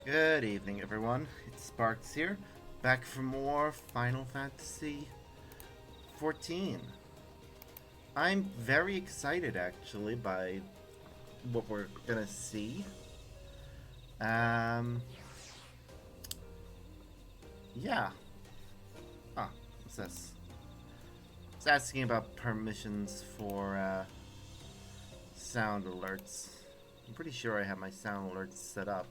Good evening, everyone. It's Sparks here, back for more Final Fantasy XIV. I'm very excited, actually, by what we're gonna see. Um, yeah. Ah, what's this? It's asking about permissions for sound alerts. I'm pretty sure I have my sound alerts set up.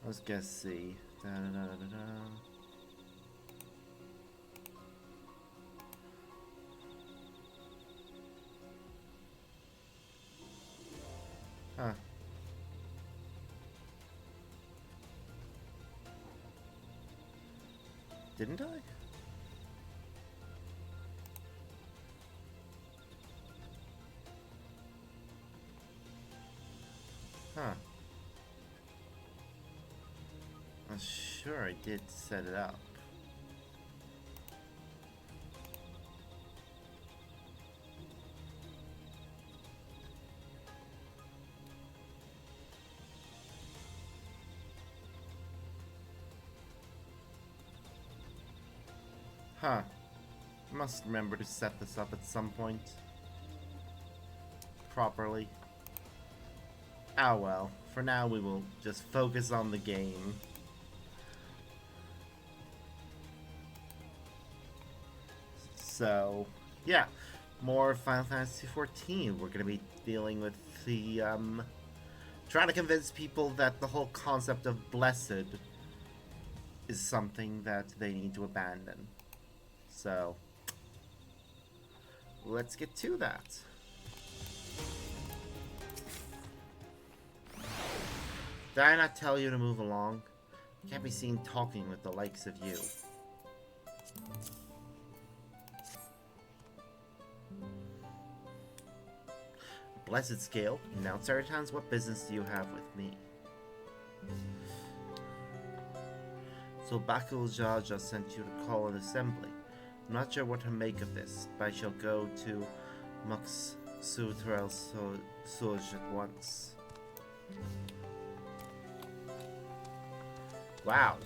Let's guess see. Da, da, da, da, da. Huh. Didn't I? Huh. I'm sure I did set it up. Huh. Must remember to set this up at some point. Properly. Ah well. For now we will just focus on the game. So, yeah. More Final Fantasy XIV. We're gonna be dealing with the, trying to convince people that the whole concept of blessed is something that they need to abandon. So, let's get to that. Did I not tell you to move along? I can't be seen talking with the likes of you. Blessed scale, now Saratans, what business do you have with me? So Bakul Jaja sent you to call an assembly. I'm not sure what to make of this, but I shall go to Dawntrail Suj at once. Wow.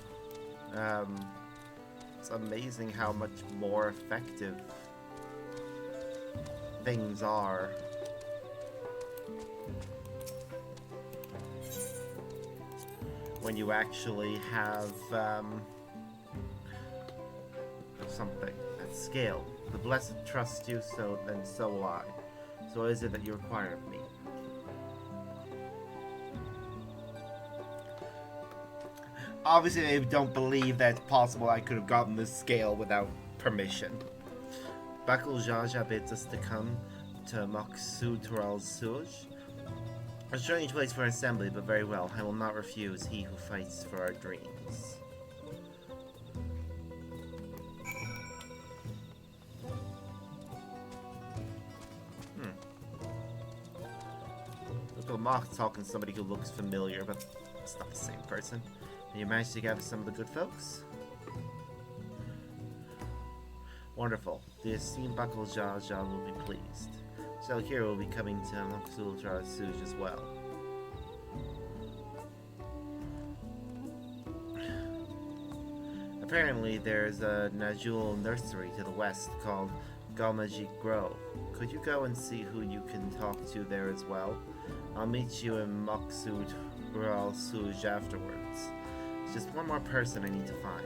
It's amazing how much more effective things are. When you actually have something at scale. The blessed trust you, so then so will I. So what is it that you require of me? Obviously, I don't believe that it's possible I could have gotten this scale without permission. Bakul Jaja bids us to come to Maksutural Suj. A strange place for an assembly, but very well. I will not refuse he who fights for our dreams. Look at Mock talking to somebody who looks familiar, but it's not the same person. You managed to gather some of the good folks? Wonderful. The esteemed Bakul Jaja will be pleased. So here will be coming to Maksultra Suj as well. Apparently there's a Najul nursery to the west called Galmajik Grove. Could you go and see who you can talk to there as well? I'll meet you in Maksud Ral Suj afterwards. It's just one more person I need to find.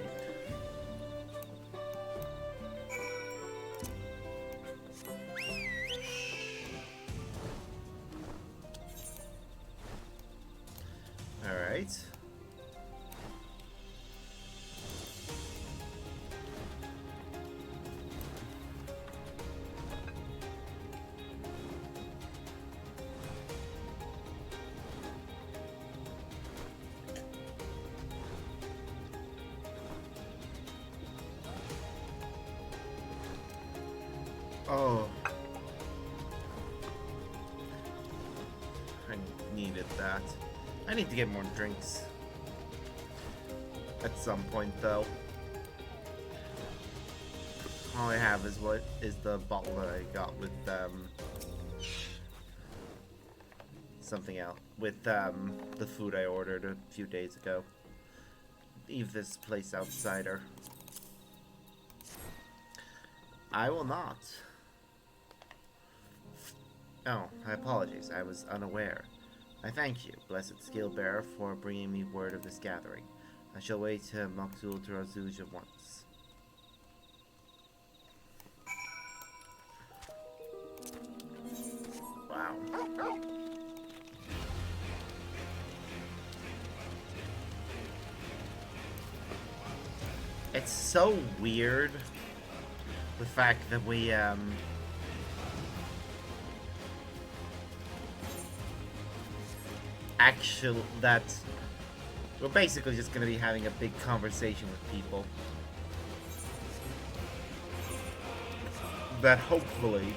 Alright. Oh. I needed that. I need to get more drinks. At some point, though. All I have is what is the bottle that I got with something else. with the food I ordered a few days ago. Leave this place outsider. I will not. Oh, I apologize. I was unaware. I thank you, blessed Scalebearer, for bringing me word of this gathering. I shall wait to Moxul Turazuj at once. Wow. It's so weird, the fact that we, that we're basically just gonna be having a big conversation with people. That hopefully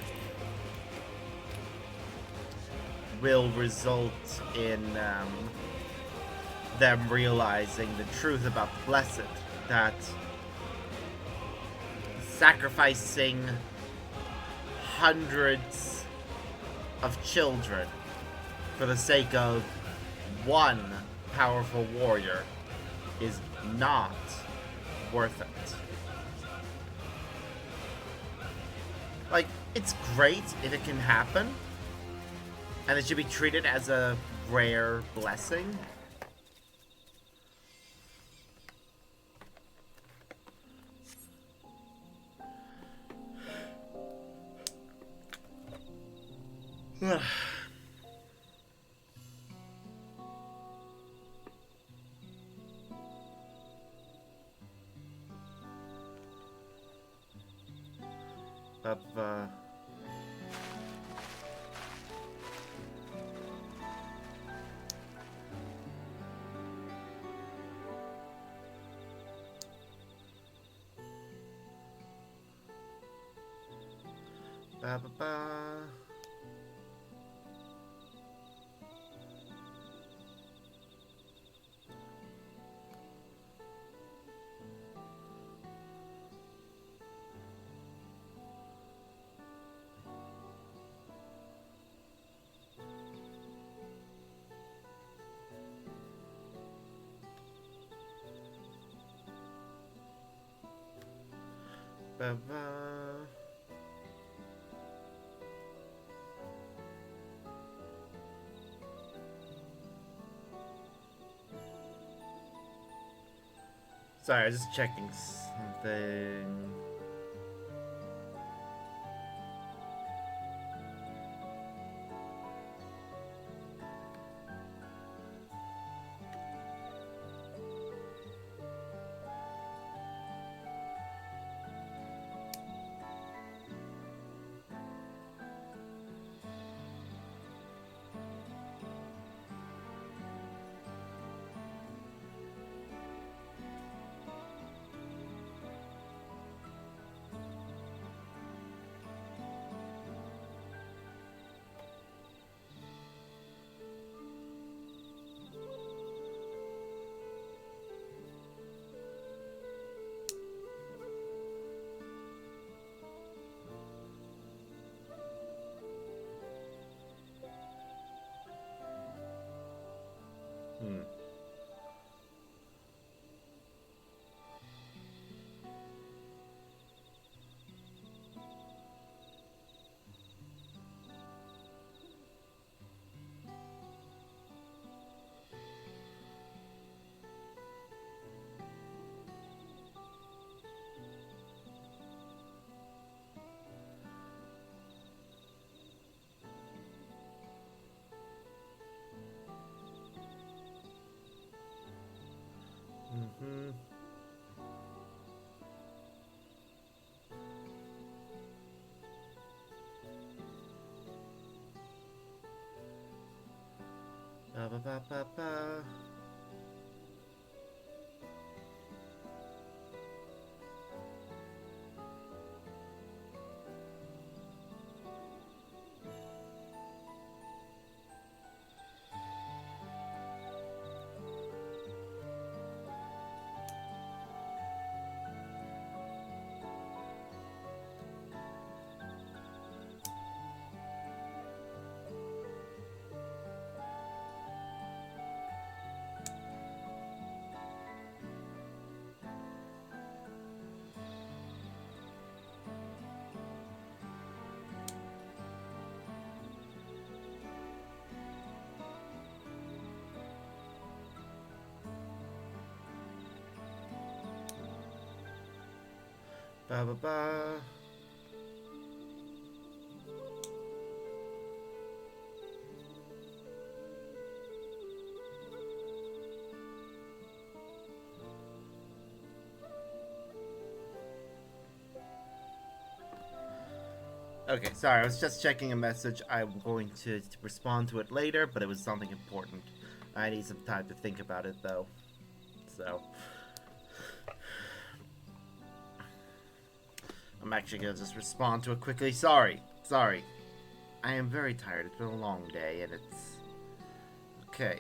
will result in them realizing the truth about the Blessed, that sacrificing hundreds of children for the sake of one powerful warrior is not worth it. Like, it's great if it can happen, and it should be treated as a rare blessing. Ba ba ba. Ba ba. Sorry, I was just checking something. Mm-hmm. Ba ba ba ba ba. Ba ba ba. Okay, sorry, I was just checking a message. I'm going to respond to it later, but it was something important. I need some time to think about it, though. So, I'm actually gonna just respond to it quickly. Sorry. I am very tired. It's been a long day, and it's... Okay,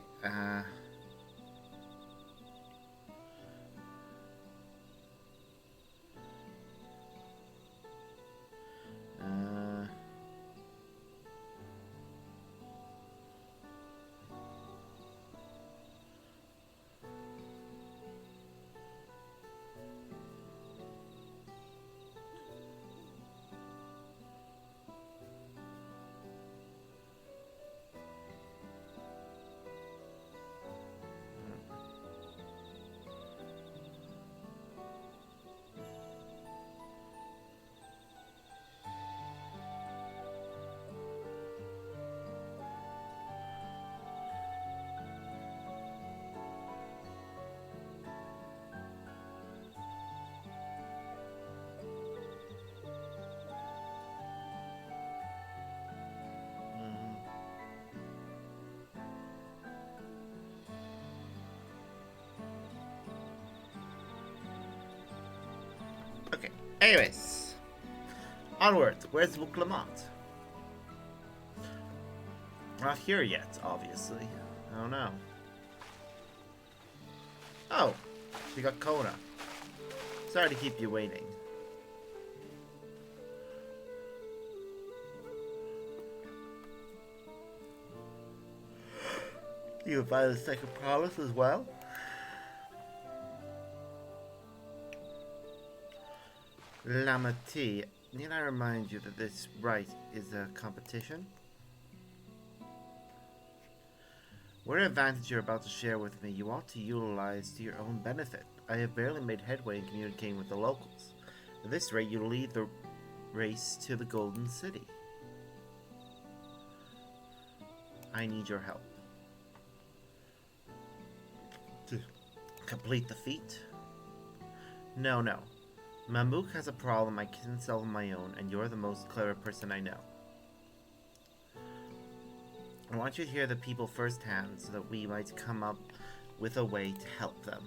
okay. Anyways, onward. Where's Wuklamot? Not here yet, obviously. I don't know. Oh, we got Kona. Sorry to keep you waiting. You buy the second promise as well? Lamati, need I remind you that this rite is a competition? Whatever advantage you're about to share with me, you ought to utilize to your own benefit. I have barely made headway in communicating with the locals. At this rate, you'll lead the race to the Golden City. I need your help. To complete the feat? No. Mamook has a problem I can't solve on my own, and you're the most clever person I know. I want you to hear the people firsthand so that we might come up with a way to help them.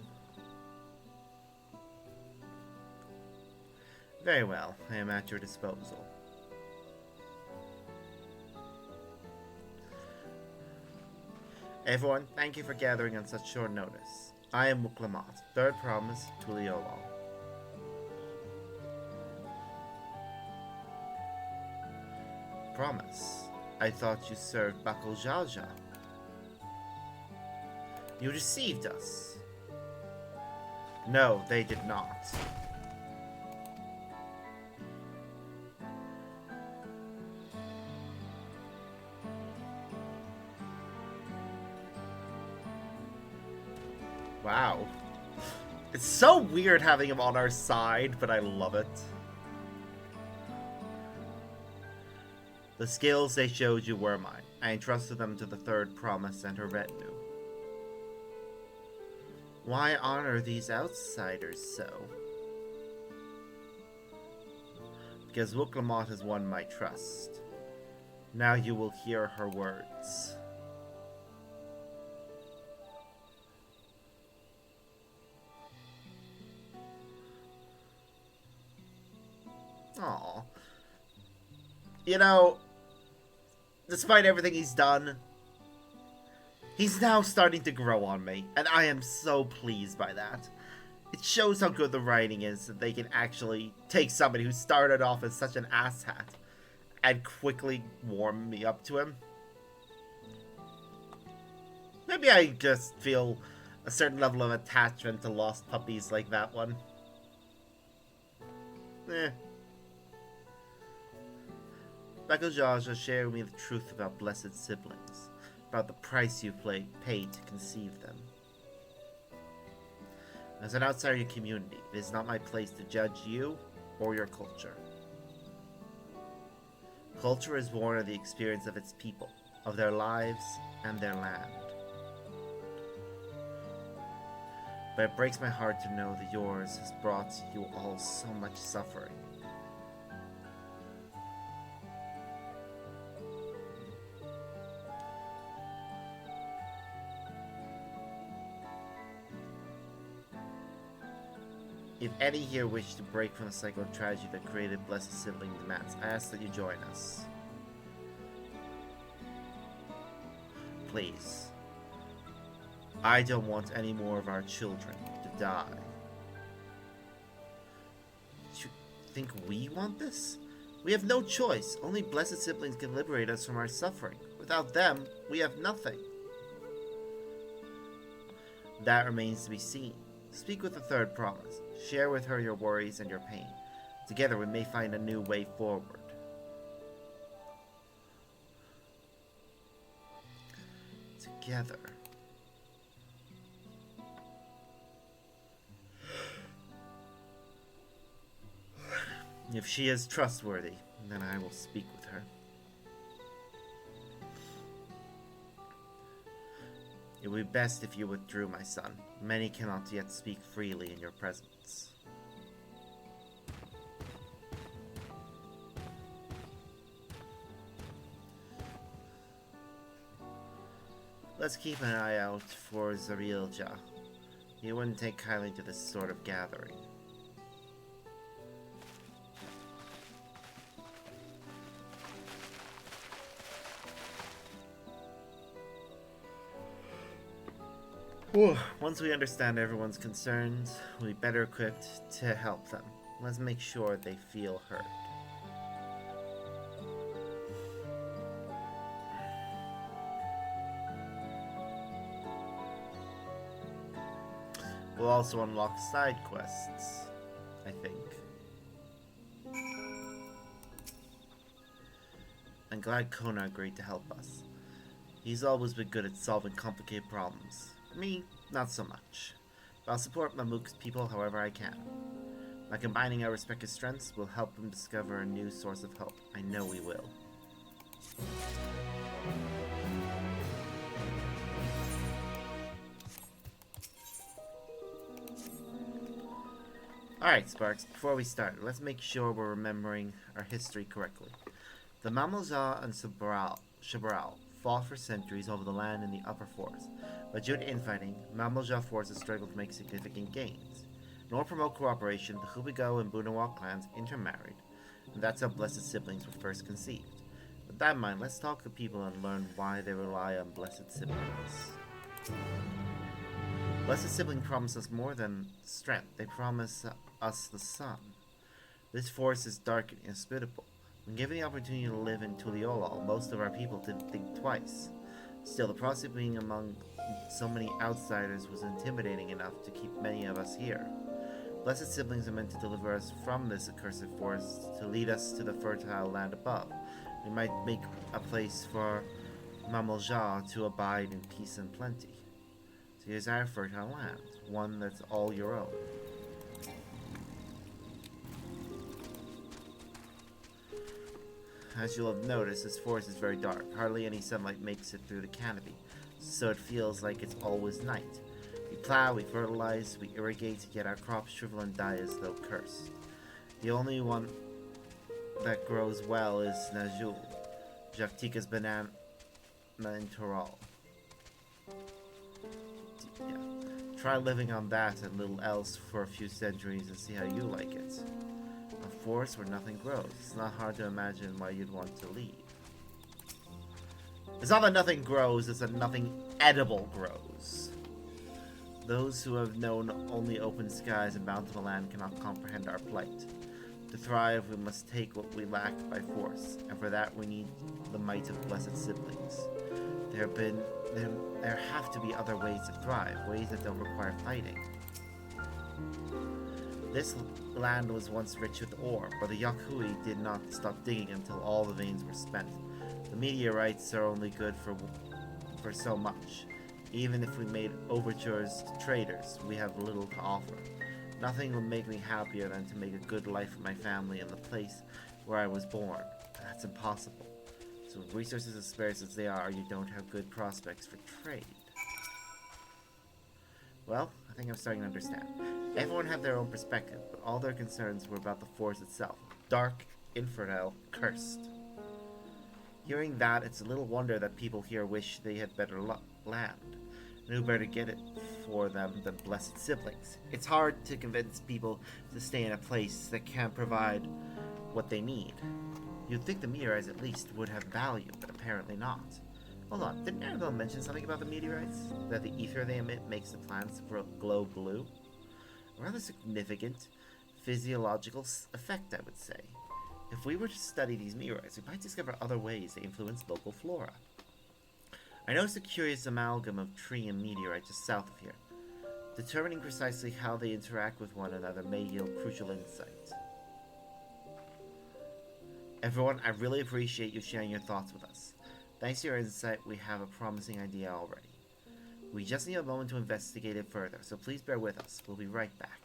Very well, I am at your disposal. Everyone, thank you for gathering on such short notice. I am Wuklamot, third promise, Tuliolo. Promise? I thought you served Bakul Jaja. You deceived us. No, they did not. Wow. It's so weird having him on our side, but I love it. The skills they showed you were mine. I entrusted them to the third promise and her retinue. Why honor these outsiders so? Because Wuklamot has won my trust. Now you will hear her words. Aww. You know, despite everything he's done, he's now starting to grow on me, and I am so pleased by that. It shows how good the writing is that they can actually take somebody who started off as such an asshat and quickly warm me up to him. Maybe I just feel a certain level of attachment to lost puppies like that one. Bakul Jaja shared with me the truth about blessed siblings, about the price you paid to conceive them. As an outsider in your community, it is not my place to judge you or your culture. Culture is born of the experience of its people, of their lives and their land. But it breaks my heart to know that yours has brought you all so much suffering. If any here wish to break from the cycle of tragedy that created Blessed Sibling demands, I ask that you join us. Please. I don't want any more of our children to die. Do you think we want this? We have no choice. Only Blessed Siblings can liberate us from our suffering. Without them, we have nothing. That remains to be seen. Speak with the third promise. Share with her your worries and your pain. Together we may find a new way forward. Together. If she is trustworthy, then I will speak with her. It would be best if you withdrew, my son. Many cannot yet speak freely in your presence. Let's keep an eye out for Zarilja. He wouldn't take kindly to this sort of gathering. Once we understand everyone's concerns, we'll be better equipped to help them. Let's make sure they feel heard. We'll also unlock side quests, I think. I'm glad Kona agreed to help us. He's always been good at solving complicated problems. Me, not so much. But I'll support Mamuk's people however I can. By combining our respective strengths, we'll help him discover a new source of hope. I know we will. Alright, Sparks, before we start, let's make sure we're remembering our history correctly. The Mamelja and Shabral fought for centuries over the land in the upper forest, but due to infighting, Mamelja forces struggled to make significant gains. In order to promote cooperation, the Hubigo and Bunawal clans intermarried, and that's how Blessed Siblings were first conceived. With that in mind, let's talk to people and learn why they rely on Blessed Siblings. Blessed Siblings promise us more than strength, they promise us the sun. This forest is dark and inhospitable. When given the opportunity to live in Tuliolal, most of our people didn't think twice. Still, the prospect of being among so many outsiders was intimidating enough to keep many of us here. Blessed Siblings are meant to deliver us from this accursed forest, to lead us to the fertile land above. We might make a place for Mamelja to abide in peace and plenty. So here's our fertile land, one that's all your own. As you'll have noticed, this forest is very dark. Hardly any sunlight makes it through the canopy, so it feels like it's always night. We plow, we fertilize, we irrigate, yet our crops shrivel and die as though cursed. The only one that grows well is Najul, Jaktika's banana in Toral. Yeah. Try living on that and little else for a few centuries and see how you like it. A forest where nothing grows. It's not hard to imagine why you'd want to leave. It's not that nothing grows, it's that nothing edible grows. Those who have known only open skies and bountiful land cannot comprehend our plight. To thrive, we must take what we lack by force, and for that we need the might of Blessed Siblings. There have to be other ways to thrive, ways that don't require fighting. This land was once rich with ore, but the Yakui did not stop digging until all the veins were spent. The meteorites are only good for so much. Even if we made overtures to traders, we have little to offer. Nothing would make me happier than to make a good life for my family in the place where I was born. That's impossible. So with resources as sparse as they are, you don't have good prospects for trade. Well, I think I'm starting to understand. Everyone had their own perspective, but all their concerns were about the forest itself. Dark, infernal, cursed. Hearing that, it's a little wonder that people here wish they had better land. And who better get it for them than blessed siblings. It's hard to convince people to stay in a place that can't provide what they need. You'd think the meteorites at least would have value, but apparently not. Hold on, didn't Annabelle mention something about the meteorites? That the ether they emit makes the plants glow blue? A rather significant physiological effect, I would say. If we were to study these meteorites, we might discover other ways they influence local flora. I noticed a curious amalgam of tree and meteorite just south of here. Determining precisely how they interact with one another may yield crucial insight. Everyone, I really appreciate you sharing your thoughts with us. Thanks to your insight, we have a promising idea already. We just need a moment to investigate it further, so please bear with us. We'll be right back.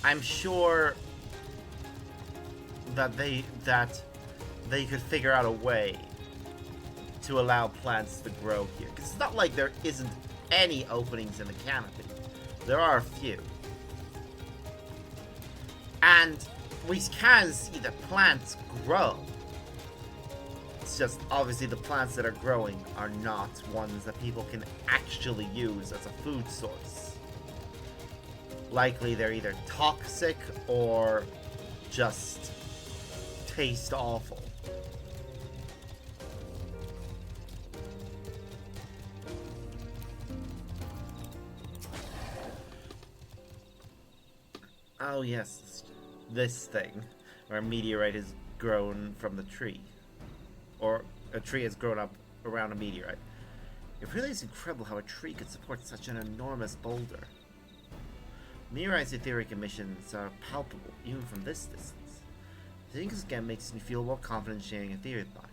I'm sure that they could figure out a way to allow plants to grow here. Because it's not like there isn't any openings in the canopy. There are a few. And we can see that plants grow. It's just, obviously, the plants that are growing are not ones that people can actually use as a food source. Likely they're either toxic or just taste awful. Oh yes, this thing, where a meteorite is grown from the tree. Or a tree has grown up around a meteorite. It really is incredible how a tree could support such an enormous boulder. Meteorite's etheric emissions are palpable, even from this distance. Thinking this again makes me feel more confident sharing a theory with mine.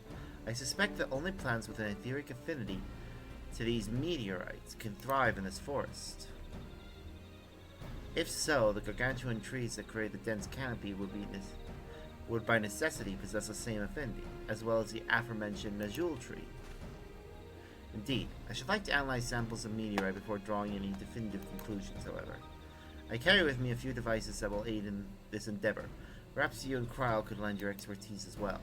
I suspect that only plants with an etheric affinity to these meteorites can thrive in this forest. If so, the gargantuan trees that create the dense canopy would by necessity possess the same affinity, as well as the aforementioned Najul tree. Indeed, I should like to analyze samples of meteorite before drawing any definitive conclusions, however. I carry with me a few devices that will aid in this endeavor. Perhaps you and Cryle could lend your expertise as well.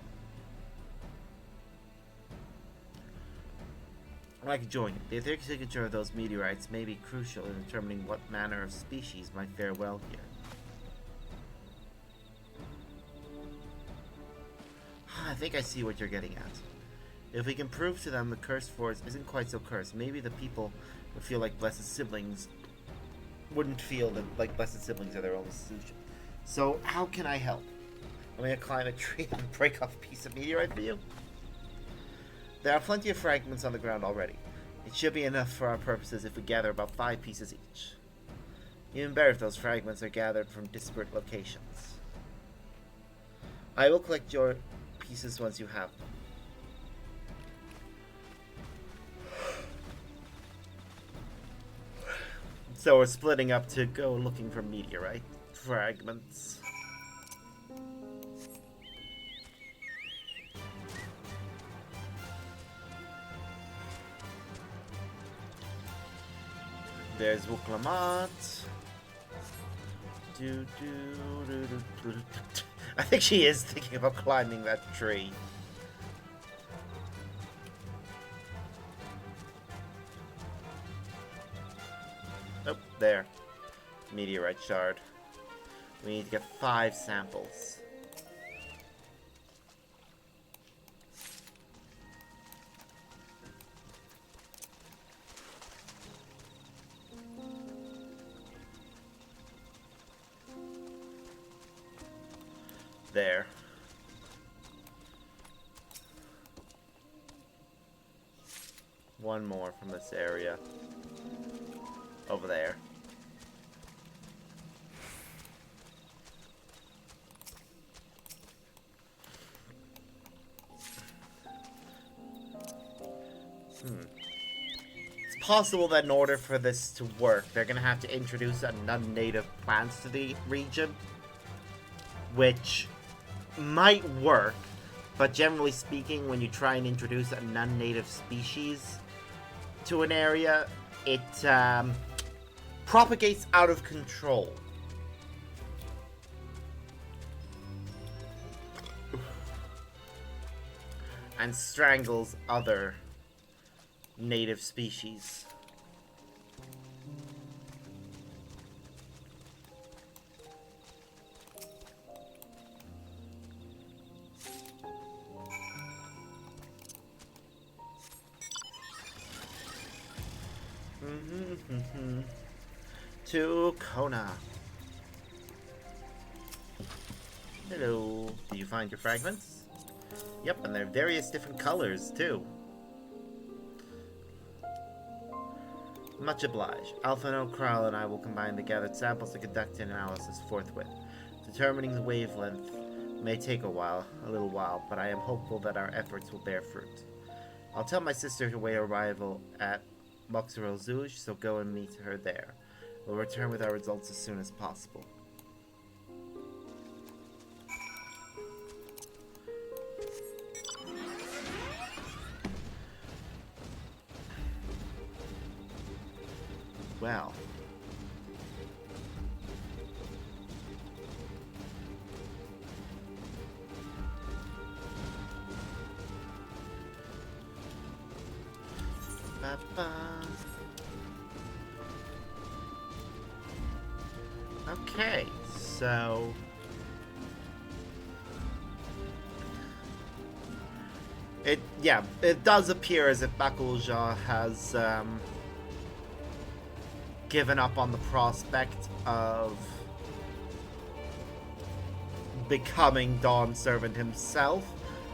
I could join you. The etheric signature of those meteorites may be crucial in determining what manner of species might fare well here. I think I see what you're getting at. If we can prove to them the cursed forest isn't quite so cursed, maybe the people would feel like blessed siblings wouldn't feel that like blessed siblings are their only solution. So how can I help? I'm going to climb a tree and break off a piece of meteorite for you? There are plenty of fragments on the ground already. It should be enough for our purposes if we gather about 5 pieces each. Even better if those fragments are gathered from disparate locations. I will collect your pieces once you have them. So we're splitting up to go looking for meteorite fragments. There's Wuklamat. I think she is thinking about climbing that tree. Oh, there. Meteorite shard. We need to get 5 samples. There. One more from this area. over there. It's possible that in order for this to work, they're going to have to introduce non-native plants to the region, which might work, but generally speaking, when you try and introduce a non-native species to an area, it propagates out of control. And strangles other native species. To Kona. Hello. Did you find your fragments? Yep, and they're various different colors, too. Much obliged. Alpha and O'Krall and I will combine the gathered samples to conduct an analysis forthwith. Determining the wavelength may take a little while, but I am hopeful that our efforts will bear fruit. I'll tell my sister to await arrival at Moxerel-Zouj, so go and meet her there. We'll return with our results as soon as possible. Well. Ba-ba. Okay, so it does appear as if Bakulja has given up on the prospect of becoming Dawn Servant himself,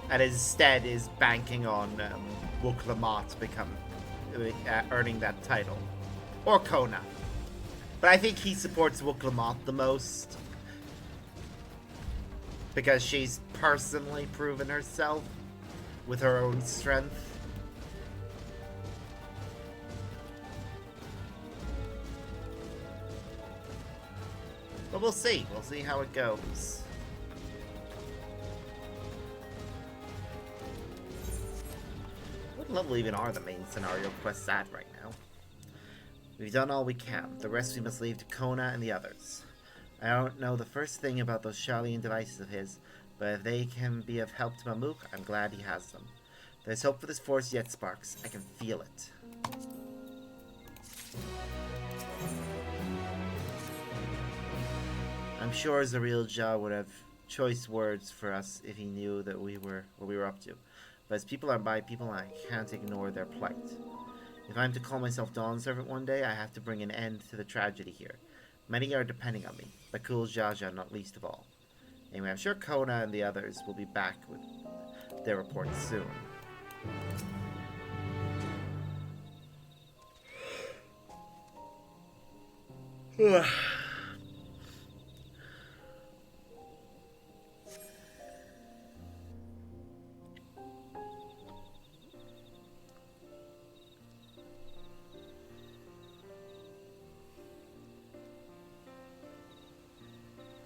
and instead is banking on Wuk-Lamat earning that title, or Kona. But I think he supports Wuk-Lamat the most because she's personally proven herself with her own strength. But we'll see. We'll see how it goes. What level even are the main scenario quests at right now? We've done all we can. The rest we must leave to Kona and the others. I don't know the first thing about those Sharlayan devices of his, but if they can be of help to Mamuk, I'm glad he has them. There's hope for this force yet, Sparks. I can feel it. I'm sure Zareel Jah would have choice words for us if he knew that what we were up to. But as people are my people, I can't ignore their plight. If I'm to call myself Dawn Servant one day, I have to bring an end to the tragedy here. Many are depending on me, Bakul Jaja not least of all. Anyway, I'm sure Kona and the others will be back with their reports soon.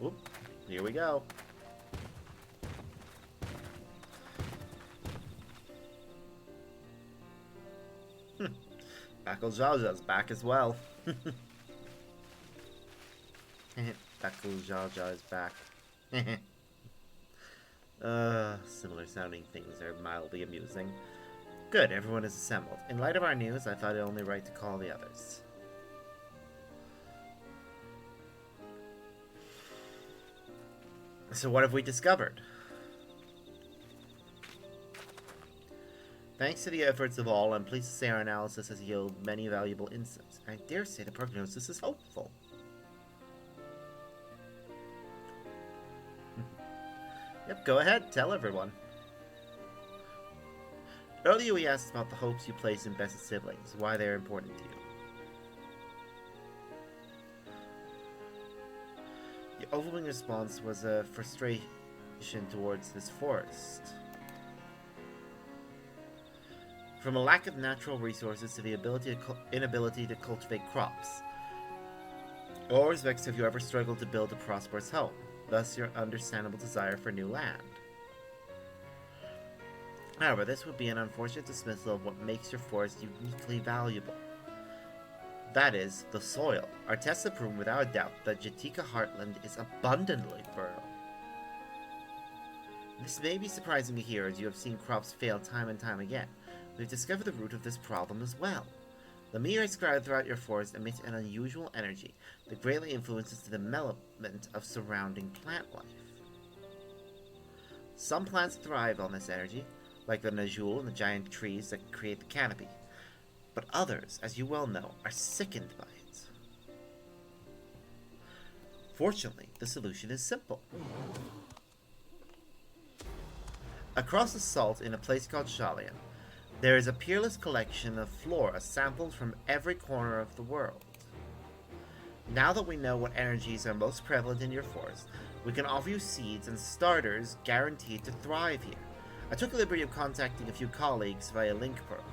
Oop, here we go. Bakul Jaja's back as well. Bakul Jaja is back. Similar sounding things are mildly amusing. Good, everyone is assembled. In light of our news, I thought it only right to call the others. So what have we discovered? Thanks to the efforts of all, I'm pleased to say our analysis has yielded many valuable insights. I dare say the prognosis is hopeful. Yep, go ahead, tell everyone. Earlier we asked about the hopes you place in Bess's siblings, why they're important to you. overwhelming response was a frustration towards this forest. From a lack of natural resources to the inability to cultivate crops. Or Vex, have you ever struggled to build a prosperous home? Thus your understandable desire for new land. However, this would be an unfortunate dismissal of what makes your forest uniquely valuable. That is, the soil. Our tests have proven without a doubt that Jatika Heartland is abundantly fertile. This may be surprising to hear, as you have seen crops fail time and time again. We've discovered the root of this problem as well. The meteorites scattered throughout your forest emit an unusual energy that greatly influences the development of surrounding plant life. Some plants thrive on this energy, like the Najul and the giant trees that create the canopy, but others, as you well know, are sickened by it. Fortunately, the solution is simple. Across the salt in a place called Shalian, there is a peerless collection of flora sampled from every corner of the world. Now that we know what energies are most prevalent in your forest, we can offer you seeds and starters guaranteed to thrive here. I took the liberty of contacting a few colleagues via link pearl.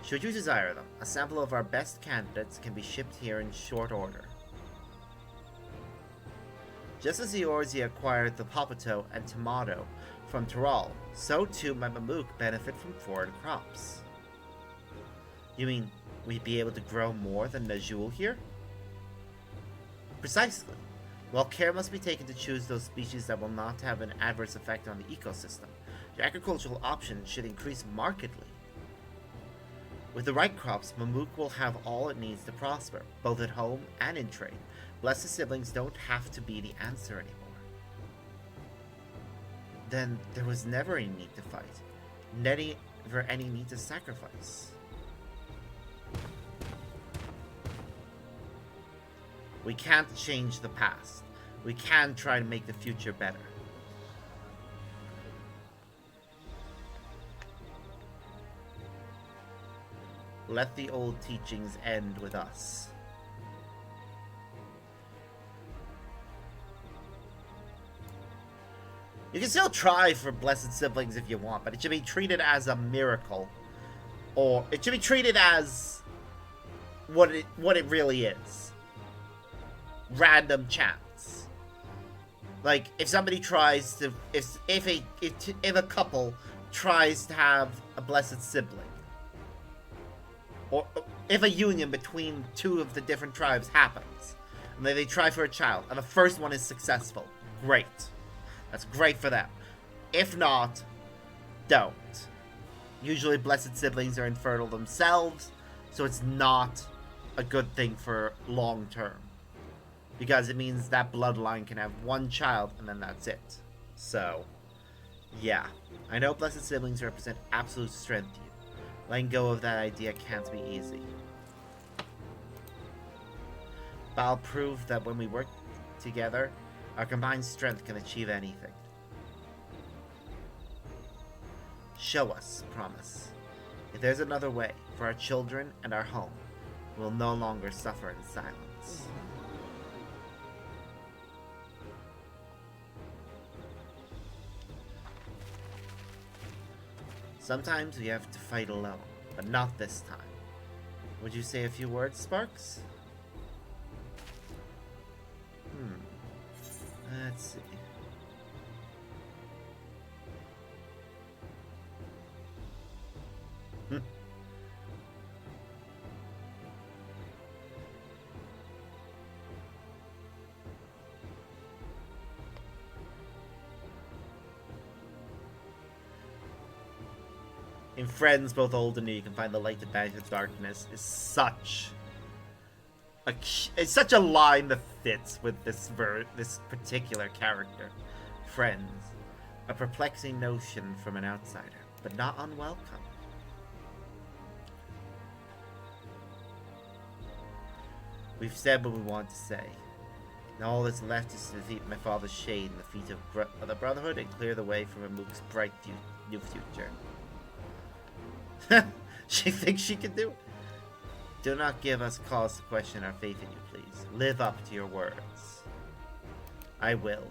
Should you desire them, a sample of our best candidates can be shipped here in short order. Just as the Orzi acquired the Papato and Tomato from Tyrol, so too might Mamook benefit from foreign crops. You mean we'd be able to grow more than Najul here? Precisely. While care must be taken to choose those species that will not have an adverse effect on the ecosystem, your agricultural options should increase markedly. With the right crops, Mamook will have all it needs to prosper, both at home and in trade. Blessed siblings don't have to be the answer anymore. Then there was never any need to fight, never any need to sacrifice. We can't change the past. We can try to make the future better. Let the old teachings end with us. You can still try for blessed siblings if you want, but it should be treated as a miracle. Or it should be treated as what it really is. Random chance. Like, if somebody tries to... If a couple tries to have a blessed sibling, or if a union between two of the different tribes happens, and they try for a child, and the first one is successful, great. That's great for them. If not, don't. Usually blessed siblings are infertile themselves, so it's not a good thing for long term. Because it means that bloodline can have one child, and then that's it. So, yeah. I know blessed siblings represent absolute strength to you. Letting go of that idea can't be easy. But I'll prove that when we work together, our combined strength can achieve anything. Show us, promise. If there's another way, for our children and our home, we'll no longer suffer in silence. Sometimes we have to fight alone, but not this time. Would you say a few words, Sparks? Let's see. In friends, both old and new, you can find the light to banish the darkness is such a line that fits with this particular character. Friends, a perplexing notion from an outsider, but not unwelcome. We've said what we want to say. Now all that's left is to defeat my father's shade in the feet of the Brotherhood and clear the way for Mamook's bright new future. She thinks she can do it. Do not give us cause to question our faith in you, please. Live up to your words. I will.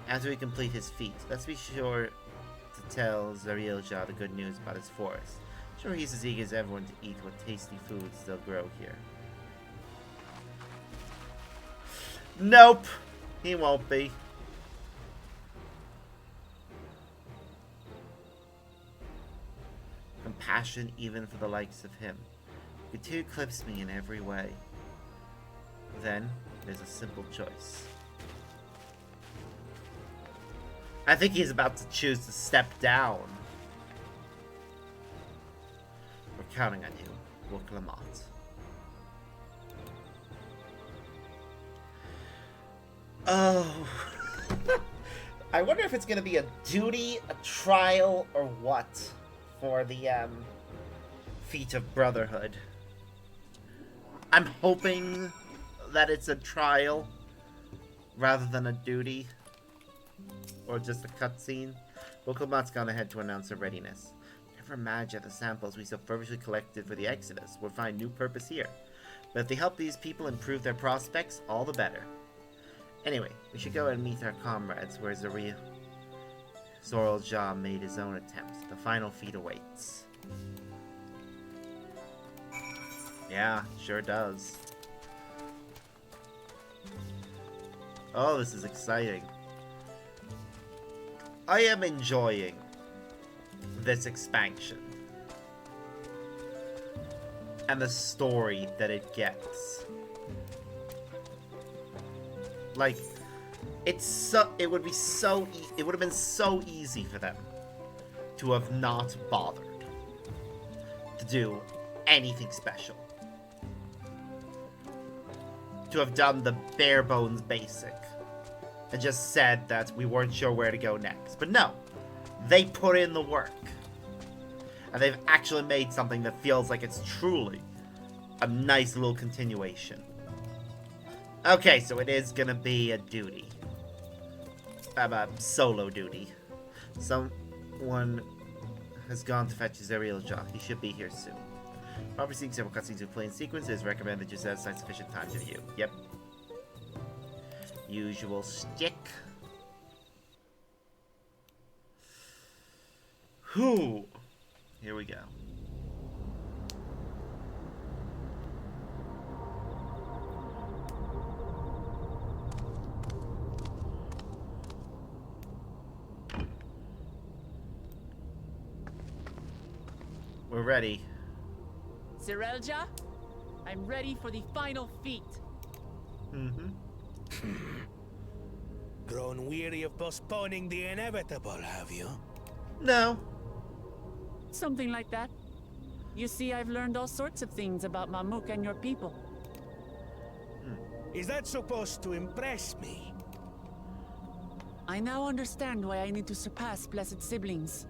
After we complete his feat, let's be sure to tell Zarielja the good news about his forest. I'm sure he's as eager as everyone to eat what tasty foods they'll grow here. Nope! He won't be. Compassion even for the likes of him. You two eclipse me in every way. Then, there's a simple choice. I think he's about to choose to step down. We're counting on you, Wook Lamont. Oh. I wonder if it's going to be a duty, a trial, or what for the feat of brotherhood. I'm hoping that it's a trial rather than a duty or just a cutscene. Wook gone ahead to announce her readiness. Never imagine the samples we so fervently collected for the Exodus would find new purpose here. But if they help these people improve their prospects, all the better. Anyway, we should go and meet our comrades where Zarielja made his own attempt. The final feat awaits. Yeah, sure does. Oh, this is exciting. I am enjoying this expansion. And the story that it gets. Like, it would have been so easy for them to have not bothered to do anything special. To have done the bare bones basic and just said that we weren't sure where to go next. But no, they put in the work. And they've actually made something that feels like it's truly a nice little continuation. Okay, so it is gonna be a duty. A solo duty. Someone has gone to fetch Zarielja. He should be here soon. Probably seeing several cutscenes with plain sequences. Recommend that you set aside sufficient time to view. Yep. Usual stick. Whew. Here we go. We're ready. Zarielja, I'm ready for the final feat. Grown weary of postponing the inevitable, have you? No. Something like that. You see, I've learned all sorts of things about Mamuk and your people. Is that supposed to impress me? I now understand why I need to surpass blessed siblings.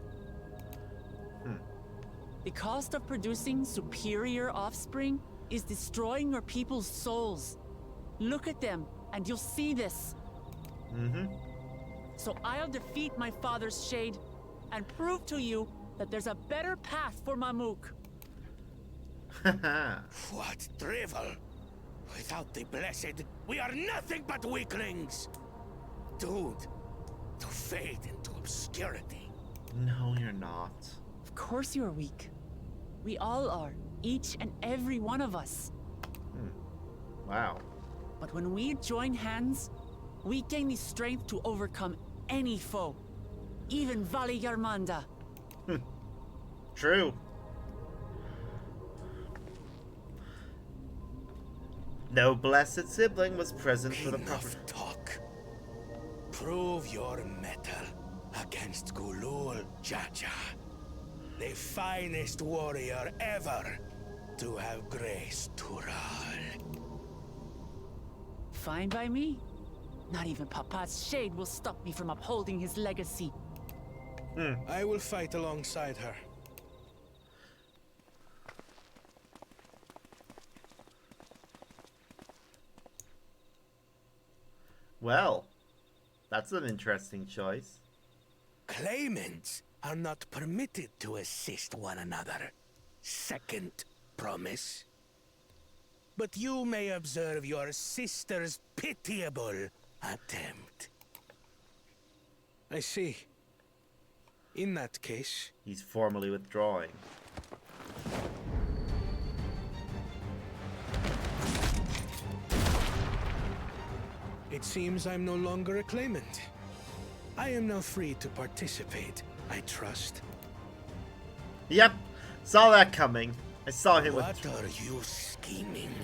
The cost of producing superior offspring is destroying your people's souls. Look at them, and you'll see this. So I'll defeat my father's shade, and prove to you that there's a better path for Mamuk. What drivel! Without the blessed, we are nothing but weaklings! Doomed to fade into obscurity. No, you're not. Of course you're weak. We all are, each and every one of us. Wow. But when we join hands, we gain the strength to overcome any foe, even Vali Yarmanda. True. No blessed sibling was present for the proper... Enough talk. Prove your mettle against Gulul Jaja, the finest warrior ever to have graced Tural. Fine by me. Not even Papa's shade will stop me from upholding his legacy. I will fight alongside her. Well, that's an interesting choice. Claimants are not permitted to assist one another. Second promise. but you may observe your sister's pitiable attempt. I see. In that case... He's formally withdrawing. It seems I'm no longer a claimant. I am now free to participate, I trust. Yep, saw that coming. I saw him What withdraw. are you scheming?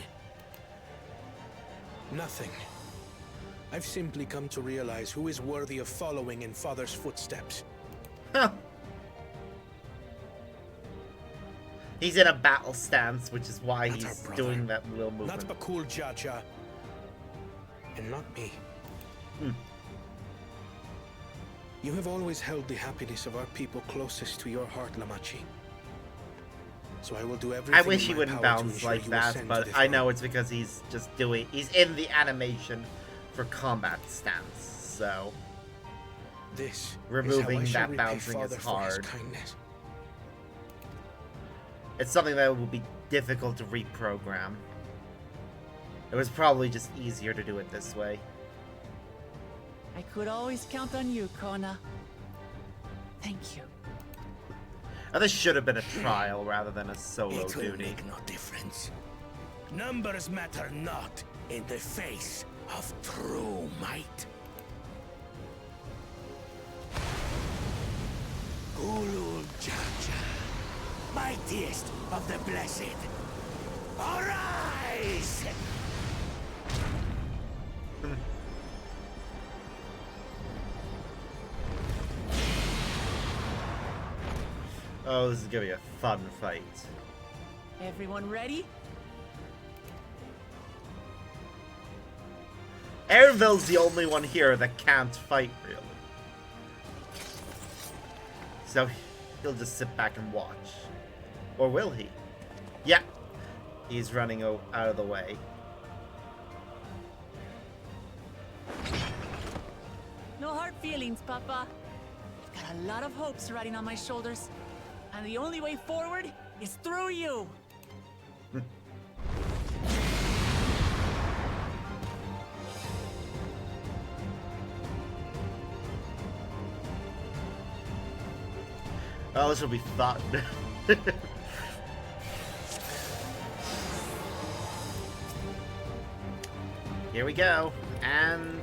Nothing. I've simply come to realize who is worthy of following in Father's footsteps. Huh. He's in a battle stance, which is why Not our he's brother. doing that little movement. Not Bakul Jaja. And not me. You have always held the happiness of our people closest to your heart, Lamachi. So I will do everything I wish in he my wouldn't power to bounce ensure like you that, ascend to but the I throne. know it's because he's in the animation for combat stance, so This removing is how I shall that repay bouncing is Father for his hard. kindness. It's something that will be difficult to reprogram. It was probably just easier to do it this way. I could always count on you, Kona. Thank you. Now, this should have been a trial rather than a solo It will duty. make no difference. Numbers matter not in the face of true might. Ulul Jaja, mightiest of the blessed, arise! Oh, this is gonna be a fun fight. Everyone ready? Airville's the only one here that can't fight, really. So he'll just sit back and watch. Or will he? Yeah. He's running out of the way. No hard feelings, Papa. I've got a lot of hopes riding on my shoulders. And the only way forward is through you. Oh, this will be fun. Here we go. And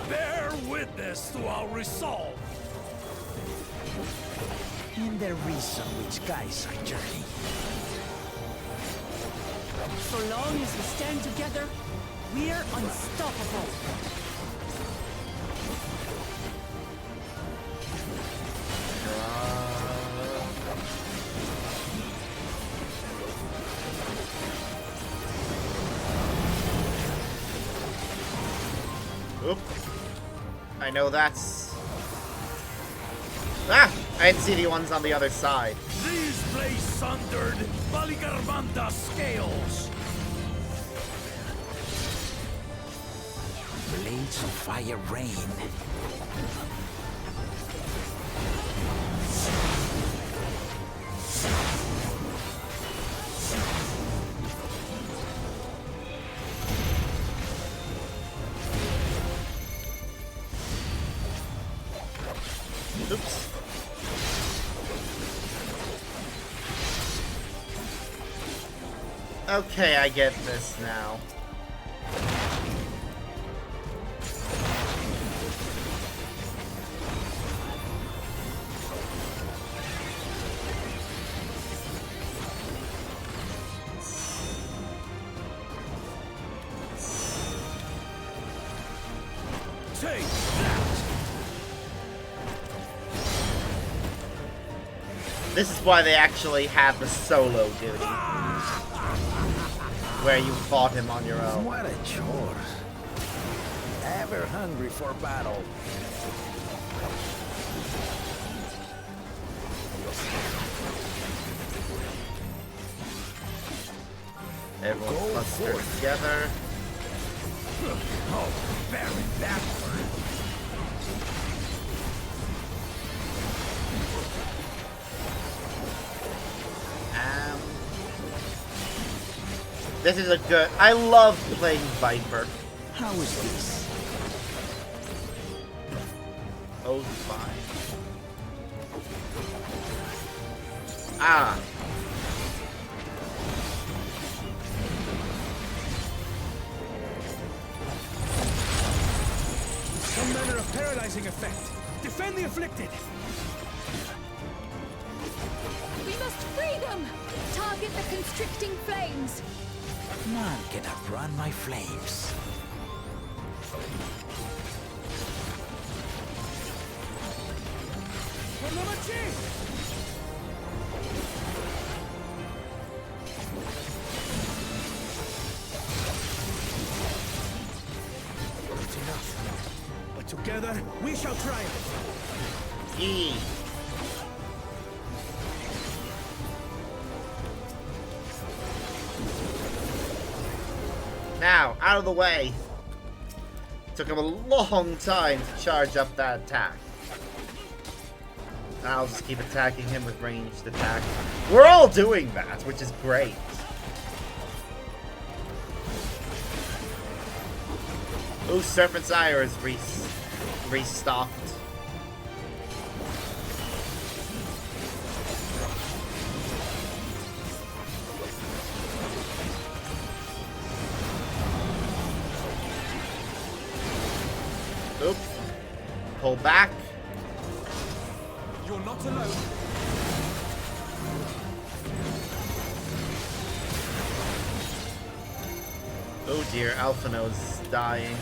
Bear witness to our resolve. And the reason which guides our journey. So long as we stand together, we're unstoppable. Oop. I know that's... Ah! I didn't see the ones on the other side. These play sundered Baligarvanta scales. Blades of fire rain. Oops. Okay, I get this now. Take that. This is why they actually have the solo duty. Where you fought him on your own. What a chore. Ever hungry for battle. Everyone Go clustered forth. together. Oh, very backward. This is a good... I love playing Viper. How is this? Oh, fine. Ah. Some manner of paralyzing effect. Defend the afflicted. We must free them! Target the constricting flames! None can outrun my flames. It's enough. But together, we shall triumph. E. Now, out of the way. Took him a long time to charge up that attack. I'll just keep attacking him with ranged attack. We're all doing that, which is great. Ooh, Serpent's Ire is restocked. Oop. Pull back. You're not alone. Oh dear, Alphino's dying.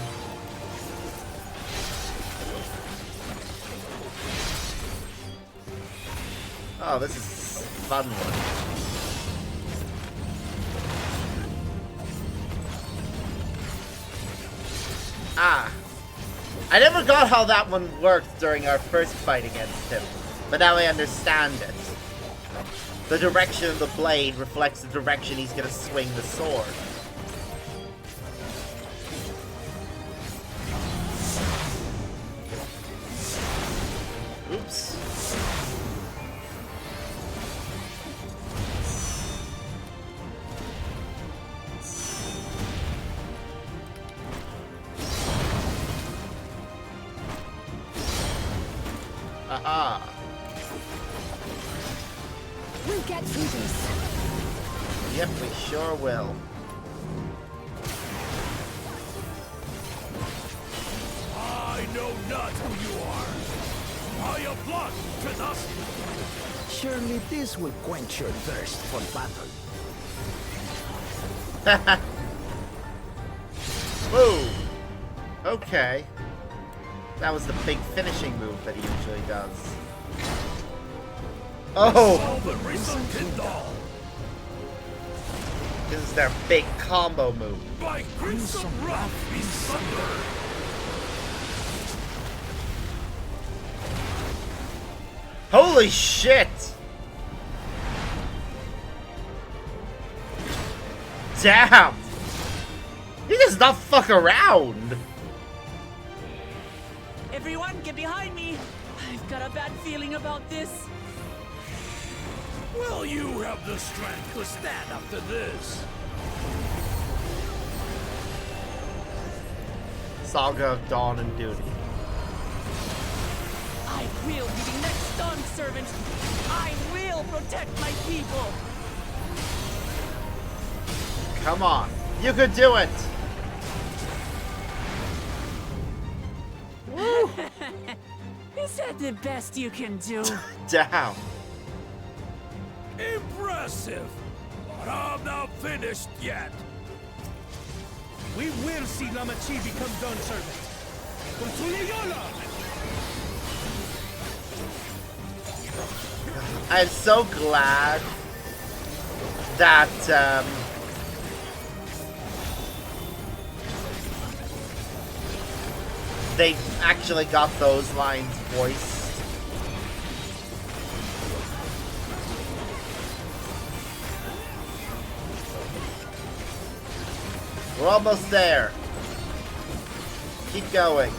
Oh, this is a fun one. Ah. I never got how that one worked during our first fight against him, but now I understand it. The direction of the blade reflects the direction he's gonna swing the sword. Oops. Aha. We'll get through this. Yep, we sure will. I know not who you are. Are you blood to us? Surely this will quench your thirst for battle. Whoa. Okay. That was the big finishing move that he usually does. Oh! This is their big combo move. By crimson wrath be sundered. Holy shit! Damn! He does not fuck around! Everyone, get behind me! I've got a bad feeling about this. Will you have the strength to stand up to this? Saga of Dawn and Duty. I will be the next Dawn servant. I will protect my people. Come on. You could do it! Woo! Is that the best you can do? Damn. Impressive! But I'm not finished yet. We will see Lamachi become Dawn servant. I'm so glad that, they actually got those lines voiced. We're almost there. Keep going.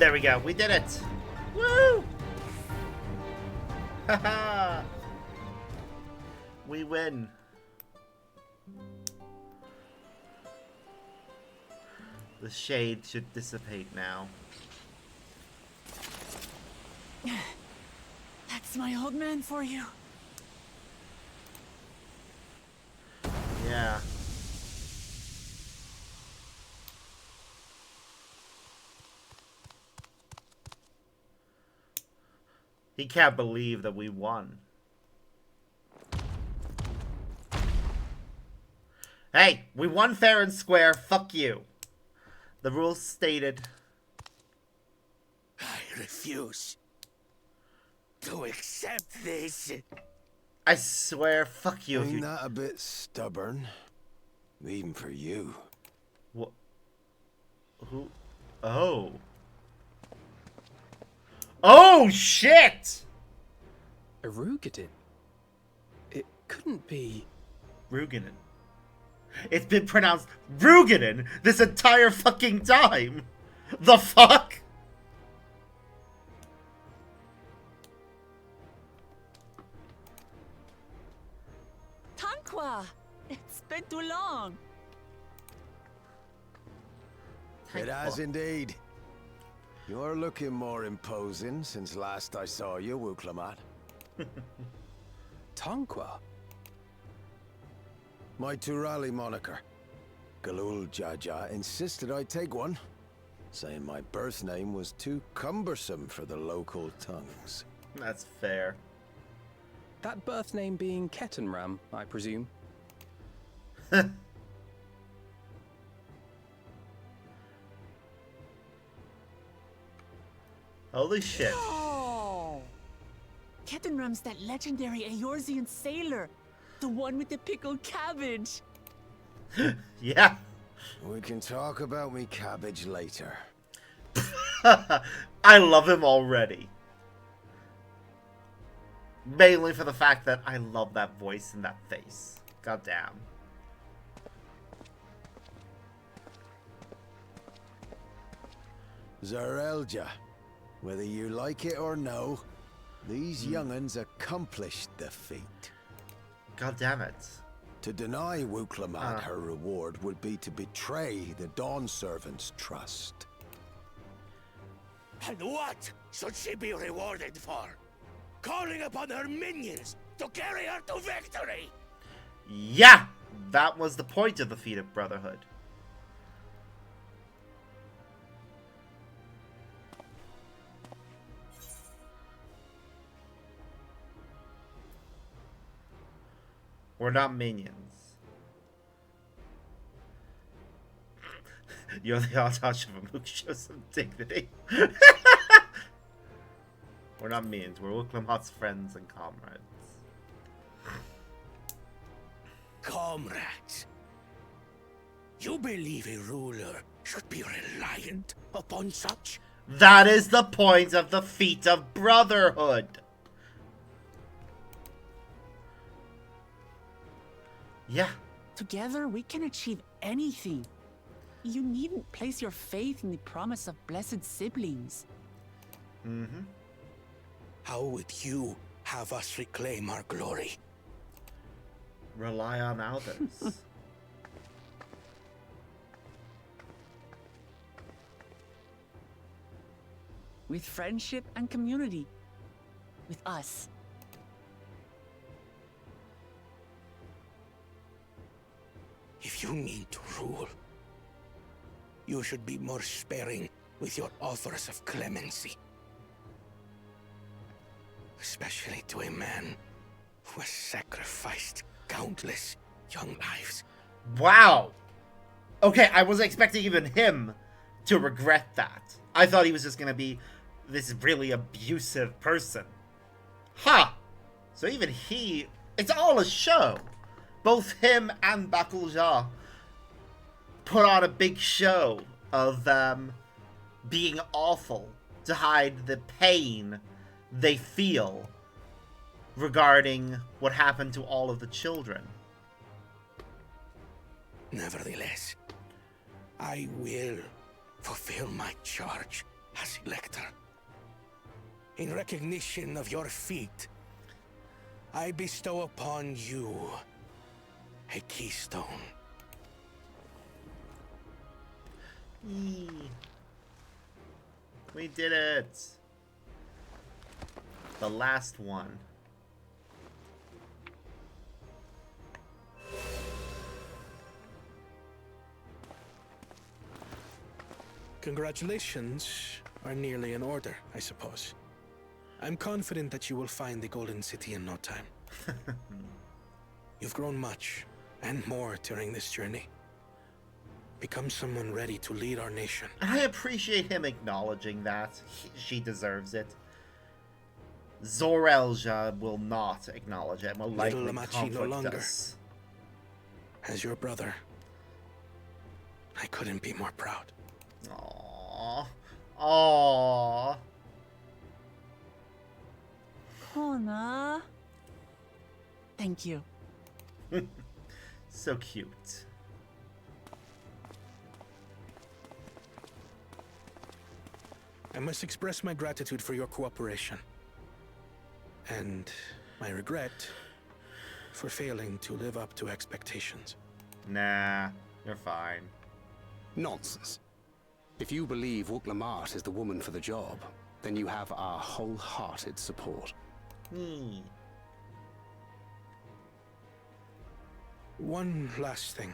There we go. We did it. Woo! Haha! We win. The shade should dissipate now. That's my old man for you. Yeah. He can't believe that we won. Hey, we won fair and square. Fuck you. The rules stated. I refuse to accept this. I swear, fuck you. If Ain't you... that a bit stubborn? Even for you. What? Who? Oh. Oh, shit! Arugadin? It couldn't be... Ruganin. It's been pronounced Ruganin this entire fucking time. The fuck? Tanqua! It's been too long. It has indeed. You're looking more imposing since last I saw you, Wuklamat. Tanqua? My Turali moniker. Galul Jaja insisted I take one, saying my birth name was too cumbersome for the local tongues. That's fair. That birth name being Ketenram, I presume. Holy shit. Oh! Ketenram's that legendary Eorzean sailor. The one with the pickled cabbage. Yeah. We can talk about me cabbage later. I love him already. Mainly for the fact that I love that voice and that face. Goddamn. Zarelja, whether you like it or no, these young'uns accomplished the feat. God damn it. To deny Wuklamat her reward would be to betray the Dawn Servant's trust. And what should she be rewarded for? Calling upon her minions to carry her to victory! Yeah! That was the point of the feat of brotherhood. We're not minions. You're the Artash of a Mook, show some dignity. We're not minions, we're Wuklamat's friends and comrades. Comrades, you believe a ruler should be reliant upon such? That is the point of the feat of brotherhood. Yeah. Together, we can achieve anything. You needn't place your faith in the promise of blessed siblings. Mm-hmm. How would you have us reclaim our glory? Rely on others. With friendship and community. With us. If you need to rule, you should be more sparing with your offers of clemency. Especially to a man who has sacrificed countless young lives. Wow. Okay, I wasn't expecting even him to regret that. I thought he was just gonna be this really abusive person. Ha! Huh. So even he... It's all a show. Both him and Bakulja put on a big show of being awful to hide the pain they feel regarding what happened to all of the children. Nevertheless, I will fulfill my charge as Elector. In recognition of your feat, I bestow upon you a keystone. Yee. We did it! The last one. Congratulations are nearly in order, I suppose. I'm confident that you will find the Golden City in no time. You've grown much, and more during this journey. Become someone ready to lead our nation. I appreciate him acknowledging that. She deserves it. Zorelja will not acknowledge it. Will likely Little Amachi no conflict longer. us. As your brother, I couldn't be more proud. Aww. Aww. Hona. Thank you. So cute. I must express my gratitude for your cooperation. And my regret for failing to live up to expectations. Nah, you're fine. Nonsense. If you believe Wuklamart is the woman for the job, then you have our wholehearted support. Hmm. One last thing.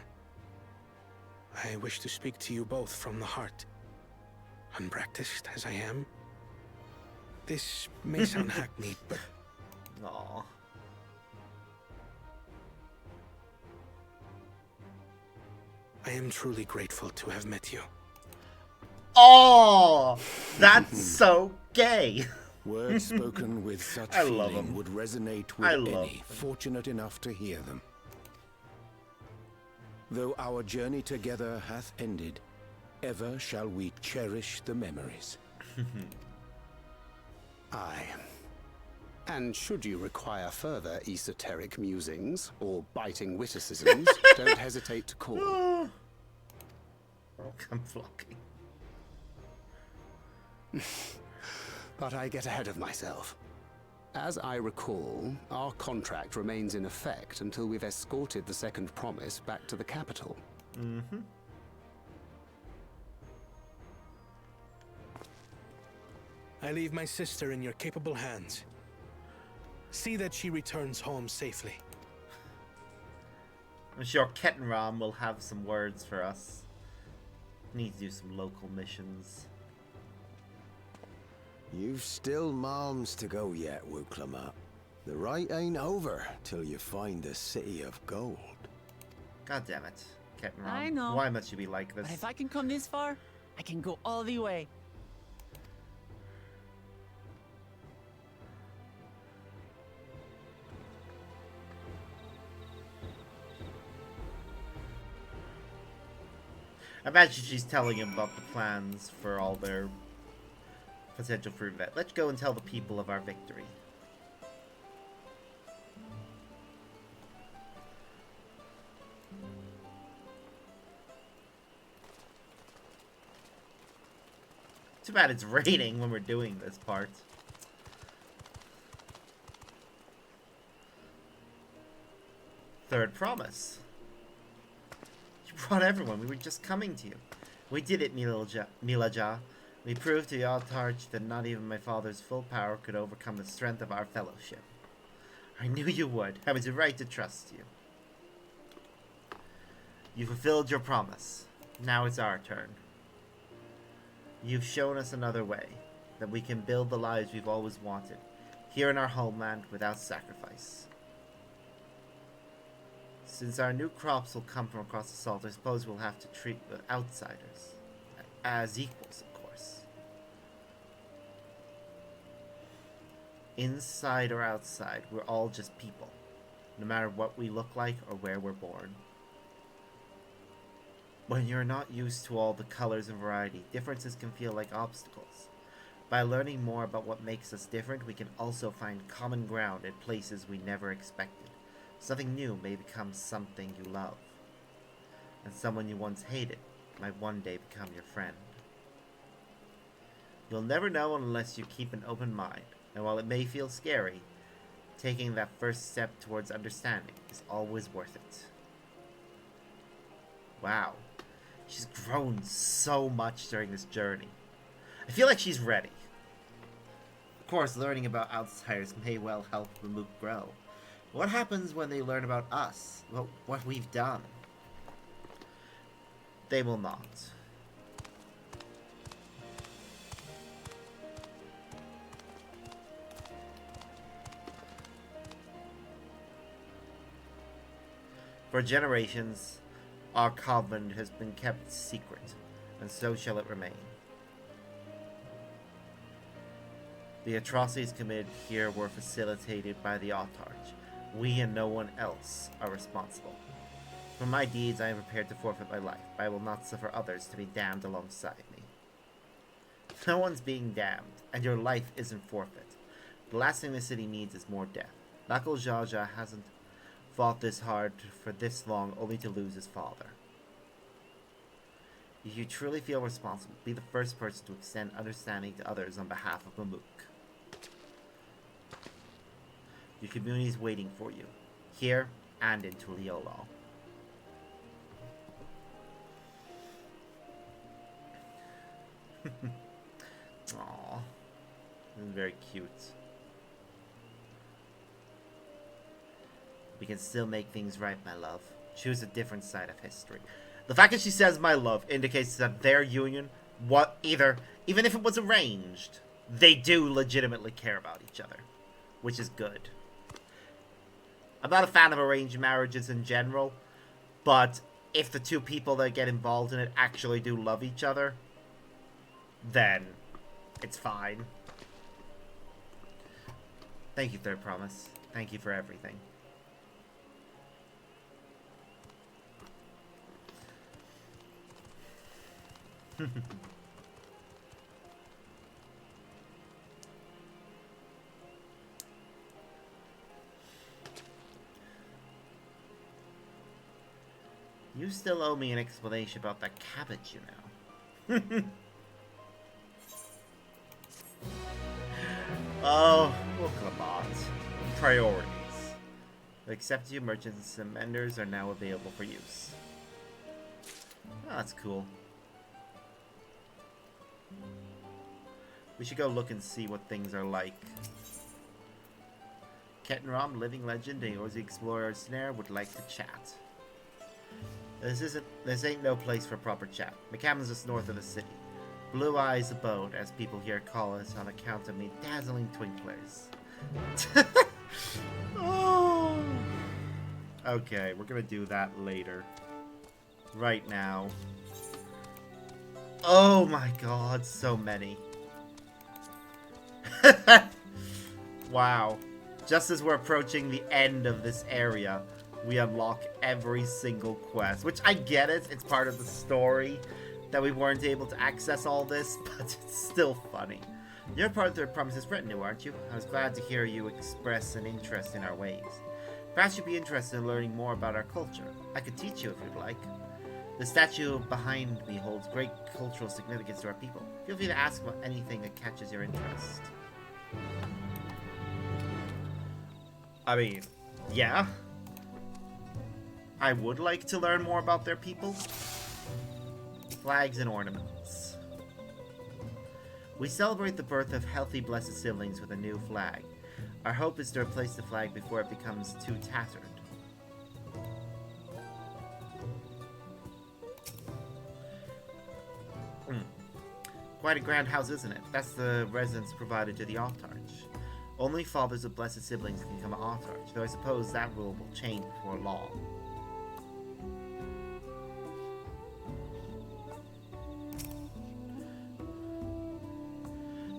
I wish to speak to you both from the heart. Unpracticed as I am, this may sound hackneyed, but Aww. I am truly grateful to have met you. Oh, that's so gay. Words spoken with such I love feeling 'em. would resonate I with love any 'em. fortunate enough to hear them. Though our journey together hath ended, ever shall we cherish the memories. Aye. And should you require further esoteric musings or biting witticisms, don't hesitate to call. Oh, I'm flocking. But I get ahead of myself. As I recall, our contract remains in effect until we've escorted the second promise back to the capital. Mm-hmm. I leave my sister in your capable hands. See that she returns home safely. I'm sure Kettenram will have some words for us. Need to do some local missions. You've still moms to go yet, Wuklamart. The ride ain't over till you find the city of gold. God damn it, Kettenram. I know. Why must you be like this? But if I can come this far, I can go all the way. I imagine she's telling him about the plans for all their potential for event. Let's go and tell the people of our victory. Too bad it's raining when we're doing this part. Third promise. You brought everyone. We were just coming to you. We did it, Milaja. We proved to Yaltarch that not even my father's full power could overcome the strength of our fellowship. I knew you would. I was right to trust you. You fulfilled your promise. Now it's our turn. You've shown us another way, that we can build the lives we've always wanted, here in our homeland without sacrifice. Since our new crops will come from across the salt, I suppose we'll have to treat the outsiders as equals, of course. Inside or outside, we're all just people, no matter what we look like or where we're born. When you're not used to all the colors and variety, differences can feel like obstacles. By learning more about what makes us different, we can also find common ground in places we never expected. Something new may become something you love, and someone you once hated might one day become your friend. You'll never know unless you keep an open mind, and while it may feel scary, taking that first step towards understanding is always worth it. Wow. She's grown so much during this journey. I feel like she's ready. Of course, learning about outsiders may well help Mamook grow. What happens when they learn about us? Well, what we've done? They will not. For generations, our covenant has been kept secret, and so shall it remain. The atrocities committed here were facilitated by the Autarch. We and no one else are responsible. For my deeds, I am prepared to forfeit my life, but I will not suffer others to be damned alongside me. No one's being damned, and your life isn't forfeit. The last thing the city needs is more death. Nakul Jaja hasn't fought this hard for this long only to lose his father. If you truly feel responsible, be the first person to extend understanding to others on behalf of Mamook. Your community is waiting for you, here and in Tuliolal. Aww, this is very cute. We can still make things right, my love. Choose a different side of history. The fact that she says my love indicates that their union, even if it was arranged, they do legitimately care about each other, which is good. I'm not a fan of arranged marriages in general, but if the two people that get involved in it actually do love each other, then it's fine. Thank you, Third Promise. Thank you for everything. You still owe me an explanation about that cabbage, you know. Oh, well, come on. Priorities. Accept you, merchants and vendors are now available for use. Oh, that's cool. We should go look and see what things are like. Kettenrom, living legend, and Orzi Explorer Snare would like to chat. This ain't no place for proper chat. McCamden's just north of the city. Blue Eyes Abode, as people here call us on account of me dazzling twinklers. Oh. Okay, we're gonna do that later. Right now. Oh my god, so many. Wow. Just as we're approaching the end of this area, we unlock every single quest. Which, I get it, it's part of the story that we weren't able to access all this, but it's still funny. You're part of Third Promise's retinue, aren't you? I was glad to hear you express an interest in our ways. Perhaps you'd be interested in learning more about our culture. I could teach you if you'd like. The statue behind me holds great cultural significance to our people. Feel free to ask about anything that catches your interest. I mean, yeah. I would like to learn more about their people. Flags and ornaments. We celebrate the birth of healthy, blessed siblings with a new flag. Our hope is to replace the flag before it becomes too tattered. Quite a grand house, isn't it? That's the residence provided to the Autarch. Only fathers of blessed siblings can become an Autarch, though I suppose that rule will change before long.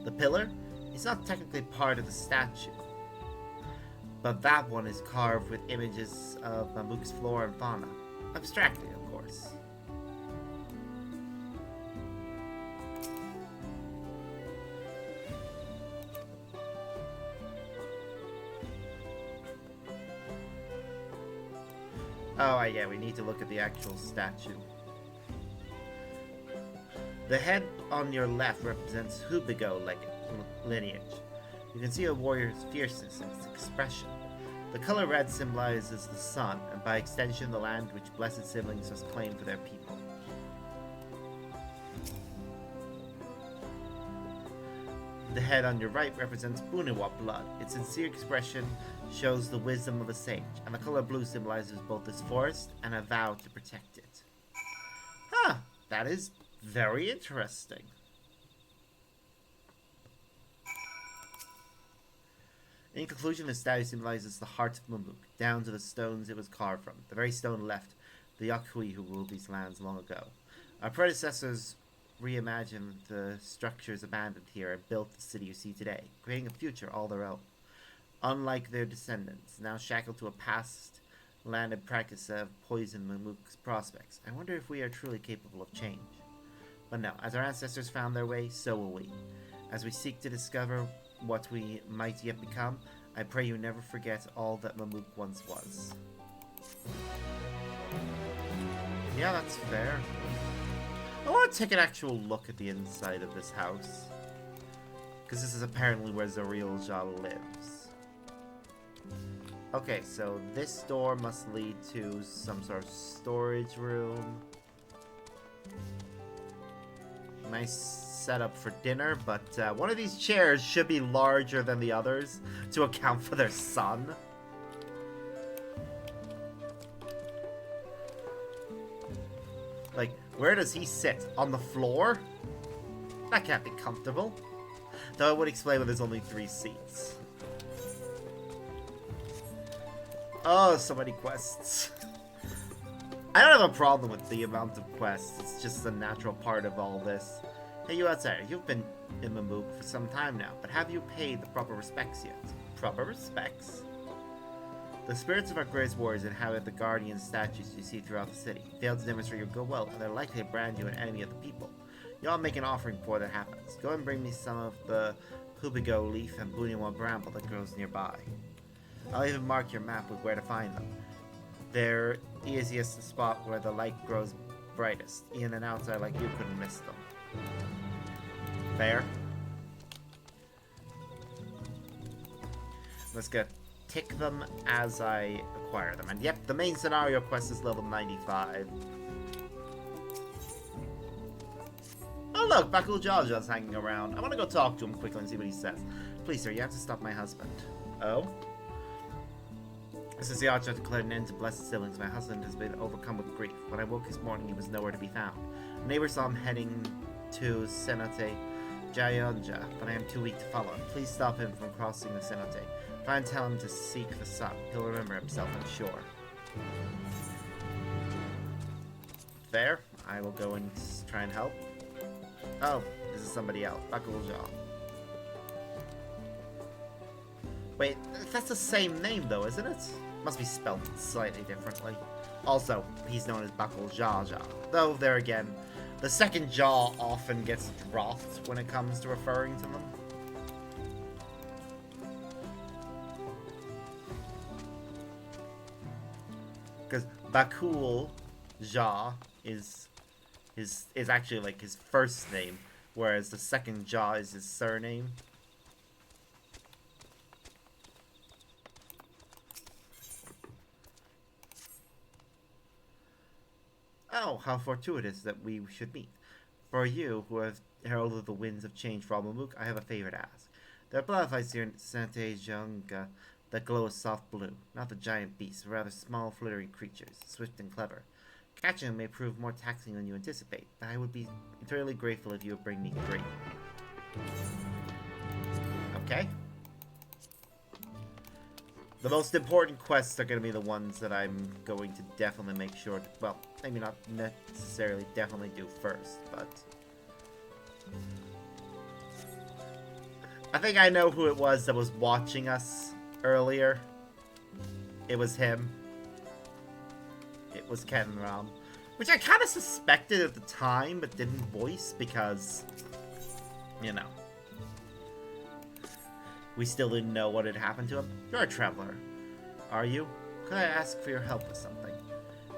The pillar? It's not technically part of the statue, but that one is carved with images of Mamook's flora and fauna. Abstractly, of course. Oh, yeah, we need to look at the actual statue. The head on your left represents Hubigo lineage. You can see a warrior's fierceness in its expression. The color red symbolizes the sun, and by extension the land which blessed siblings must claim for their people. The head on your right represents Buniwa blood. Its sincere expression shows the wisdom of a sage, and the color blue symbolizes both this forest and a vow to protect it. Huh, that is very interesting. In conclusion, the statue symbolizes the heart of Mamuk, down to the stones it was carved from, the very stone left the Yakhui who ruled these lands long ago. Our predecessors reimagined the structures abandoned here and built the city you see today, creating a future all their own. Unlike their descendants, now shackled to a past landed practice of poison Mamuk's prospects, I wonder if we are truly capable of change. But no, as our ancestors found their way, so will we. As we seek to discover what we might yet become, I pray you never forget all that Mamuk once was. Yeah, that's fair. I want to take an actual look at the inside of this house, because this is apparently where Zariel Jah lives. Okay, so this door must lead to some sort of storage room. Nice setup for dinner, but one of these chairs should be larger than the others to account for their sun. Like, where does he sit? On the floor? That can't be comfortable. Though it would explain why there's only 3 seats. Oh, so many quests. I don't have a problem with the amount of quests. It's just a natural part of all this. Hey, you outsider, you've been in Mamuk for some time now, but have you paid the proper respects yet? Proper respects? The spirits of our greatest warriors inhabit the guardian statues you see throughout the city. Fail to demonstrate your goodwill, and they're likely to brand you an enemy of the people. You all make an offering before that happens. Go and bring me some of the Hubigo leaf and Buniwa bramble that grows nearby. I'll even mark your map with where to find them. They're easiest to spot where the light grows brightest. Even an outsider like you couldn't miss them. Fair? Let's go tick them as I acquire them. And yep, the main scenario quest is level 95. Oh look, Bakul Jaja's hanging around. I want to go talk to him quickly and see what he says. Please sir, you have to stop my husband. Oh? Since the Archer declared an end to blessed siblings, my husband has been overcome with grief. When I woke this morning, he was nowhere to be found. A neighbor saw him heading to Cenote Jayonja, but I am too weak to follow him. Please stop him from crossing the Cenote. Try and tell him to seek the sun. He'll remember himself, I'm sure. Fair. I will go and try and help. Oh, this is somebody else. Bakulja. Wait, that's the same name though, isn't it? Must be spelled slightly differently. Also, he's known as Bakul Jaja. Though, there again, the second jaw often gets dropped when it comes to referring to them. Because Bakul Ja is actually like his first name, whereas the second Ja is his surname. Oh, how fortuitous that we should meet. For you, who have heralded the winds of change for Mamuk, I have a favor to ask. There are butterflies here in Sante Junga that glow a soft blue. Not the giant beasts, but rather small, flittering creatures, swift and clever. Catching them may prove more taxing than you anticipate, but I would be eternally grateful if you would bring me 3. Okay. The most important quests are going to be the ones that I'm going to definitely make sure to, well, maybe not necessarily definitely do first, but I think I know who it was that was watching us earlier. It was him. It was Kenram, which I kind of suspected at the time, but didn't voice because, you know, we still didn't know what had happened to him. You're a traveler, are you? Could I ask for your help with something?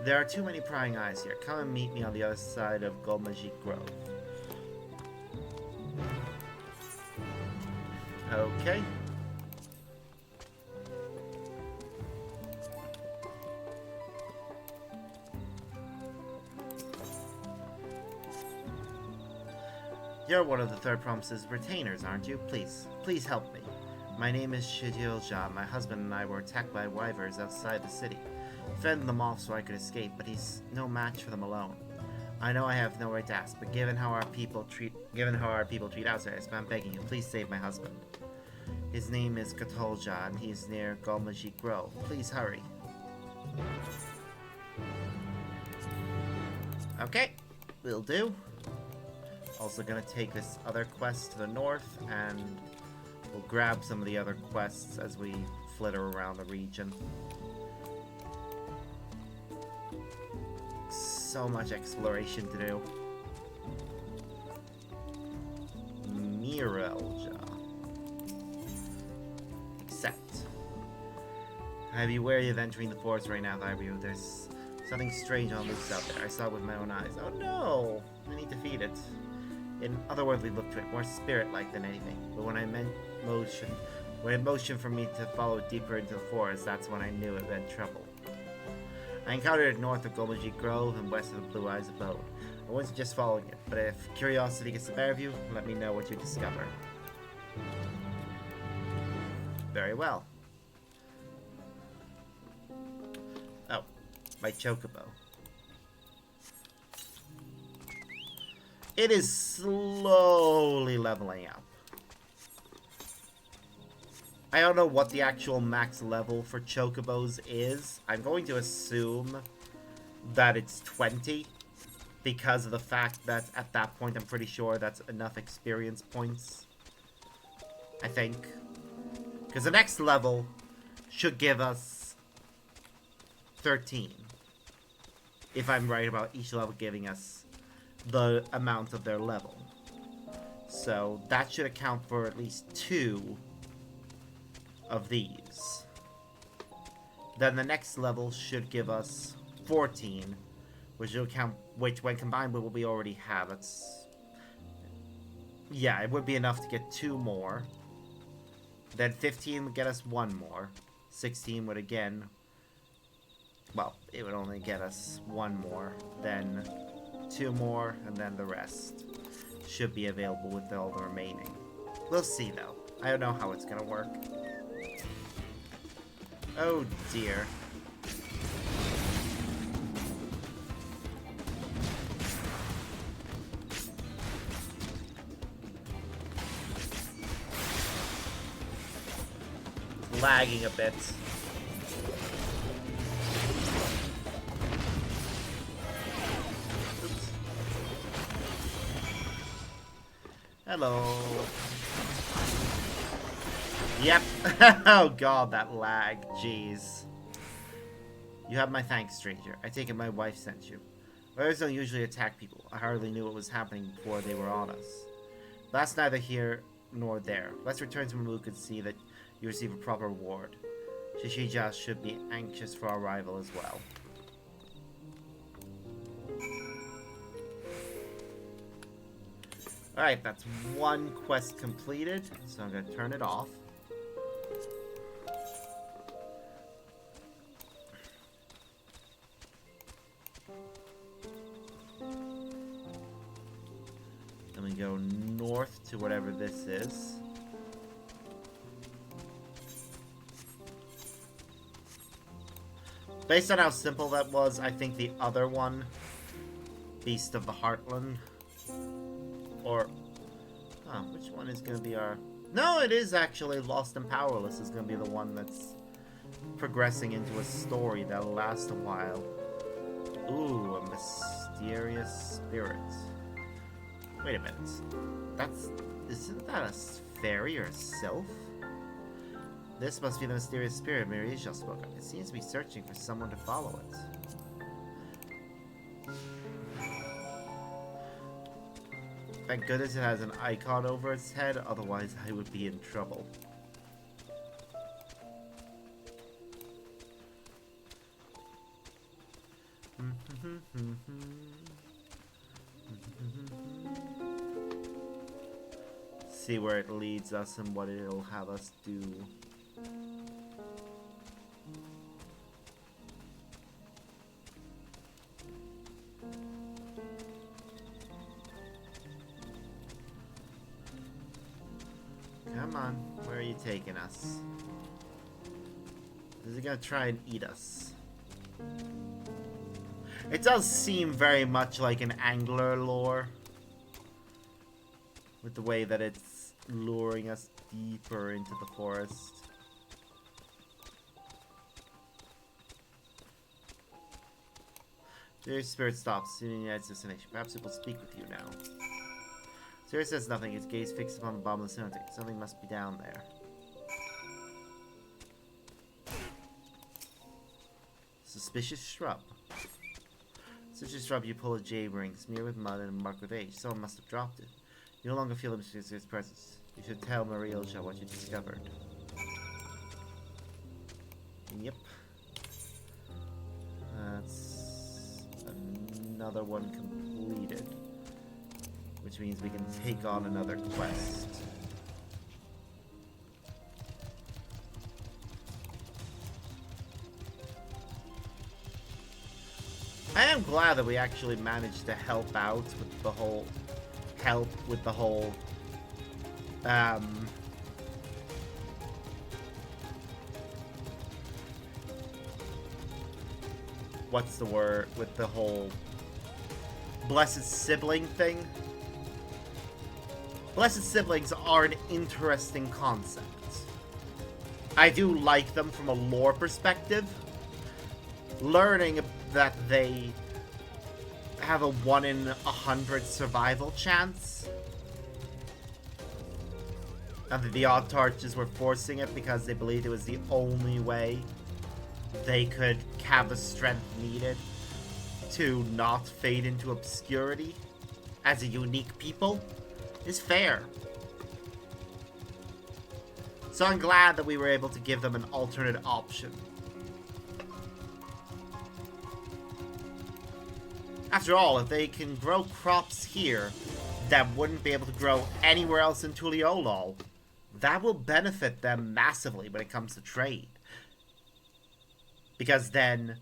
There are too many prying eyes here. Come and meet me on the other side of Golmajik Grove. Okay. You're one of the Third Promise's retainers, aren't you? Please help me. My name is Shidilja. My husband and I were attacked by wyverns outside the city. Fended them off so I could escape, but he's no match for them alone. I know I have no right to ask, but given how our people treat outsiders, I'm begging you, please save my husband. His name is Katolja, and he's near Golmajik Grove. Please hurry. Okay, will do. Also gonna take this other quest to the north, and we'll grab some of the other quests as we flitter around the region. So much exploration to do. Mirelja. Accept. I be wary of entering the forest right now, Thyrio. There's something strange on loose out there. I saw it with my own eyes. Oh no! I need to feed it. In otherworldly look to it, more spirit-like than anything. But when it motioned for me to follow it deeper into the forest, that's when I knew it meant trouble. I encountered it north of Golmajik Grove and west of the Blue Eyes Abode. I wasn't just following it, but if curiosity gets the better of you, let me know what you discover. Very well. Oh, my chocobo. It is slowly leveling up. I don't know what the actual max level for chocobos is. I'm going to assume that it's 20 because of the fact that at that point I'm pretty sure that's enough experience points. I think. Because the next level should give us 13. If I'm right about each level giving us the amount of their level. So that should account for at least 2 of these. Then the next level should give us 14, which will account, which when combined with what we already have, it's, yeah, it would be enough to get 2 more. Then 15 would get us 1 more. 16 would again, well, it would only get us 1 more. Then 2 more, and then the rest should be available with all the remaining. We'll see though. I don't know how it's gonna work. Oh dear. Lagging a bit. Oops. Hello. Yep. Oh god, that lag. Jeez. You have my thanks, stranger. I take it my wife sent you. Bears don't usually attack people. I hardly knew what was happening before they were on us. That's neither here nor there. Let's return to Mamook and see that you receive a proper reward. Shishija should be anxious for our arrival as well. Alright, that's 1 quest completed, so I'm going to turn it off. Then we go north to whatever this is. Based on how simple that was, I think the other one, Beast of the Heartland, or, which one is going to be our... No, it is actually Lost and Powerless is going to be the one that's progressing into a story that'll last a while. Ooh, a mysterious spirit. Wait a minute. Isn't that a fairy or a sylph? This must be the mysterious spirit Mirisha spoke of. It seems to be searching for someone to follow it. Thank goodness it has an icon over its head, otherwise I would be in trouble. see where it leads us and what it'll have us do. Come on, where are you taking us? Is it gonna try and eat us? It does seem very much like an angler lure, with the way that it's luring us deeper into the forest. Your spirit stops, soon in its destination. Perhaps it will speak with you now. Sirius says nothing, his gaze fixed upon the bottom of the cemetery. Something must be down there. Suspicious shrub. Suspicious shrub, you pull a jade ring, smear with mud and mark with age. Someone must have dropped it. You no longer feel the mysterious presence. You should tell Marie Ilja what you discovered. Yep. That's another one completed. Which means we can take on another quest. I am glad that we actually managed to help out with the whole... what's the word? With the whole... blessed sibling thing. Blessed siblings are an interesting concept. I do like them from a lore perspective. Learning that they have a 1 in 100 survival chance. And that the Odd Torches were forcing it because they believed it was the only way they could have the strength needed to not fade into obscurity as a unique people is fair. So I'm glad that we were able to give them an alternate option. After all, if they can grow crops here that wouldn't be able to grow anywhere else in Tuliolol, that will benefit them massively when it comes to trade. Because then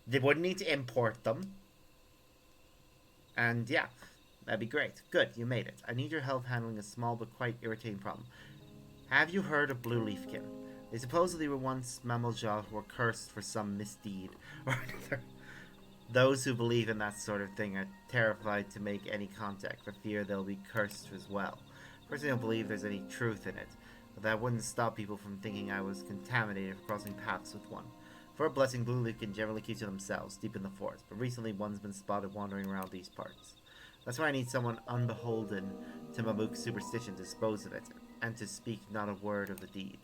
they wouldn't need to import them. And yeah, that'd be great. Good, you made it. I need your help handling a small but quite irritating problem. Have you heard of Blue Leafkin? They supposedly were once Mamalja who were cursed for some misdeed or another. Those who believe in that sort of thing are terrified to make any contact for fear they'll be cursed as well. Personally, I don't believe there's any truth in it, but that wouldn't stop people from thinking I was contaminated for crossing paths with one. For a blessing, Blue Leafkin generally keep to themselves, deep in the forest, but recently one's been spotted wandering around these parts. That's why I need someone unbeholden to Mamuk's superstition to dispose of it, and to speak not a word of the deed.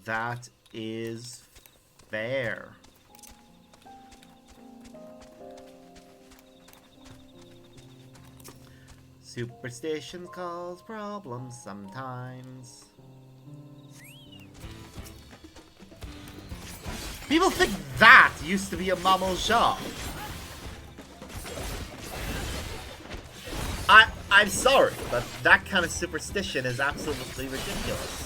That is fair. Superstition cause problems sometimes. People think that used to be a Mamalja. I'm sorry, but that kind of superstition is absolutely ridiculous.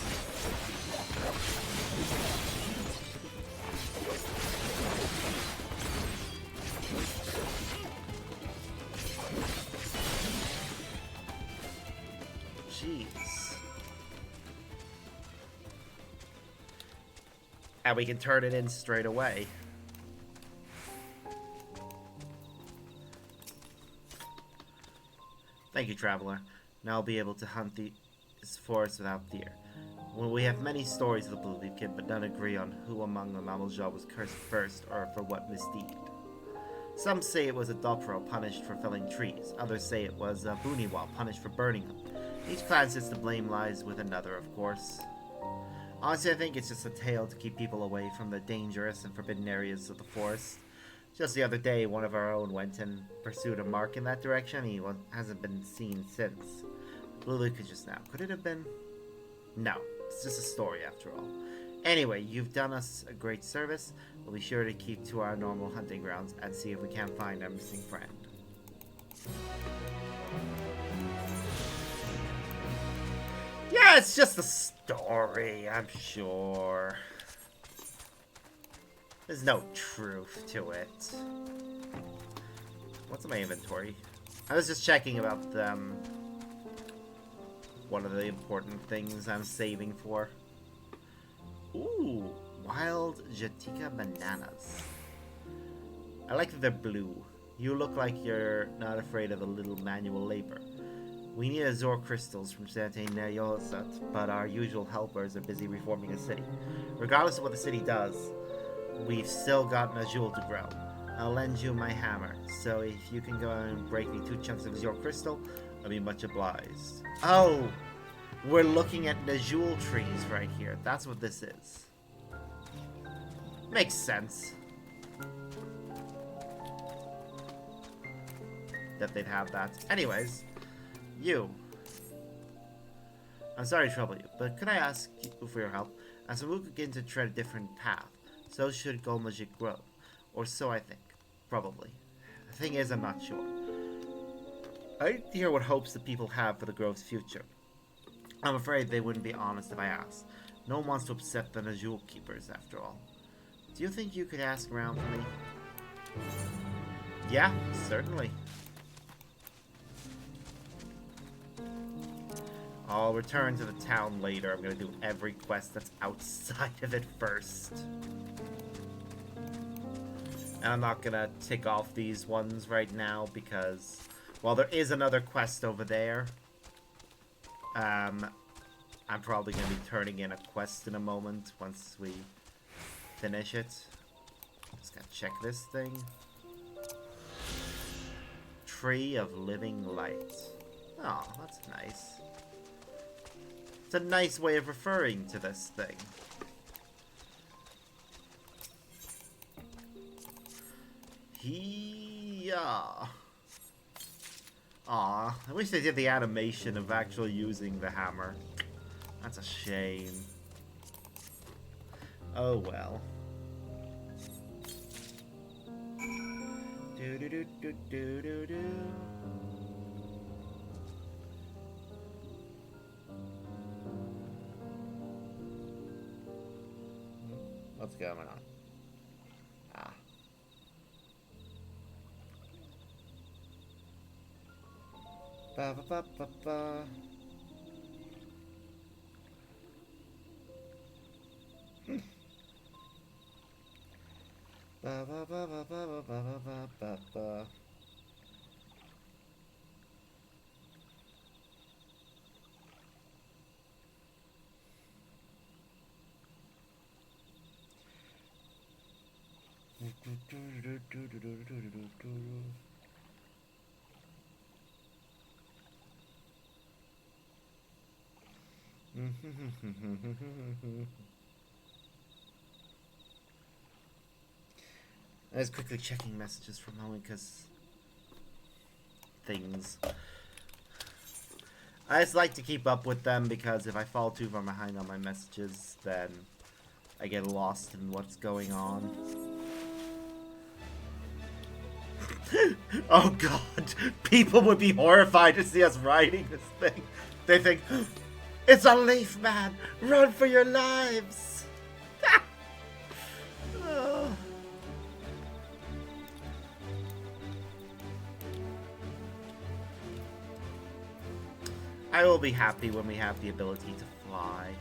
Jeez. And we can turn it in straight away. Thank you, Traveler. Now I'll be able to hunt this forest without fear. Well, we have many stories of the Blue Leafkin, but none agree on who among the Mamalja was cursed first, or for what misdeed. Some say it was a Dawntrail punished for felling trees. Others say it was a Buniwa punished for burning them. Each clan says the blame lies with another, of course. Honestly, I think it's just a tale to keep people away from the dangerous and forbidden areas of the forest. Just the other day, one of our own went and pursued a mark in that direction, and he hasn't been seen since. Blue Leafkin just now. Could it have been? No, it's just a story after all. Anyway, you've done us a great service. We'll be sure to keep to our normal hunting grounds and see if we can't find our missing friend. It's just a story, I'm sure. There's no truth to it. What's in my inventory? I was just checking about one of the important things I'm saving for. Ooh, wild Jatika bananas. I like that they're blue. You look like you're not afraid of a little manual labor. We need Azure crystals from Sante Nayosat, but our usual helpers are busy reforming the city. Regardless of what the city does, we've still got Najul to grow. I'll lend you my hammer, so if you can go and break me 2 chunks of Azure crystal, I'll be much obliged. Oh! We're looking at Najul trees right here. That's what this is. Makes sense. That they'd have that. Anyways, you. I'm sorry to trouble you, but could I ask you for your help? As we begin to tread a different path, so should Golmajik grow. Or so I think. Probably. The thing is, I'm not sure. I'd like to hear what hopes the people have for the Grove's future. I'm afraid they wouldn't be honest if I asked. No one wants to upset the Najul keepers, after all. Do you think you could ask around for me? Yeah, certainly. I'll return to the town later. I'm gonna do every quest that's outside of it first. And I'm not gonna tick off these ones right now because, while there is another quest over there, I'm probably gonna be turning in a quest in a moment once we finish it. Just gotta check this thing. Tree of Living Light. Oh, that's nice. It's a nice way of referring to this thing. Yeah. Aw, I wish they did the animation of actually using the hammer. That's a shame. Oh well. Do do do do do do do. What's going on? Ah. Ba ba ba ba ba. Ba ba ba ba ba ba ba ba ba ba. I was quickly checking messages for a moment because things. I just like to keep up with them because if I fall too far behind on my messages, then I get lost in what's going on. Oh god, people would be horrified to see us riding this thing. They think, it's a leaf man, run for your lives. Oh. I will be happy when we have the ability to fly.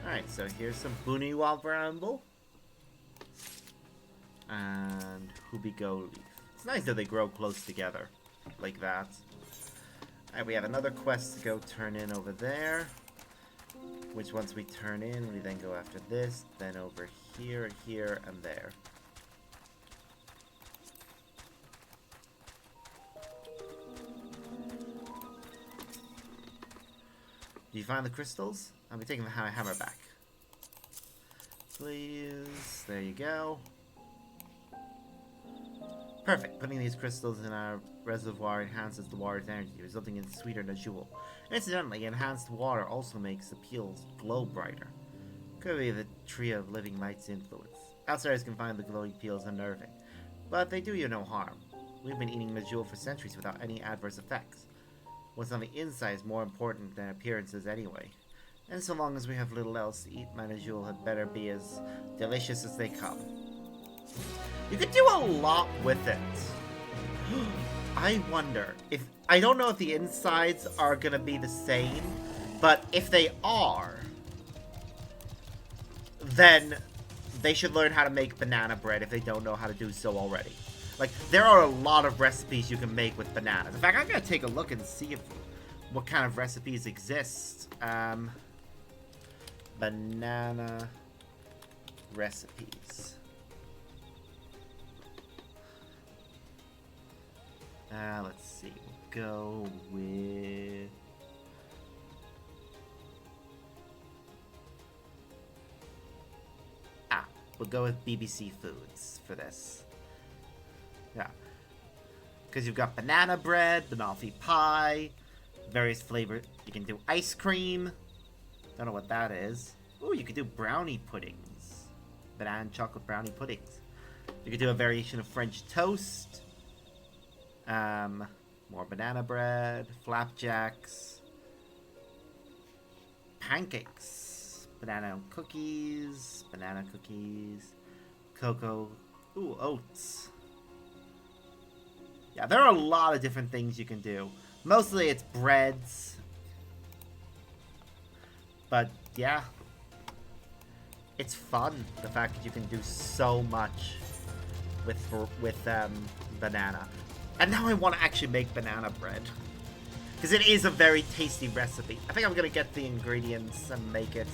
Alright, so here's some Boony Wild Bramble. And Hubigo Leaf. It's nice that they grow close together, like that. Alright, we have another quest to go turn in over there. Which once we turn in, we then go after this, then over here, here, and there. Do you find the crystals? I'll be taking the hammer back. Please. There you go. Perfect. Putting these crystals in our reservoir enhances the water's energy, resulting in sweeter Najul. Incidentally, enhanced water also makes the peels glow brighter. Could be the trio of living light's influence. Outsiders can find the glowing peels unnerving, but they do you no harm. We've been eating Majul for centuries without any adverse effects. What's on the inside is more important than appearances anyway. And so long as we have little else to eat, my Majul had better be as delicious as they come. You could do a lot with it. I wonder if... I don't know if the insides are gonna be the same, but if they are, then they should learn how to make banana bread if they don't know how to do so already. Like, there are a lot of recipes you can make with bananas. In fact, I'm gonna take a look and see if what kind of recipes exist. Banana recipes. Let's see. We'll go with... we'll go with BBC Foods for this. Yeah. Because you've got banana bread, banoffee pie, various flavors. You can do ice cream. Don't know what that is. Ooh, you could do brownie puddings. Banana and chocolate brownie puddings. You could do a variation of French toast. More banana bread, flapjacks, pancakes, banana cookies, cocoa, ooh, oats. Yeah, there are a lot of different things you can do. Mostly it's breads. But, yeah. It's fun, the fact that you can do so much with banana. And now I want to actually make banana bread. Because it is a very tasty recipe. I think I'm going to get the ingredients and make it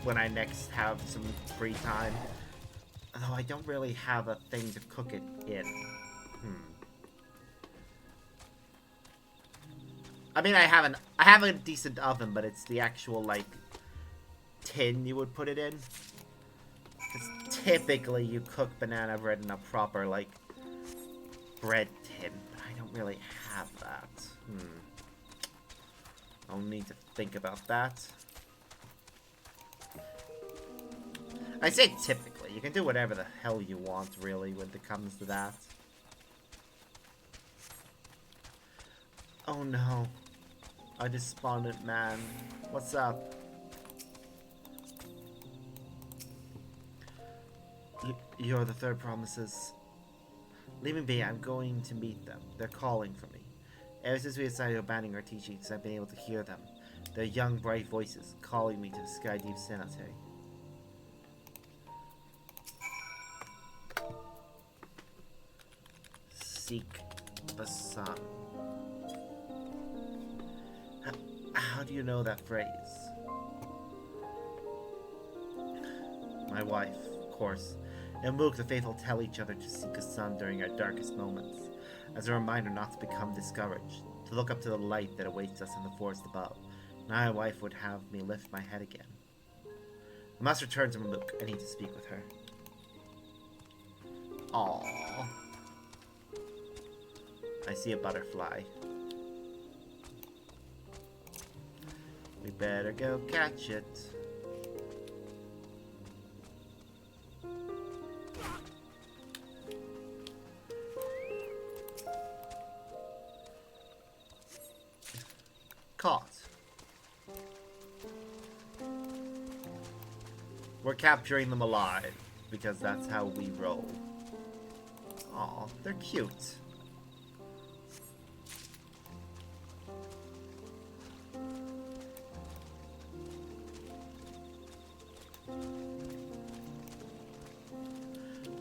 when I next have some free time. Although I don't really have a thing to cook it in. I mean, I have a decent oven, but it's the actual, like, tin you would put it in. Because typically you cook banana bread in a proper, like, bread tin. But I don't really have that. I'll need to think about that. I say typically. You can do whatever the hell you want, really, when it comes to that. Oh no. A despondent man. What's up? You're the third promises. Leave me be, I'm going to meet them. They're calling for me. Ever since we decided to abandon our teachings, I've been able to hear them. Their young, bright voices calling me to the Sky Deep Cemetery. Seek the sun. How do you know that phrase? My wife, of course. In Mook, the faithful tell each other to seek a sun during our darkest moments, as a reminder not to become discouraged, to look up to the light that awaits us in the forest above. My wife would have me lift my head again. I must return to Mook. I need to speak with her. Aww. I see a butterfly. We better go catch it. Caught. We're capturing them alive, because that's how we roll. Aw, they're cute.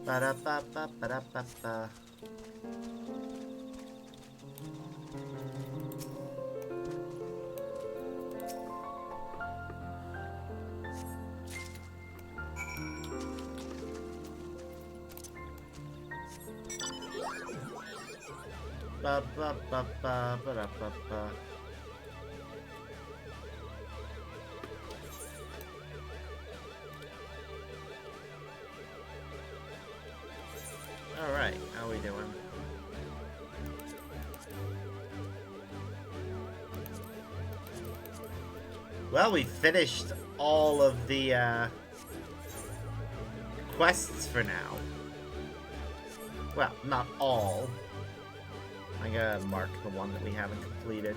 Ba-da-ba-ba-ba-da-ba-ba. Ba-ba-ba-ba-ba-da-ba-ba. Alright, how we doing? Well, we finished all of the quests for now. Well, not all. I gotta mark the one that we haven't completed.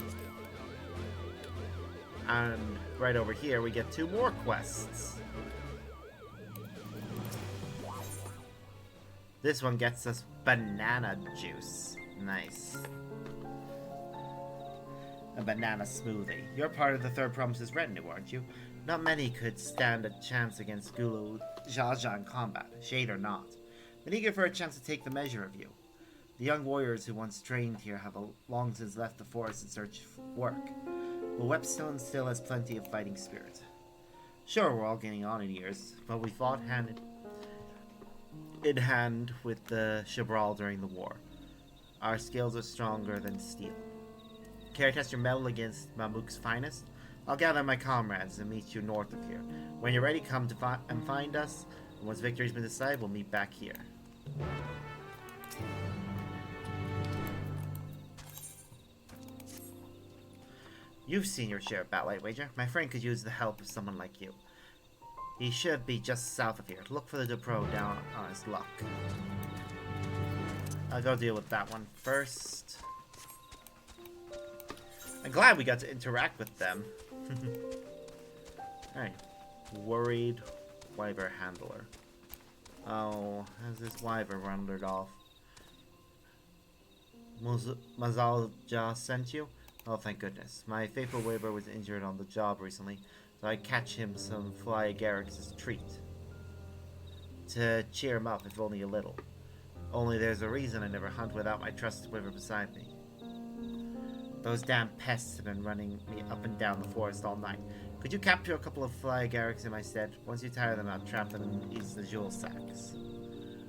And right over here, we get 2 more quests. This one gets us banana juice. Nice. A banana smoothie. You're part of the Third Promise's retinue, aren't you? Not many could stand a chance against Gulu Jaja in combat, shade or not. Been eager for a chance to take the measure of you. The young warriors who once trained here have long since left the forest in search of work, but Whetstone still has plenty of fighting spirit. Sure, we're all getting on in years, but we fought hand in hand with the Shabral during the war. Our skills are stronger than steel. Care to test your mettle against Mamuk's finest? I'll gather my comrades and meet you north of here. When you're ready, come to find us, and once victory's been decided, we'll meet back here. You've seen your share of battle, I wager. My friend could use the help of someone like you. He should be just south of here. Look for the Depro down on his luck. I'll go deal with that one first. I'm glad we got to interact with them. Alright. Worried Wyver Handler. Oh, has this Wyver wandered off? Mazalja sent you? Oh, thank goodness. My faithful Wyver was injured on the job recently, so I catch him some fly agarics as a treat. To cheer him up, if only a little. Only there's a reason I never hunt without my trusted Wyver beside me. Those damn pests have been running me up and down the forest all night. Could you capture a couple of fly agarics in my stead? Once you tire them out, trap them in these Najul sacks.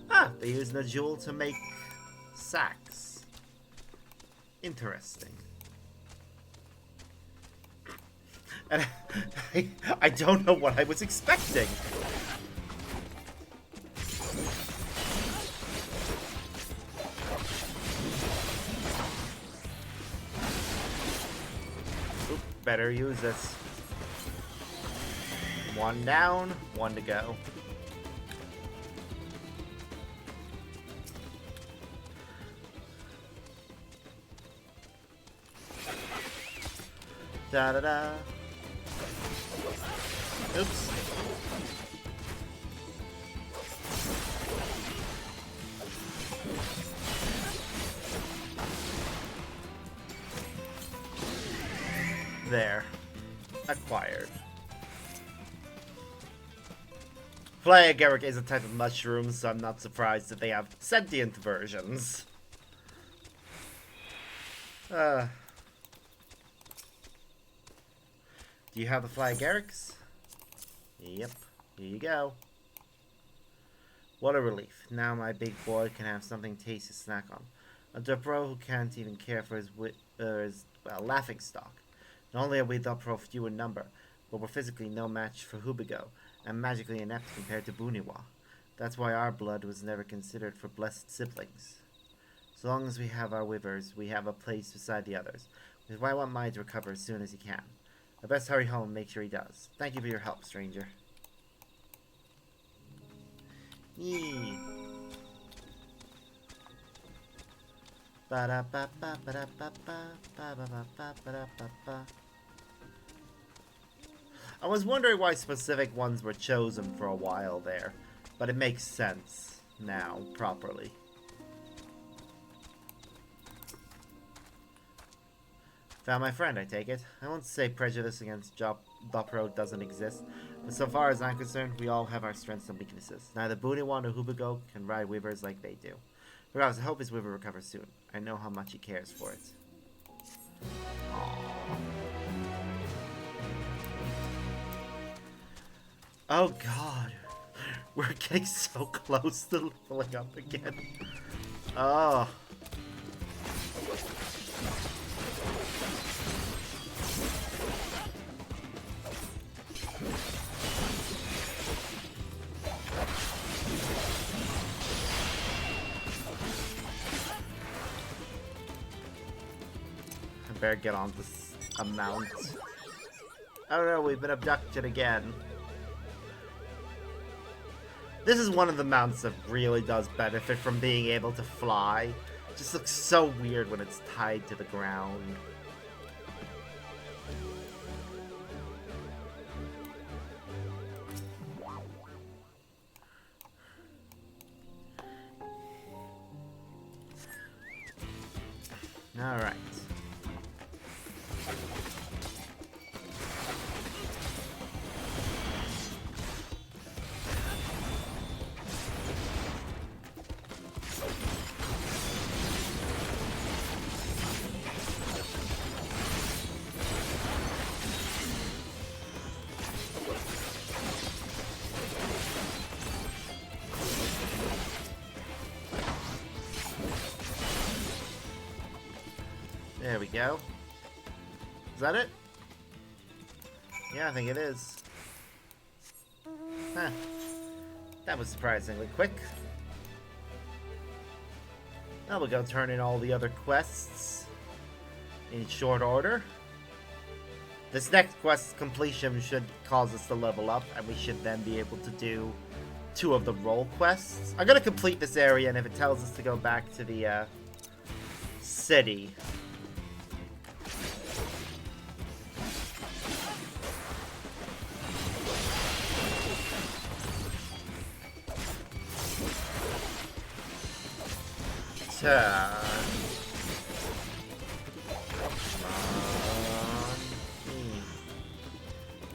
Ah, they use Najul to make sacks. Interesting. And I don't know what I was expecting. Oop, better use this. 1 down, 1 to go. Da-da-da. Oops. There. Acquired. Fly agaric is a type of mushroom, so I'm not surprised that they have sentient versions. Do you have the fly agarics? Yep, here you go. What a relief. Now my big boy can have something tasty to snack on. A Dupro who can't even care for his laughing stock. Not only are we Dupro few in number, but we're physically no match for Hubigo, and magically inept compared to Buniwa. That's why our blood was never considered for blessed siblings. So long as we have our Wyvers, we have a place beside the others, which is why I want mine to recover as soon as he can. I best hurry home and make sure he does. Thank you for your help, stranger. Yee. I was wondering why specific ones were chosen for a while there, but it makes sense now, properly. Found my friend, I take it. I won't say prejudice against Dopro doesn't exist, but so far as I'm concerned, we all have our strengths and weaknesses. Neither Buniwa nor Hubigo can ride Wyvers like they do. Regardless, I hope his Wyver recovers soon. I know how much he cares for it. Aww. Oh god. We're getting so close to leveling up again. Oh. I better get on this amount. Oh no, we've been abducted again. This is one of the mounts that really does benefit from being able to fly. It just looks so weird when it's tied to the ground. All right. There we go. Is that it? Yeah, I think it is. Huh. That was surprisingly quick. Now we'll go turn in all the other quests in short order. This next quest completion should cause us to level up, and we should then be able to do 2 of the role quests. I'm gonna complete this area, and if it tells us to go back to the city, come on.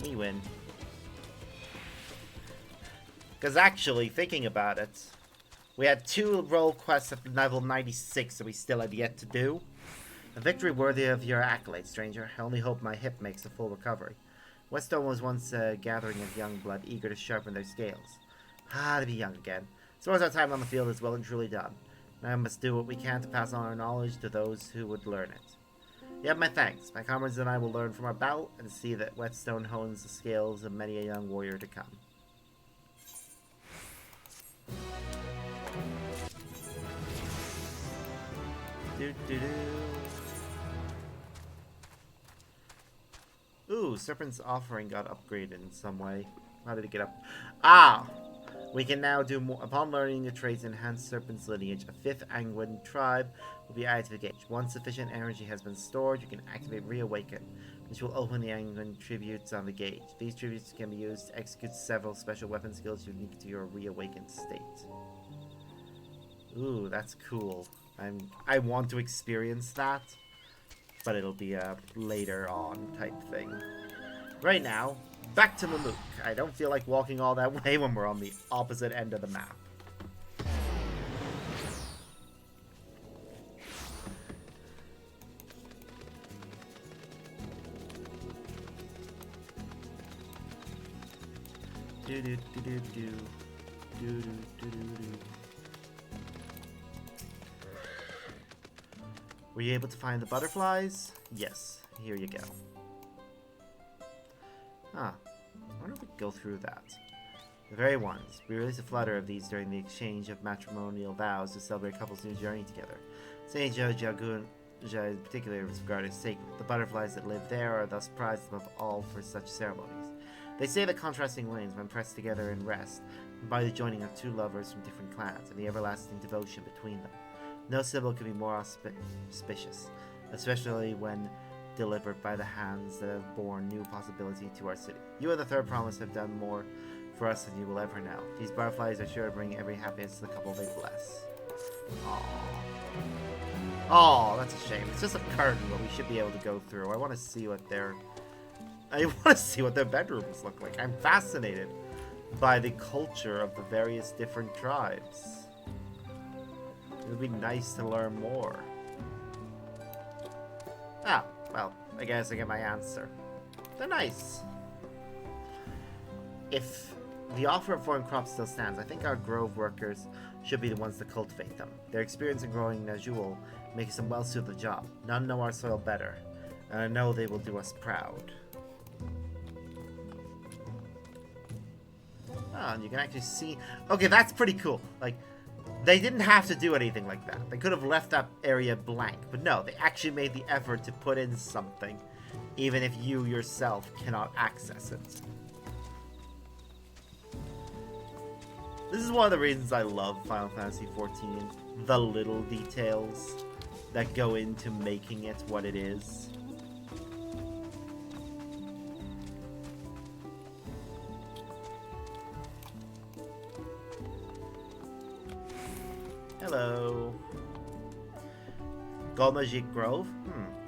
Me win. Because actually, thinking about it, we had 2 role quests at level 96 that we still had yet to do. A victory worthy of your accolades, stranger. I only hope my hip makes a full recovery. Whetstone was once a gathering of young blood, eager to sharpen their scales. To be young again. So as our time on the field is well and truly done. Now I must do what we can to pass on our knowledge to those who would learn it. You have my thanks. My comrades and I will learn from our battle and see that Whetstone hones the scales of many a young warrior to come. Ooh, Serpent's Offering got upgraded in some way. How did it get up? We can now do more. Upon learning the traits Enhanced Serpent's lineage, a 5th Angwin tribe will be added to the gauge. Once sufficient energy has been stored, you can activate Reawaken, which will open the Angwin tributes on the gauge. These tributes can be used to execute several special weapon skills unique to your reawakened state. Ooh, that's cool. I want to experience that, but it'll be a later on type thing. Right now, back to Mamook. I don't feel like walking all that way when we're on the opposite end of the map. Do do do do do do do do do. Were you able to find the butterflies? Yes. Here you go. I wonder if we could go through that. The very ones. We released a flutter of these during the exchange of matrimonial vows to celebrate couples' new journey together. Saint Jagun in particular was regarded as sacred. The butterflies that live there are thus prized above all for such ceremonies. They say that contrasting wings, when pressed together in rest, by the joining of 2 lovers from different clans, and the everlasting devotion between them. No symbol could be more auspicious, especially when delivered by the hands that have borne new possibility to our city. You and the 3rd promise have done more for us than you will ever know. These butterflies are sure to bring every happiness to the couple they bless. Aww, that's a shame. It's just a curtain, but we should be able to go through. I want to see what their bedrooms look like. I'm fascinated by the culture of the various different tribes. It would be nice to learn more. Well, I guess I get my answer. They're nice. If the offer of foreign crops still stands, I think our grove workers should be the ones to cultivate them. Their experience in growing Najul makes them well suited to the job. None know our soil better, and I know they will do us proud. And you can actually see... Okay, that's pretty cool. Like, they didn't have to do anything like that. They could have left that area blank. But no, they actually made the effort to put in something even if you yourself cannot access it. This is one of the reasons I love Final Fantasy XIV. The little details that go into making it what it is. Hello. Golmagic Grove?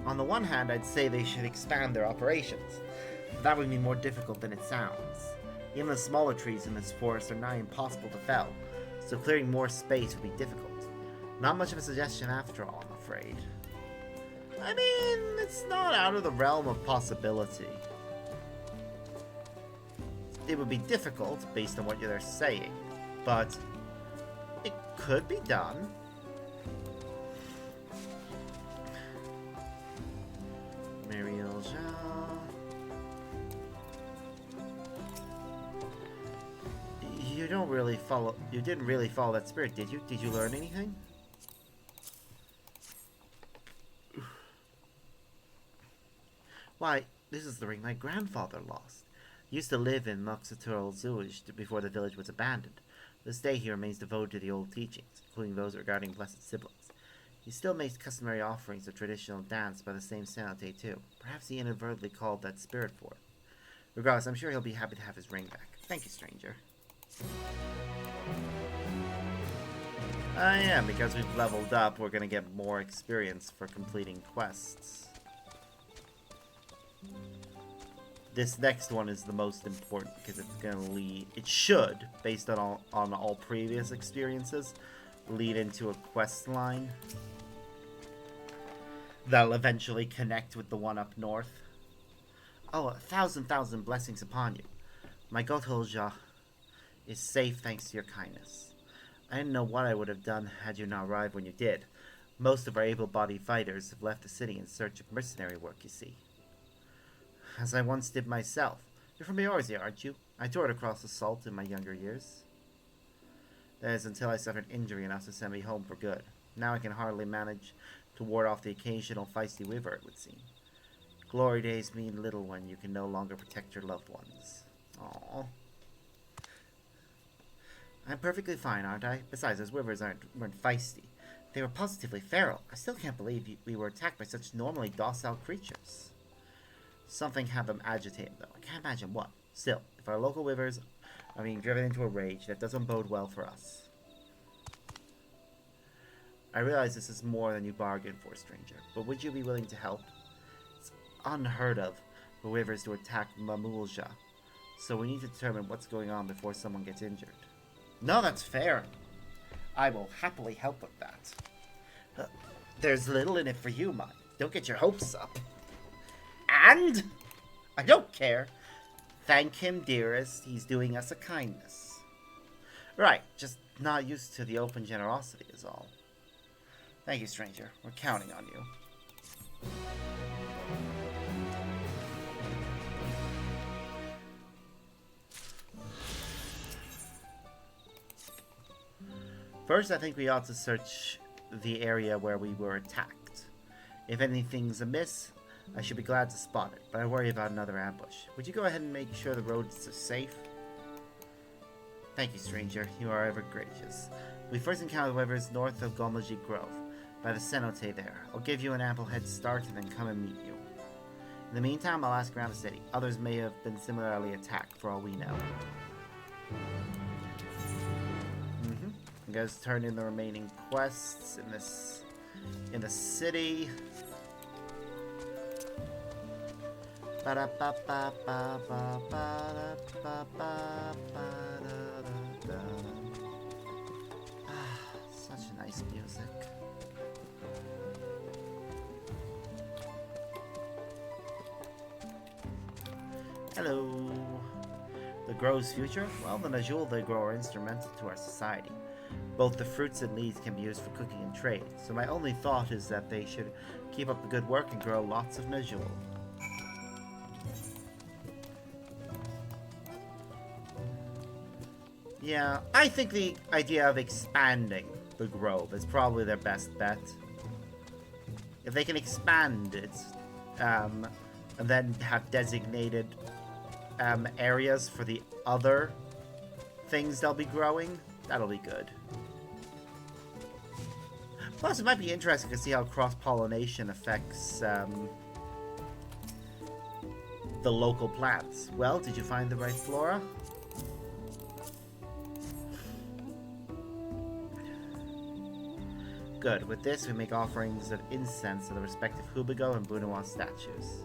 On the one hand, I'd say they should expand their operations. That would be more difficult than it sounds. Even the smaller trees in this forest are nigh impossible to fell, so clearing more space would be difficult. Not much of a suggestion after all, I'm afraid. I mean, it's not out of the realm of possibility. It would be difficult, based on what they're saying, but it could be done. Marielja. You didn't really follow that spirit, did you? Did you learn anything? Why, this is the ring my grandfather lost. He used to live in Moxitural Zuij before the village was abandoned. To this day he remains devoted to the old teachings, including those regarding blessed siblings. He still makes customary offerings of traditional dance by the same cenote too. Perhaps he inadvertently called that spirit forth. Regardless, I'm sure he'll be happy to have his ring back. Thank you, stranger. Yeah, because we've leveled up, we're gonna get more experience for completing quests. This next one is the most important because it's gonna lead. It should, based on all previous experiences, lead into a quest line that'll eventually connect with the one up north. Oh, 1,000 blessings upon you. My Gotolja is safe thanks to your kindness. I didn't know what I would have done had you not arrived when you did. Most of our able-bodied fighters have left the city in search of mercenary work, you see. As I once did myself. You're from Eorzea, aren't you? I toured across the Salt in my younger years. That is until I suffered injury enough to send me home for good. Now I can hardly manage to ward off the occasional feisty wyvern, it would seem. Glory days mean little when you can no longer protect your loved ones. Aww. I'm perfectly fine, aren't I? Besides, those wyverns weren't feisty. They were positively feral. I still can't believe we were attacked by such normally docile creatures. Something had them agitated, though. I can't imagine what. Still, if our local wyverns are being driven into a rage, that doesn't bode well for us. I realize this is more than you bargained for, stranger, but would you be willing to help? It's unheard of for wyverns to attack Mamulja, so we need to determine what's going on before someone gets injured. No, that's fair. I will happily help with that. There's little in it for you, Mike. Don't get your hopes up. And I don't care. Thank him, dearest. He's doing us a kindness. Right, just not used to the open generosity is all. Thank you, stranger. We're counting on you. First, I think we ought to search the area where we were attacked. If anything's amiss, I should be glad to spot it, but I worry about another ambush. Would you go ahead and make sure the roads are safe? Thank you, stranger. You are ever gracious. We first encountered wyverns north of Golmagic Grove, by the cenote there. I'll give you an ample head start and then come and meet you. In the meantime, I'll ask around the city. Others may have been similarly attacked, for all we know. You guys turn in the remaining quests in the city. Such nice music. Hello. The Grove's future? Well, the Najul they grow are instrumental to our society. Both the fruits and leaves can be used for cooking and trade, so my only thought is that they should keep up the good work and grow lots of Najul. Yeah, I think the idea of expanding the Grove is probably their best bet. If they can expand it, and then have designated areas for the other things they'll be growing, that'll be good. Plus, it might be interesting to see how cross-pollination affects the local plants. Well, did you find the right flora? Good. With this, we make offerings of incense to the respective Hubigo and Bunawa statues.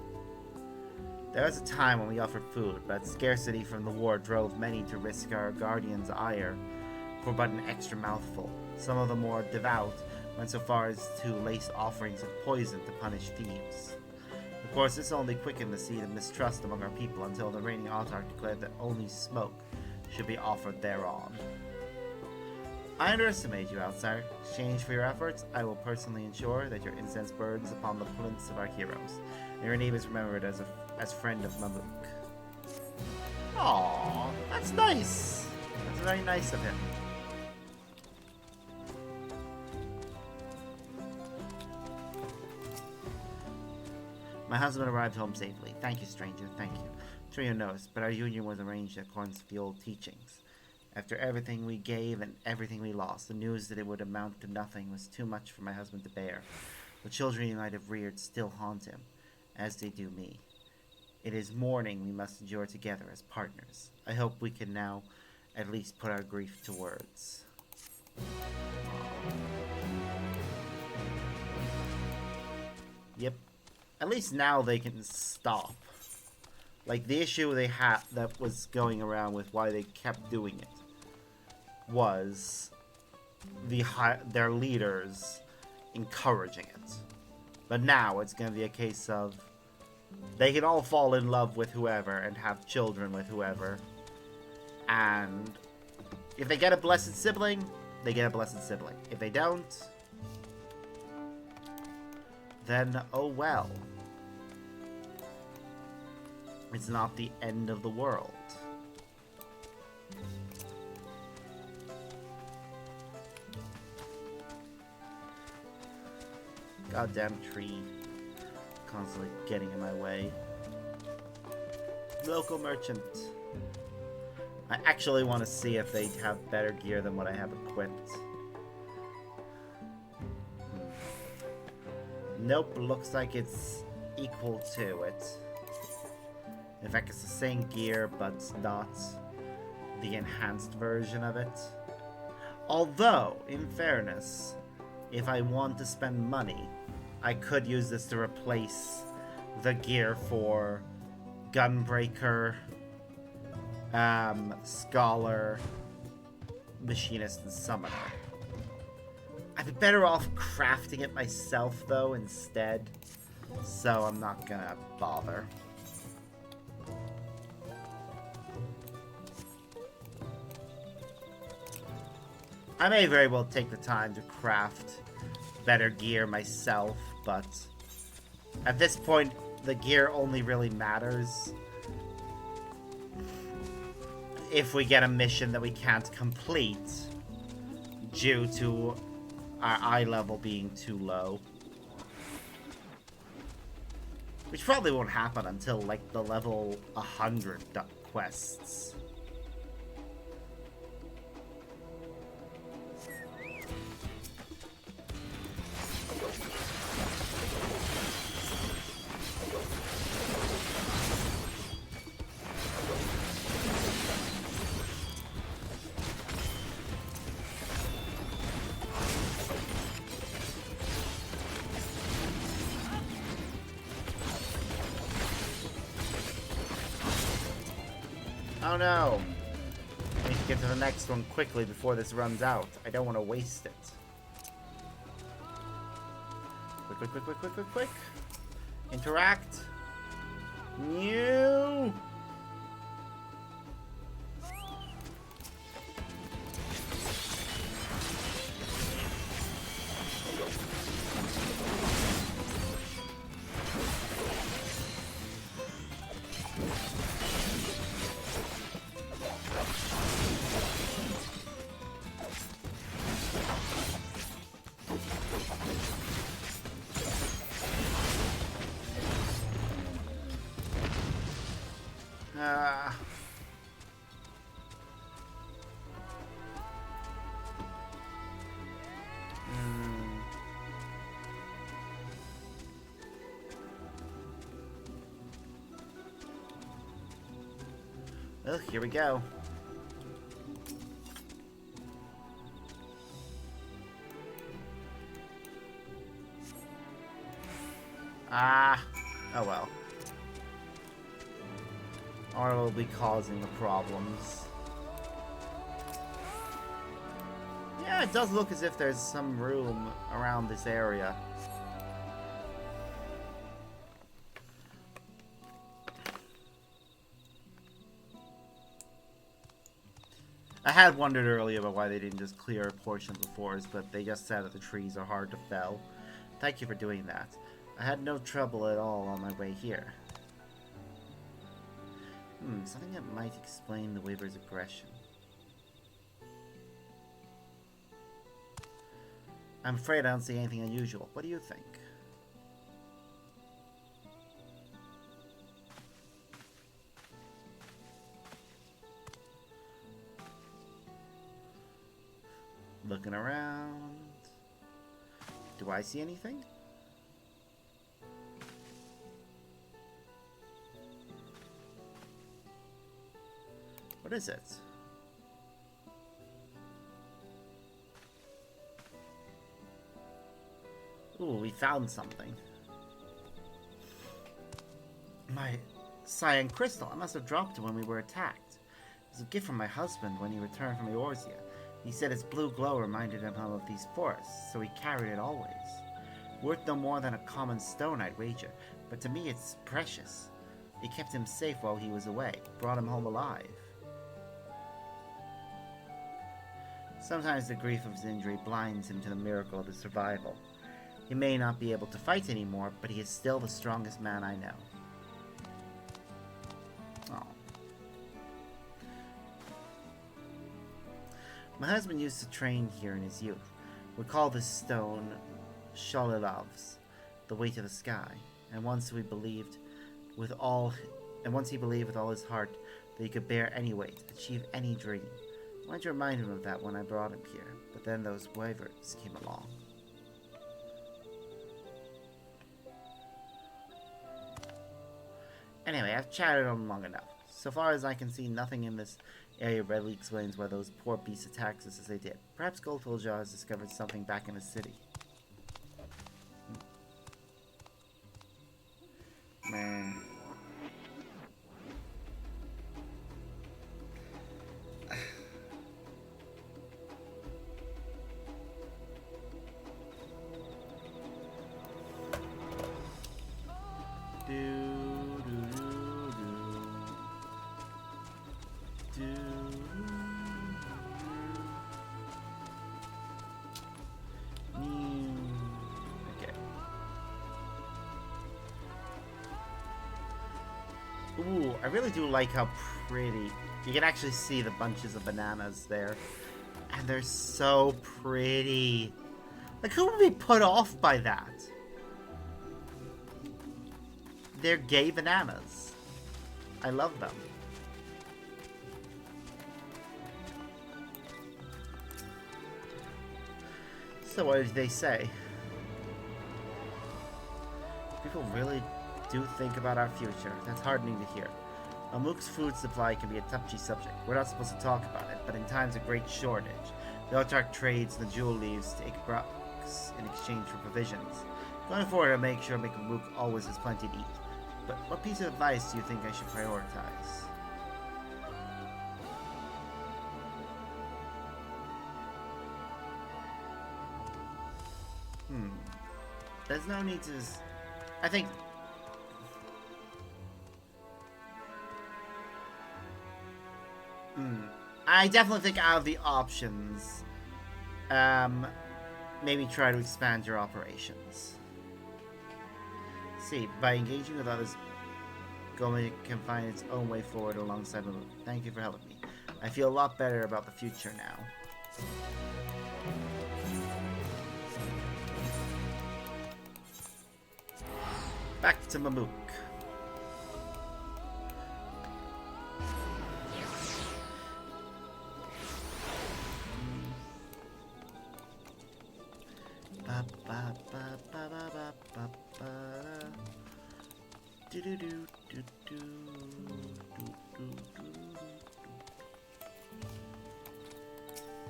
There was a time when we offered food, but scarcity from the war drove many to risk our guardian's ire for but an extra mouthful. Some of the more devout went so far as to lace offerings of poison to punish thieves. Of course, this only quickened the seed of mistrust among our people until the reigning autarch declared that only smoke should be offered thereon. I underestimate you, outsider. In exchange for your efforts, I will personally ensure that your incense burns upon the plinths of our heroes, and your name is remembered as friend of Mamuk. Aww, that's nice. That's very nice of him. My husband arrived home safely. Thank you, stranger. Thank you. I'm sure you noticed, but our union was arranged in accordance with the old teachings. After everything we gave and everything we lost, the news that it would amount to nothing was too much for my husband to bear. The children he might have reared still haunt him, as they do me. It is mourning we must endure together as partners. I hope we can now at least put our grief to words. Yep. At least now they can stop. Like, the issue they had that was going around with why they kept doing it was their leaders encouraging it. But now it's going to be a case of they can all fall in love with whoever and have children with whoever. And if they get a blessed sibling, they get a blessed sibling. If they don't, then oh well. It's not the end of the world. Goddamn tree. Constantly getting in my way. Local merchant. I actually want to see if they have better gear than what I have equipped. Nope, looks like it's equal to it. In fact, it's the same gear, but not the enhanced version of it. Although, in fairness, if I want to spend money, I could use this to replace the gear for Gunbreaker, Scholar, Machinist, and Summoner. I'd be better off crafting it myself, though, instead. So I'm not gonna bother. I may very well take the time to craft better gear myself, but at this point, the gear only really matters if we get a mission that we can't complete due to our eye level being too low. Which probably won't happen until, like, the level 100 quests. Oh no! I need to get to the next one quickly before this runs out. I don't want to waste it. Quick, quick, quick, quick, quick, quick, quick. Interact. New. Well, here we go. Ah, oh well. Or will be causing the problems. Yeah, it does look as if there's some room around this area. I had wondered earlier about why they didn't just clear a portion of the forest, but they just said that the trees are hard to fell. Thank you for doing that. I had no trouble at all on my way here. Something that might explain the Weaver's aggression. I'm afraid I don't see anything unusual. What do you think? Looking around. Do I see anything? What is it? Ooh, we found something. My cyan crystal. I must have dropped it when we were attacked. It was a gift from my husband when he returned from Eorzea. He said its blue glow reminded him of these forests, so he carried it always. Worth no more than a common stone, I'd wager, but to me it's precious. It kept him safe while he was away, brought him home alive. Sometimes the grief of his injury blinds him to the miracle of his survival. He may not be able to fight anymore, but he is still the strongest man I know. Oh. My husband used to train here in his youth. We call this stone Sholilovs, the way to the sky. And once he believed with all his heart that he could bear any weight, achieve any dream. I wanted to remind him of that when I brought him here, but then those wyverns came along. Anyway, I've chatted on long enough. So far as I can see, nothing in this area readily explains why those poor beasts attacked us as they did. Perhaps Goldfieldjaw has discovered something back in the city. Man. Ooh, I really do like how pretty. You can actually see the bunches of bananas there. And they're so pretty. Like, who would be put off by that? They're gay bananas. I love them. So what did they say? People really do think about our future. That's heartening to hear. Amuk's food supply can be a touchy subject. We're not supposed to talk about it, but in times of great shortage, the Ottark trades the jewel leaves to Ikbrax in exchange for provisions. Going forward, I'll make sure Amuk always has plenty to eat. But what piece of advice do you think I should prioritize? There's no need to... I think... I definitely think out of the options, maybe try to expand your operations. See, by engaging with others, Goma can find its own way forward alongside Mamu. Thank you for helping me. I feel a lot better about the future now. Back to Mamuk.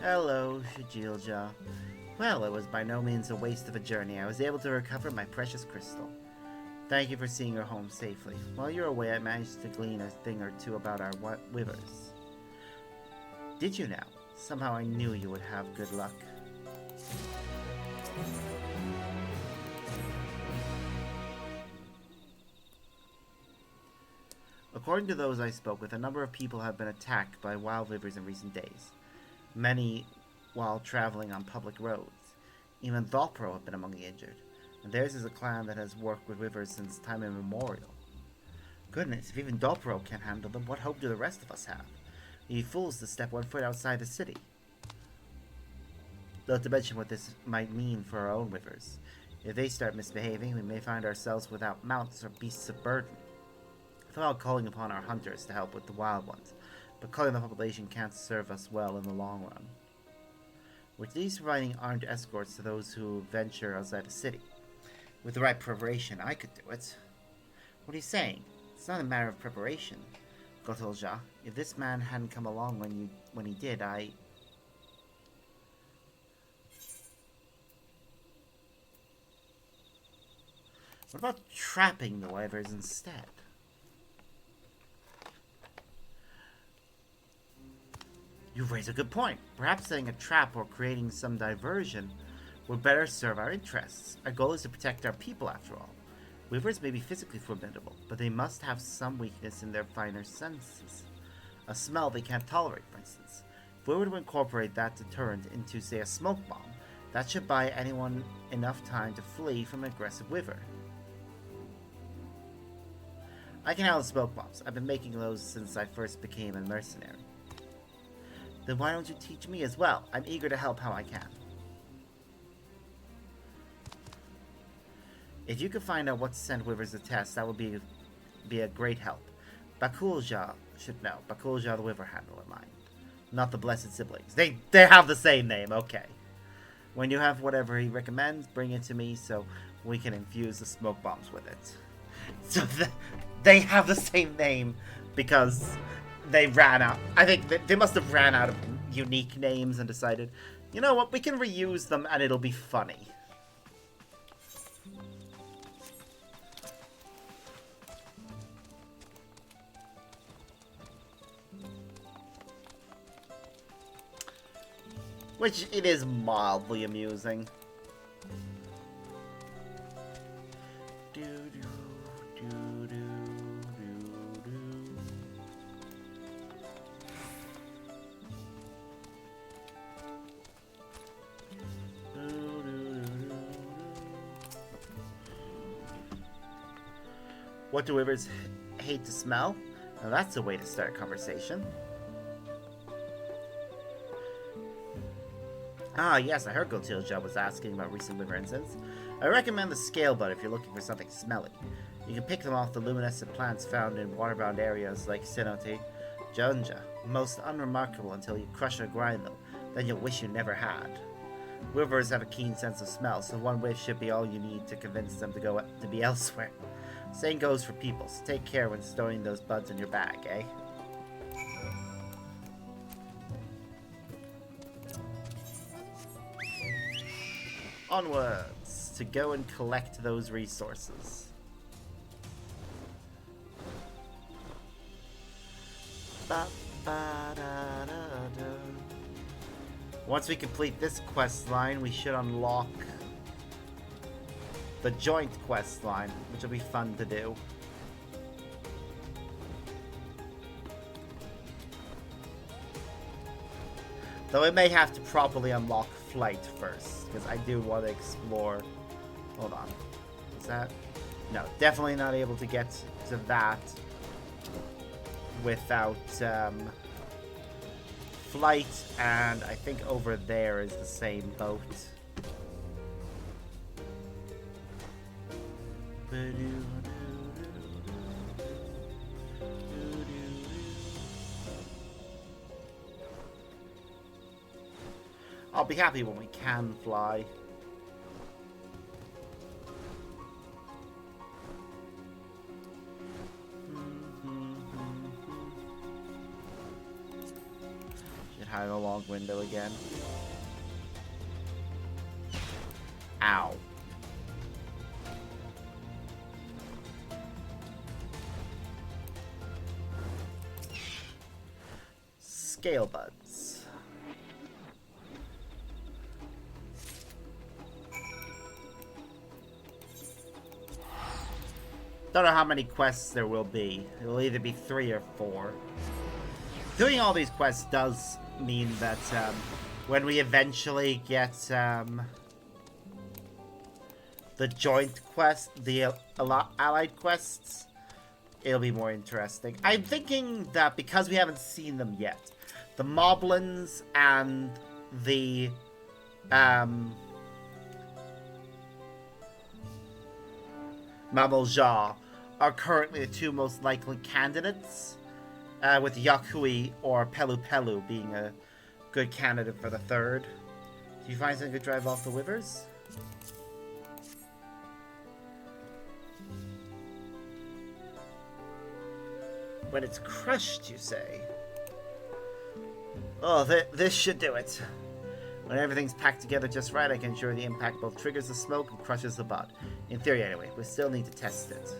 Hello, Shajilja. Well, it was by no means a waste of a journey. I was able to recover my precious crystal. Thank you for seeing her home safely. While you were away, I managed to glean a thing or two about our withers. Did you now? Somehow I knew you would have good luck. According to those I spoke with, a number of people have been attacked by wild withers in recent days. Many while traveling on public roads. Even Dawntrail have been among the injured. And theirs is a clan that has worked with withers since time immemorial. Goodness, if even Dawntrail can't handle them, what hope do the rest of us have? We'd be fools to step one foot outside the city. Not to mention what this might mean for our own withers. If they start misbehaving, we may find ourselves without mounts or beasts of burden. I thought about calling upon our hunters to help with the wild ones, but culling the population can't serve us well in the long run. We're at least providing armed escorts to those who venture outside the city. With the right preparation, I could do it. What are you saying? It's not a matter of preparation. Gotolja, if this man hadn't come along when he did, What about trapping the wyverns instead? You raise a good point. Perhaps setting a trap or creating some diversion would better serve our interests. Our goal is to protect our people, after all. Weavers may be physically formidable, but they must have some weakness in their finer senses. A smell they can't tolerate, for instance. If we were to incorporate that deterrent into, say, a smoke bomb, that should buy anyone enough time to flee from an aggressive weaver. I can handle smoke bombs. I've been making those since I first became a mercenary. Then why don't you teach me as well? I'm eager to help how I can. If you could find out what to send withers to test, that would be a great help. Bakulja should know. Bakulja the Wyver handler, mine. Not the blessed siblings. They have the same name, okay. When you have whatever he recommends, bring it to me so we can infuse the smoke bombs with it. So they have the same name because they ran out. I think they must have ran out of unique names and decided, you know what, we can reuse them and it'll be funny. Which it is mildly amusing. What do wivers hate to smell? Now that's a way to start a conversation. Ah, yes, I heard Gotilja was asking about recent liver incidents. I recommend the scale bud if you're looking for something smelly. You can pick them off the luminescent plants found in waterbound areas like Cenote, Jonja. Most unremarkable until you crush or grind them, then you'll wish you never had. Wivers have a keen sense of smell, so one whiff should be all you need to convince them to be elsewhere. Same goes for people, so take care when storing those buds in your bag, eh? Onwards, to go and collect those resources. Once we complete this quest line, we should unlock the joint quest line, which will be fun to do. Though I may have to properly unlock flight first, because I do want to explore. Hold on. Is that? No, definitely not able to get to that without flight, and I think over there is the same boat. I'll be happy when we can fly. Should having a long window again. Ow. Scale buds. Don't know how many quests there will be. It'll either be 3 or 4. Doing all these quests does mean that when we eventually get the joint quest, the allied quests, it'll be more interesting. I'm thinking that because we haven't seen them yet, the Moblins and the Mamalja are currently the 2 most likely candidates, with Yakui or Pelu Pelu being a good candidate for the 3rd. Do you find something to drive off the Wivers? When it's crushed, you say? Oh, this should do it. When everything's packed together just right, I can ensure the impact both triggers the smoke and crushes the bud. In theory, anyway. We still need to test it.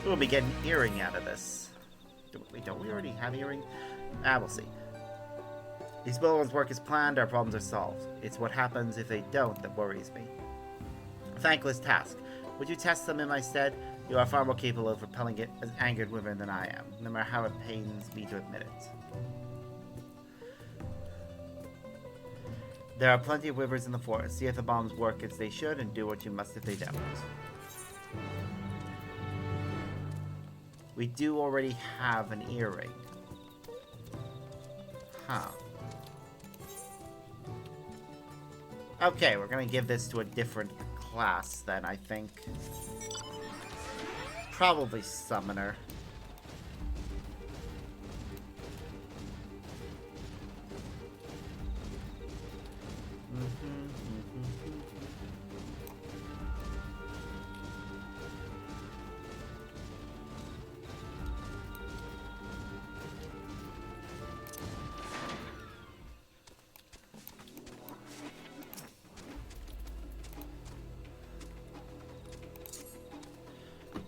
We'll be getting earring out of this. Don't we already have earring? We'll see. These buildings work as planned, our problems are solved. It's what happens if they don't that worries me. A thankless task. Would you test them in my stead? You are far more capable of repelling it as angered women than I am, no matter how it pains me to admit it. There are plenty of Wivers in the forest. See if the bombs work as they should, and do what you must if they don't. We do already have an earring. Huh. Okay, we're gonna give this to a different class then, I think. Probably Summoner.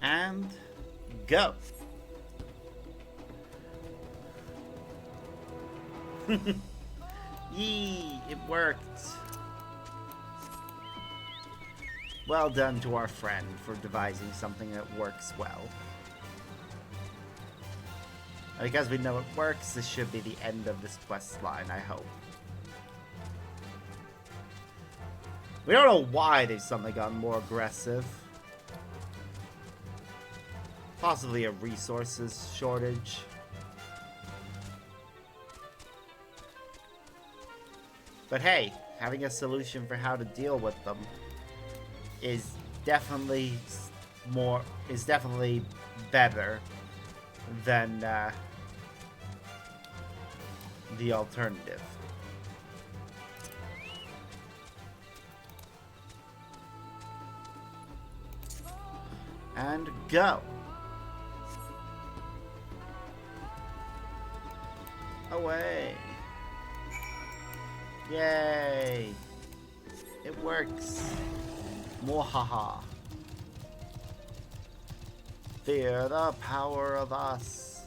And go. Yee, it worked. Well done to our friend for devising something that works well. And because we know it works, this should be the end of this quest line, I hope. We don't know why they've suddenly gotten more aggressive. Possibly a resources shortage. But hey, having a solution for how to deal with them is definitely better than the alternative. And go. Away. Yay. It works. Mwahaha. Fear the power of us.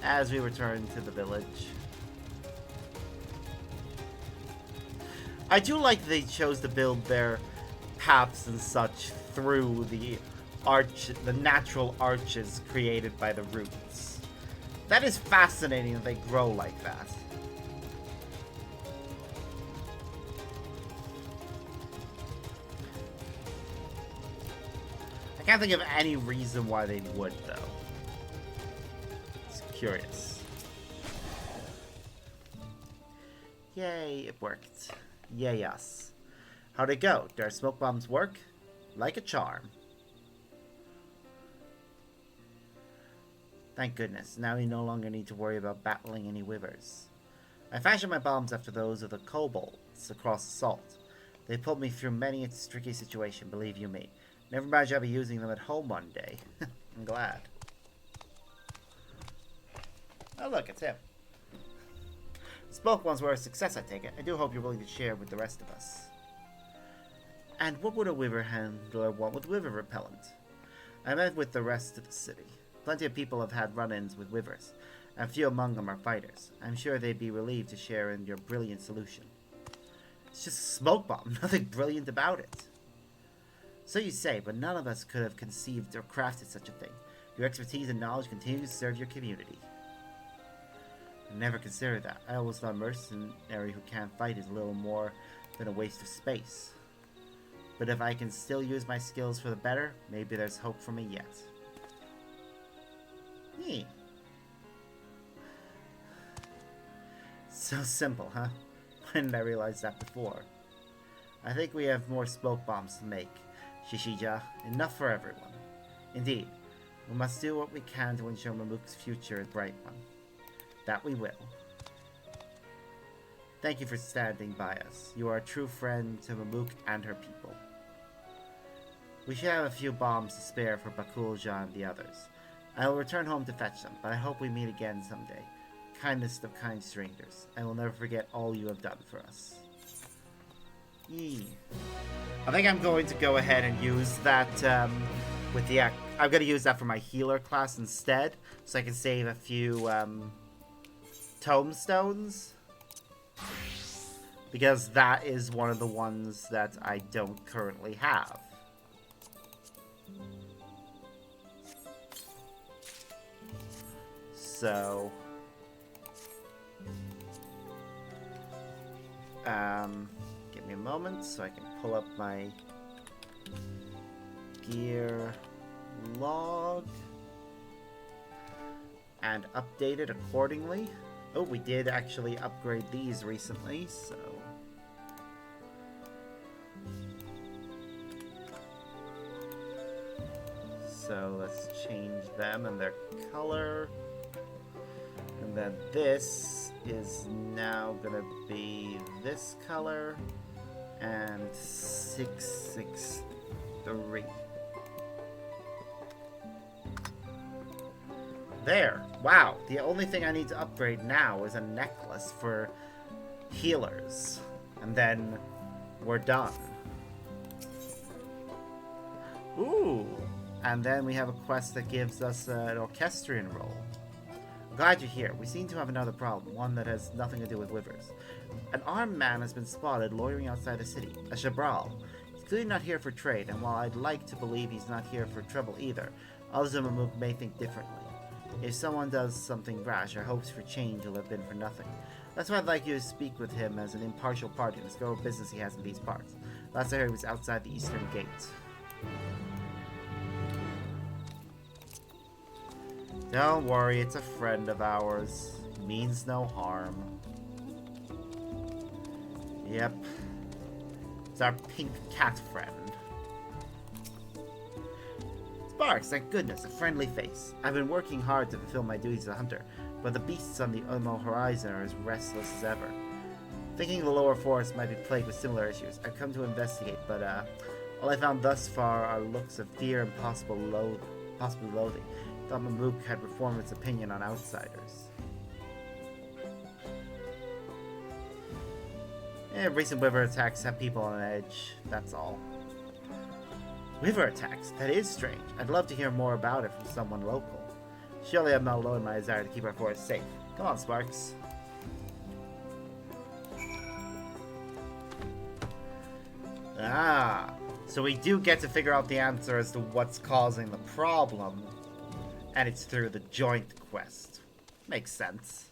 As we return to the village. I do like they chose to build their paths and such through the natural arches created by the roots. That is fascinating that they grow like that. I can't think of any reason why they would, though. It's curious. Yay, it worked. Yay us. How'd it go? Do our smoke bombs work? Like a charm. Thank goodness, now we no longer need to worry about battling any Wivers. I fashioned my bombs after those of the kobolds across the salt. They pulled me through many a tricky situation, believe you me. Never mind, I'll be using them at home one day. I'm glad. Oh look, it's him. Spoke ones were a success, I take it. I do hope you're willing to share with the rest of us. And what would a wyvern handler want with wyvern repellent? I met with the rest of the city. Plenty of people have had run-ins with wyverns, and few among them are fighters. I'm sure they'd be relieved to share in your brilliant solution. It's just a smoke bomb, nothing brilliant about it. So you say, but none of us could have conceived or crafted such a thing. Your expertise and knowledge continue to serve your community. I never considered that. I always thought a mercenary who can't fight is a little more than a waste of space. But if I can still use my skills for the better, maybe there's hope for me yet. So simple, huh? Why didn't I realize that before? I think we have more smoke bombs to make, Shishija. Enough for everyone. Indeed, we must do what we can to ensure Mamuk's future is a bright one. That we will. Thank you for standing by us. You are a true friend to Mamuk and her people. We should have a few bombs to spare for Bakulja and the others. I will return home to fetch them, but I hope we meet again someday. Kindest of kind strangers. I will never forget all you have done for us. I think I'm going to go ahead and use that with the... I'm going to use that for my healer class instead, so I can save a few tomestones. Because that is one of the ones that I don't currently have. So... give me a moment so I can pull up my gear log and update it accordingly. Oh, we did actually upgrade these recently, so... So let's change them and their color. And then this is now gonna be this color and 663. There. Wow. The only thing I need to upgrade now is a necklace for healers. And then we're done. Ooh. And then we have a quest that gives us an orchestrion role. I'm glad you're here. We seem to have another problem, one that has nothing to do with wyverns. An armed man has been spotted loitering outside the city, a Shabral. He's clearly not here for trade, and while I'd like to believe he's not here for trouble either, others in Mamuk may think differently. If someone does something rash, our hopes for change will have been for nothing. That's why I'd like you to speak with him as an impartial party and discover what business he has in these parts. Last I heard he was outside the eastern gate. Don't worry, it's a friend of ours. Means no harm. Yep. It's our pink cat friend. Sparks, thank goodness, a friendly face. I've been working hard to fulfill my duties as a hunter, but the beasts on the Umo horizon are as restless as ever. Thinking the lower forest might be plagued with similar issues, I've come to investigate, but all I found thus far are looks of fear and possibly loathing. Thought Mamuk had reformed its opinion on outsiders. Recent wyvern attacks have people on edge, that's all. Wyvern attacks? That is strange. I'd love to hear more about it from someone local. Surely I'm not alone in my desire to keep our forest safe. Come on, Sparks. Ah, so we do get to figure out the answer as to what's causing the problem. And it's through the joint quest. Makes sense.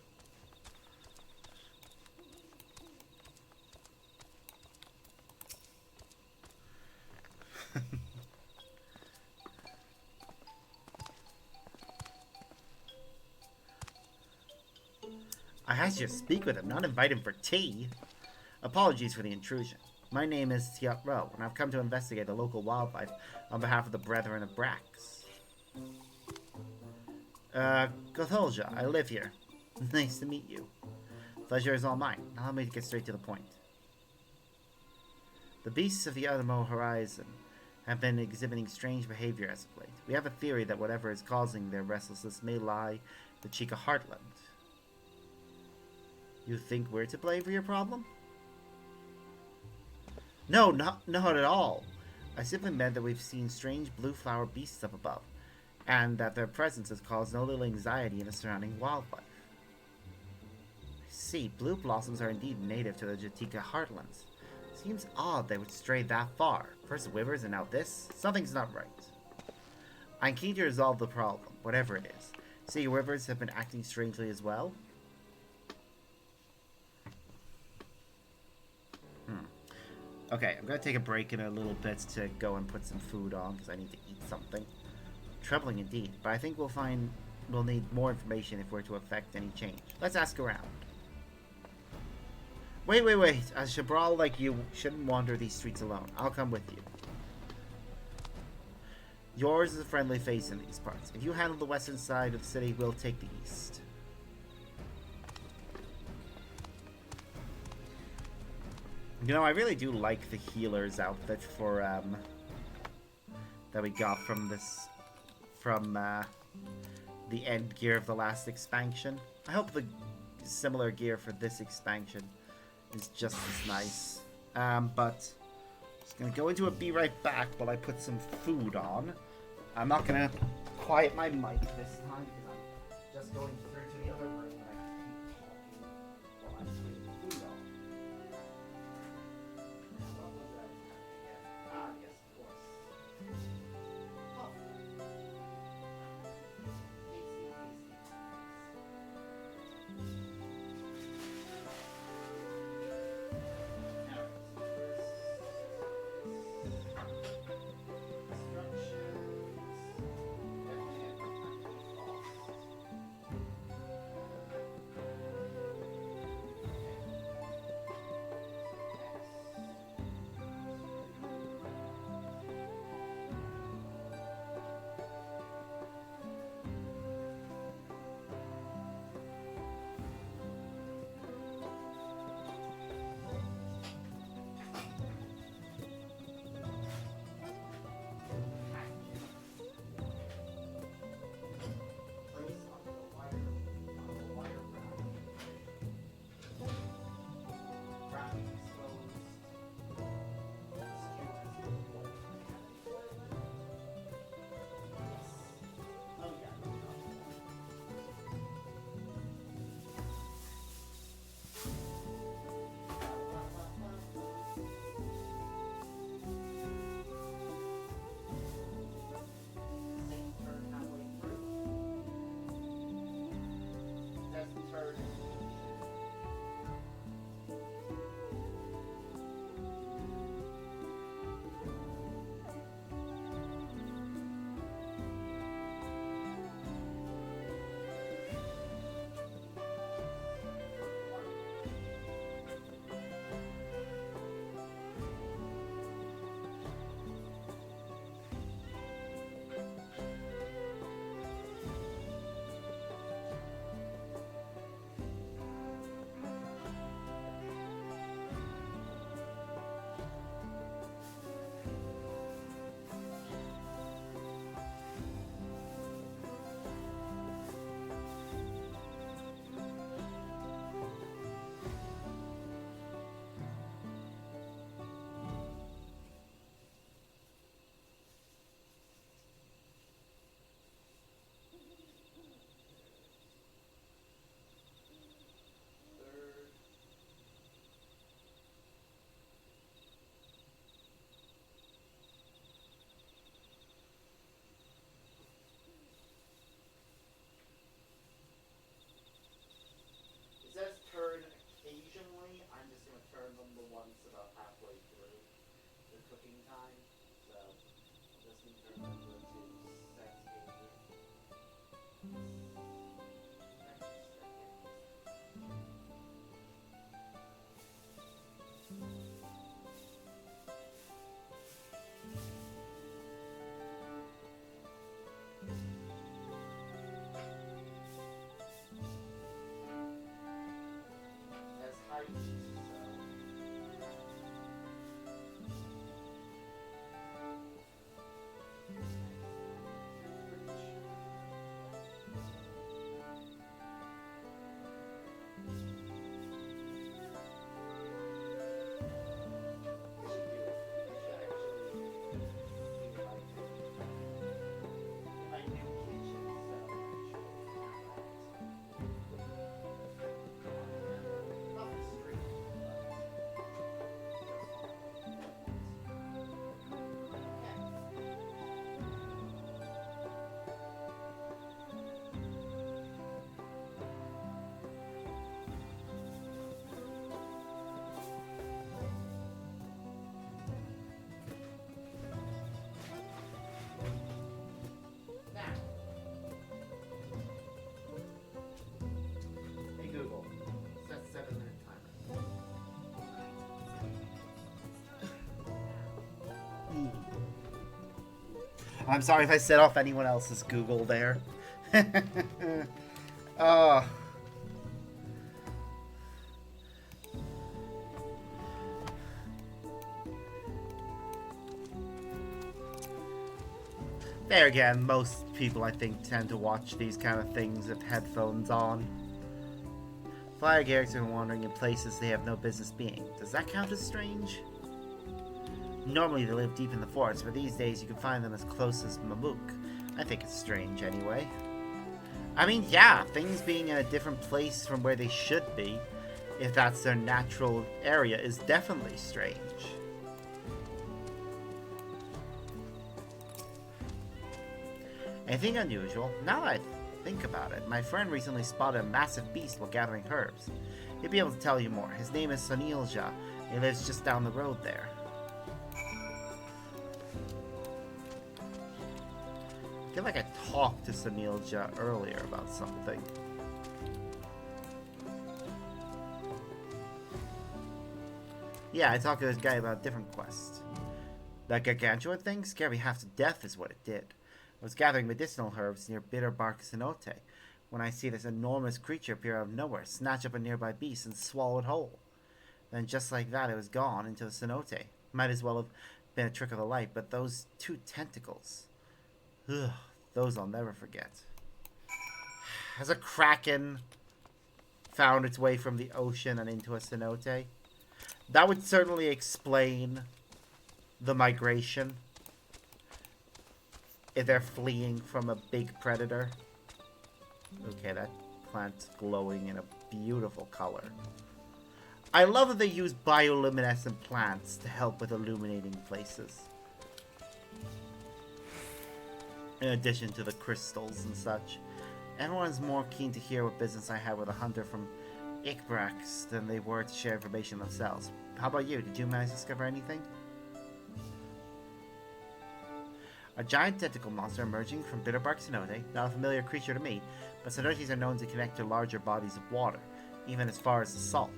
I had to speak with him, not invite him for tea. Apologies for the intrusion. My name is Tiat-Ro, and I've come to investigate the local wildlife on behalf of the Brethren of Brax. Gotholja, I live here. Nice to meet you. Pleasure is all mine. Allow me to get straight to the point. The beasts of the Umo horizon have been exhibiting strange behavior as of late. We have a theory that whatever is causing their restlessness may lie in the Chica heartland. You think we're to blame for your problem? No, not at all. I simply meant that we've seen strange blue flower beasts up above, and that their presence has caused no little anxiety in the surrounding wildlife. I see, blue blossoms are indeed native to the Jatika heartlands. Seems odd they would stray that far. First Wivers and now this? Something's not right. I'm keen to resolve the problem, whatever it is. See, Wivers have been acting strangely as well. Okay, I'm gonna take a break in a little bit to go and put some food on, because I need to eat something. Troubling indeed, but I think we'll need more information if we're to effect any change. Let's ask around. Wait. A Shabral like you shouldn't wander these streets alone. I'll come with you. Yours is a friendly face in these parts. If you handle the western side of the city, we'll take the east. You know, I really do like the healer's outfit for, that we got from the end gear of the last expansion. I hope the similar gear for this expansion is just as nice. But just gonna go into a be right back while I put some food on. I'm not gonna quiet my mic this time because I'm just going through to the other room and I can keep talking while I'm putting food on. What was that? Ah, yes, of course. Oh. It says turn occasionally. I'm just going to turn them the once about halfway through the cooking time. So I'm just going to turn them to set as height. So I'm sorry if I set off anyone else's Google there. Oh. There again, most people I think tend to watch these kind of things with headphones on. Flyer Garricks are wandering in places they have no business being. Does that count as strange? Normally they live deep in the forest, but these days you can find them as close as Mamook. I think it's strange anyway. I mean, yeah, things being in a different place from where they should be, if that's their natural area, is definitely strange. Anything unusual? Now that I think about it, my friend recently spotted a massive beast while gathering herbs. He'd be able to tell you more. His name is Sonilja. He lives just down the road there. I feel like I talked to Sonilja earlier about something. Yeah, I talked to this guy about a different quest. That gargantuan thing scared me half to death is what it did. I was gathering medicinal herbs near Bitterbark Cenote when I see this enormous creature appear out of nowhere, snatch up a nearby beast, and swallow it whole. Then just like that, it was gone into the cenote. Might as well have been a trick of the light, but those two tentacles... Ugh, those I'll never forget. Has a kraken found its way from the ocean and into a cenote? That would certainly explain the migration. If they're fleeing from a big predator. Okay, that plant's glowing in a beautiful color. I love that they use bioluminescent plants to help with illuminating places. In addition to the crystals and such. Everyone's more keen to hear what business I have with a hunter from Ikbrax than they were to share information themselves. How about you? Did you manage to discover anything? A giant tentacle monster emerging from Bitterbark Cenote, not a familiar creature to me, but cenotes are known to connect to larger bodies of water, even as far as the salt.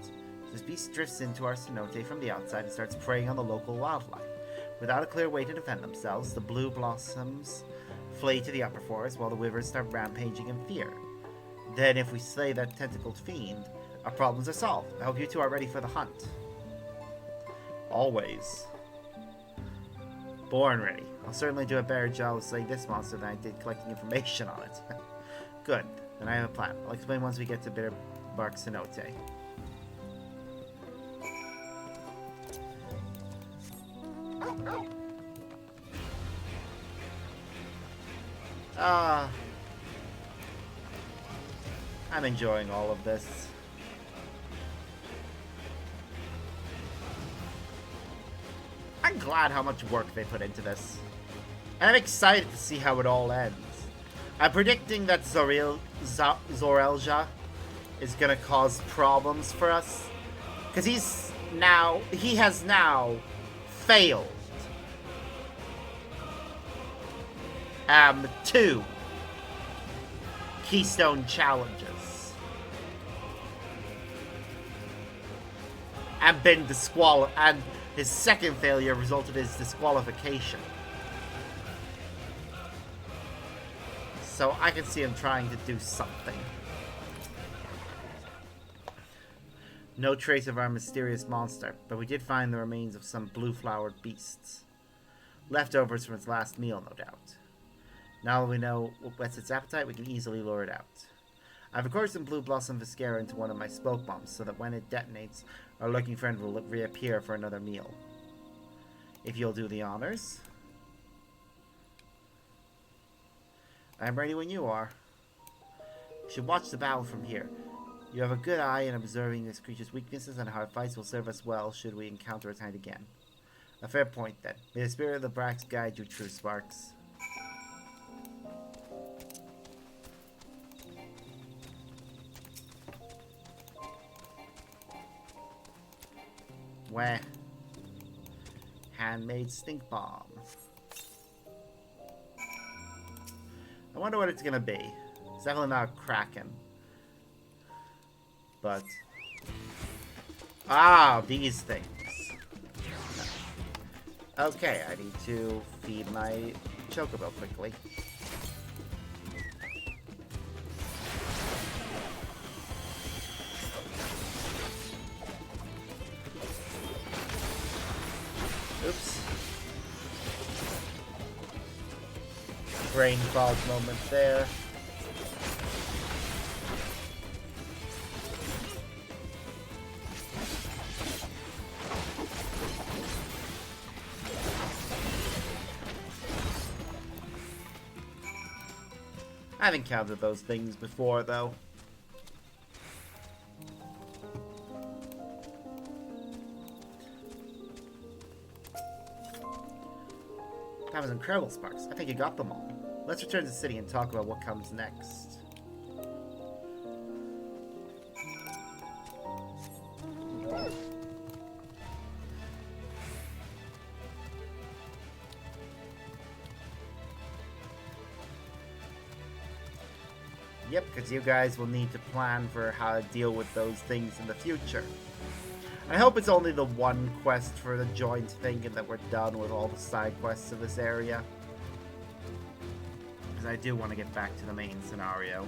This beast drifts into our cenote from the outside and starts preying on the local wildlife. Without a clear way to defend themselves, the blue blossoms flee to the upper forest while the wyverns start rampaging in fear. Then if we slay that tentacled fiend, our problems are solved. I hope you two are ready for the hunt. Always. Born ready. I'll certainly do a better job of slaying this monster than I did collecting information on it. Good. Then I have a plan. I'll explain once we get to Bitterbark Cenote. I'm enjoying all of this. I'm glad how much work they put into this. And I'm excited to see how it all ends. I'm predicting that Zorelja is gonna cause problems for us. Because he has now failed 2 Keystone challenges. And been disqualified, and his second failure resulted in his disqualification. So I can see him trying to do something. No trace of our mysterious monster, but we did find the remains of some blue-flowered beasts. Leftovers from its last meal, no doubt. Now that we know what whets its appetite, we can easily lure it out. I've recorded some Blue Blossom Viscera into one of my smoke bombs so that when it detonates, our lurking friend will reappear for another meal. If you'll do the honors. I'm ready when you are. You should watch the battle from here. You have a good eye in observing this creature's weaknesses and how it fights will serve us well should we encounter it again. A fair point then. May the spirit of the Brax guide you, true Sparks. Wah. Handmade stink bomb. I wonder what it's gonna be. It's definitely not a Kraken. But... these things. Okay, I need to feed my Chocobo quickly. Oops. Brain fog moment there. I've encountered those things before, though. That was incredible, Sparks. I think you got them all. Let's return to the city and talk about what comes next. Yep, because you guys will need to plan for how to deal with those things in the future. I hope it's only the one quest for the joint thing and that we're done with all the side quests of this area. Because I do want to get back to the main scenario.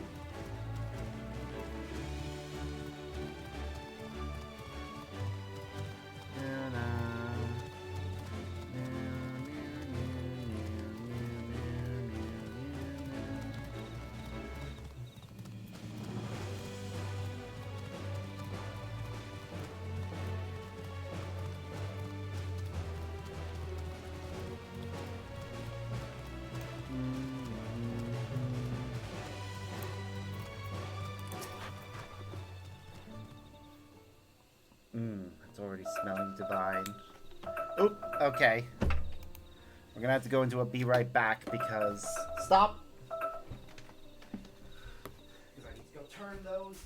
It's already smelling divine. Oop, okay. We're gonna have to go into a be right back because... Stop! Because I need to go turn those.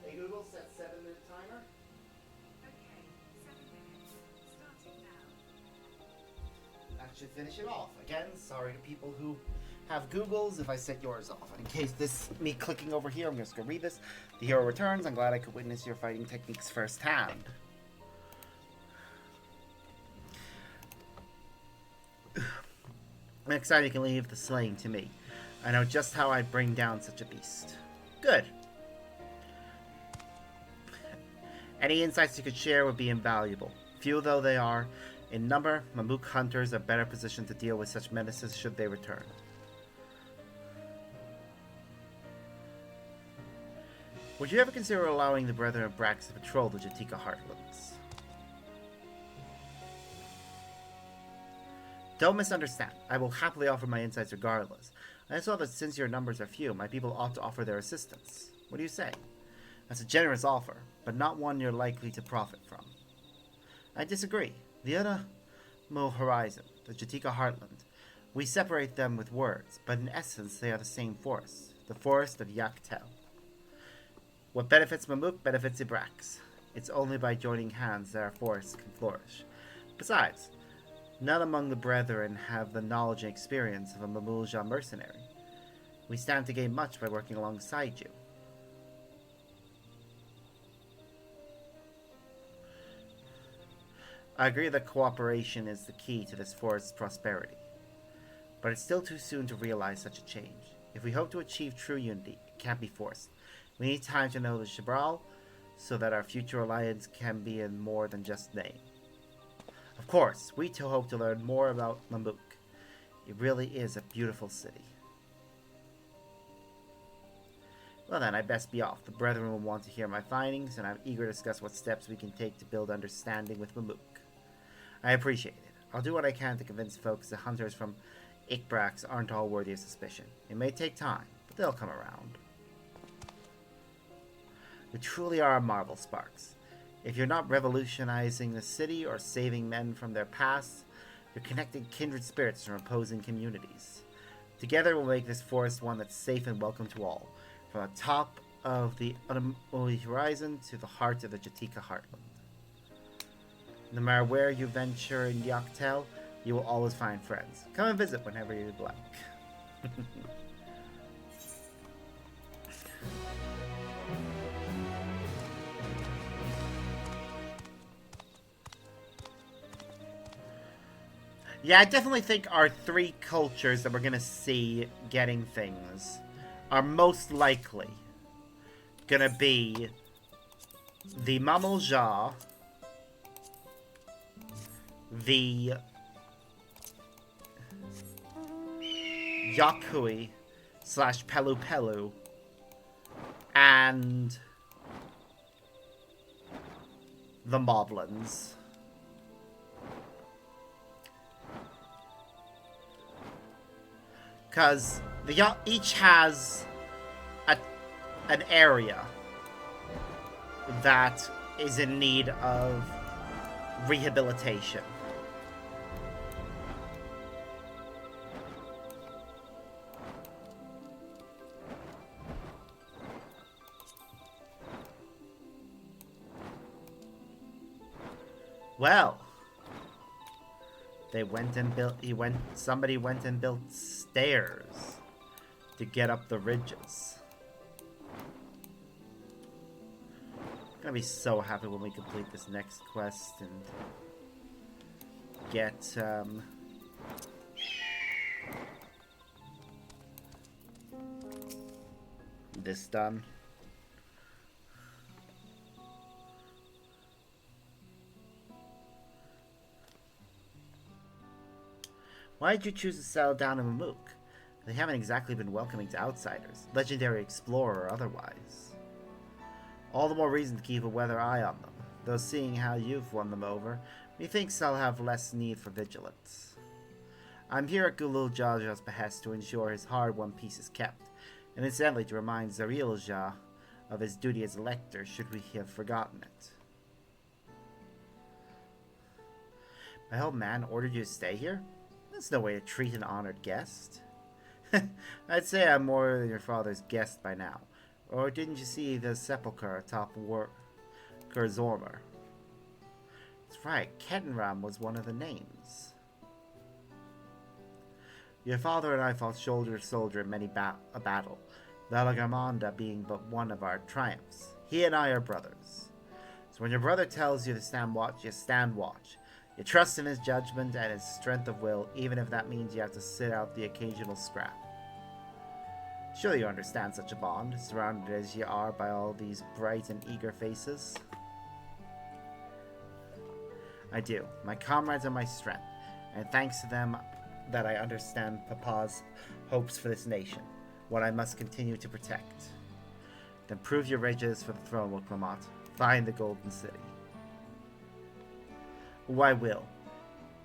Hey Google, set 7-minute timer. Okay, 7 minutes. Starting now. That should finish it off. Again, sorry to people who have Googles if I set yours off. In case this, me clicking over here, I'm just going to read this. The hero returns. I'm glad I could witness your fighting techniques firsthand. I'm excited you can leave the slaying to me. I know just how I'd bring down such a beast. Good. Any insights you could share would be invaluable. Few though they are, in number, Mamuk hunters are better positioned to deal with such menaces should they return. Would you ever consider allowing the Brethren of Brax to patrol the Jatika Heartlands? Don't misunderstand. I will happily offer my insights regardless. I saw that since your numbers are few, my people ought to offer their assistance. What do you say? That's a generous offer, but not one you're likely to profit from. I disagree. The other Mo Horizon, the Jatika Heartland, we separate them with words, but in essence they are the same forest, the forest of Yaktel. What benefits Mamuk benefits Ibrax. It's only by joining hands that our forests can flourish. Besides, none among the brethren have the knowledge and experience of a Mamulja mercenary. We stand to gain much by working alongside you. I agree that cooperation is the key to this forest's prosperity. But it's still too soon to realize such a change. If we hope to achieve true unity, it can't be forced. We need time to know the Shibral, so that our future alliance can be in more than just name. Of course, we too hope to learn more about Mamuk. It really is a beautiful city. Well then, I best be off. The brethren will want to hear my findings, and I'm eager to discuss what steps we can take to build understanding with Mamook. I appreciate it. I'll do what I can to convince folks the hunters from Ikbrax aren't all worthy of suspicion. It may take time, but they'll come around. We truly are a marvel, Sparks. If you're not revolutionizing the city or saving men from their past, you're connecting kindred spirits from opposing communities. Together we'll make this forest one that's safe and welcome to all, from the top of the Unholy Horizon to the heart of the Jatika Heartland. No matter where you venture in Yoctel, you will always find friends. Come and visit whenever you'd like. Yeah, I definitely think our three cultures that we're going to see getting things are most likely going to be the Mamulja, the Yakui / Pelu Pelu, and the Moblins. Because each has an area that is in need of rehabilitation. Well, somebody went and built stairs to get up the ridges. I'm gonna be so happy when we complete this next quest and get this done. Why did you choose to settle down in Mamook? They haven't exactly been welcoming to outsiders, legendary explorer or otherwise. All the more reason to keep a weather eye on them, though seeing how you've won them over, methinks I'll have less need for vigilance. I'm here at Gulul Jaja's behest to ensure his hard-won peace is kept, and incidentally to remind Zaril Jah of his duty as elector should we have forgotten it. My old man ordered you to stay here? That's no way to treat an honored guest. I'd say I'm more than your father's guest by now. Or didn't you see the sepulchre atop Kurzormer? That's right, Ketenram was one of the names. Your father and I fought shoulder to shoulder in many a battle, Valagamanda being but one of our triumphs. He and I are brothers. So when your brother tells you to stand watch, you stand watch. You trust in his judgment and his strength of will, even if that means you have to sit out the occasional scrap. Surely you understand such a bond, surrounded as you are by all these bright and eager faces. I do. My comrades are my strength, and thanks to them that I understand Papa's hopes for this nation, what I must continue to protect. Then prove your riches for the throne, Wukmamat. Find the Golden City. Oh, I will.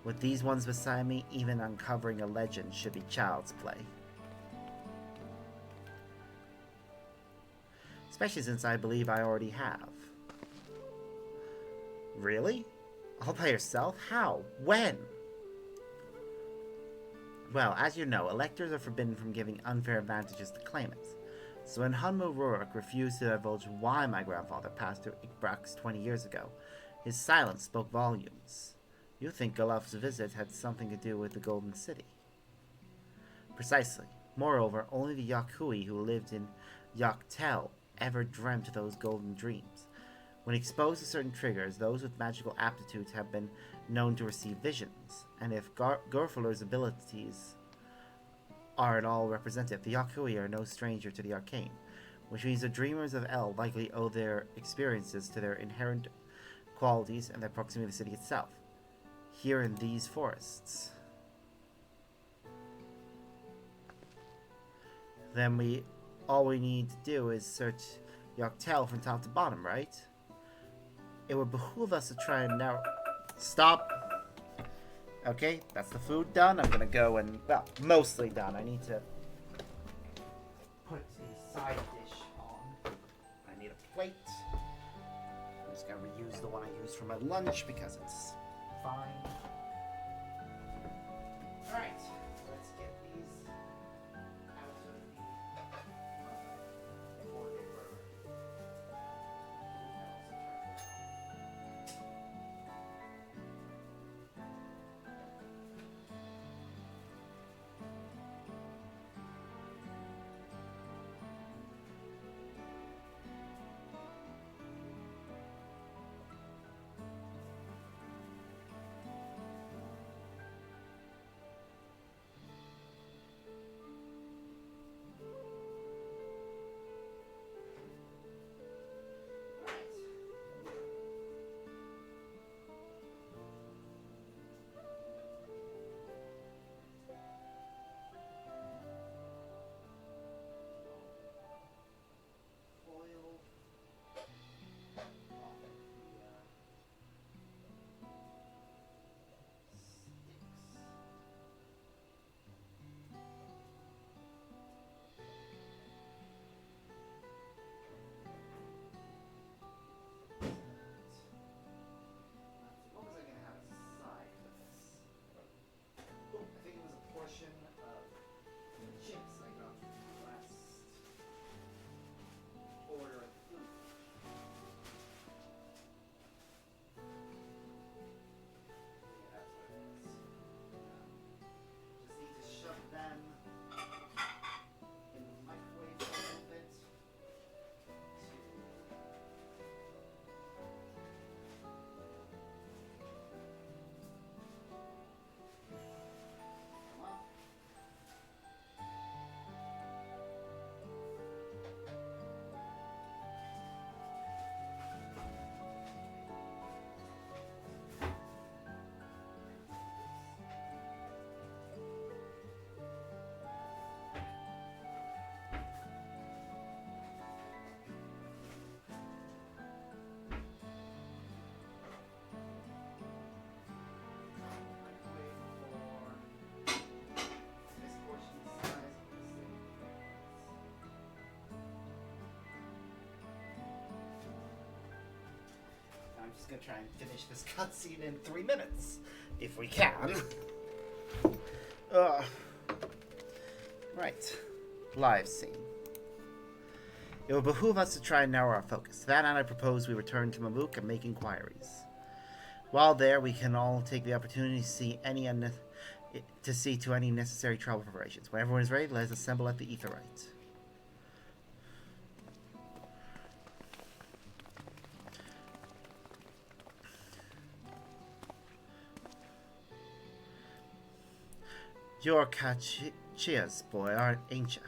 With these ones beside me, even uncovering a legend should be child's play. Especially since I believe I already have. Really? All by yourself? How? When? Well, as you know, electors are forbidden from giving unfair advantages to claimants. So when Hunmu Rurik refused to divulge why my grandfather passed through Ikbrax 20 years ago, his silence spoke volumes. You think Galuf's visit had something to do with the Golden City? Precisely. Moreover, only the Yakui who lived in Yoctel ever dreamt those golden dreams. When exposed to certain triggers, those with magical aptitudes have been known to receive visions, and if Gorfuller's abilities are at all representative, the Yakui are no stranger to the arcane, which means the dreamers of El likely owe their experiences to their inherent qualities and their proximity to the city itself, here in these forests. then all we need to do is search the Dawntrail from top to bottom, right? It would behoove us to try and now... Stop! Okay, that's the food done. I'm gonna go and... Well, mostly done. I need to put the side dish on. I need a plate. I'm just gonna reuse the one I used for my lunch because it's fine. Alright, let's get these out of the before they burn. I'm just gonna try and finish this cutscene in 3 minutes, if we can. Right. Live scene. It will behoove us to try and narrow our focus. To that end, I propose we return to Mamuk and make inquiries. While there, we can all take the opportunity to see to any necessary travel preparations. When everyone is ready, let us assemble at the Aetheryte. You're Kachia's boy, ain't ya?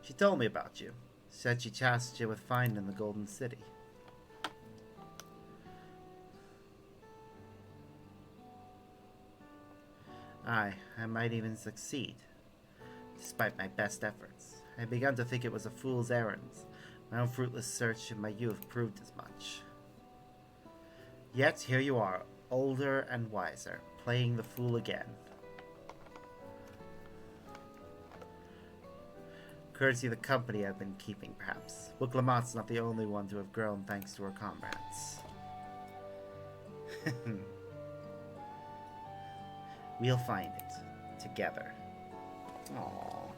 She told me about you. Said she tasked you with finding the Golden City. I might even succeed, despite my best efforts. I had begun to think it was a fool's errand. My own fruitless search in my youth proved as much. Yet here you are, older and wiser, playing the fool again. Courtesy of the company I've been keeping, perhaps. Book-Lamont's not the only one to have grown thanks to her comrades. We'll find it. Together. Aww.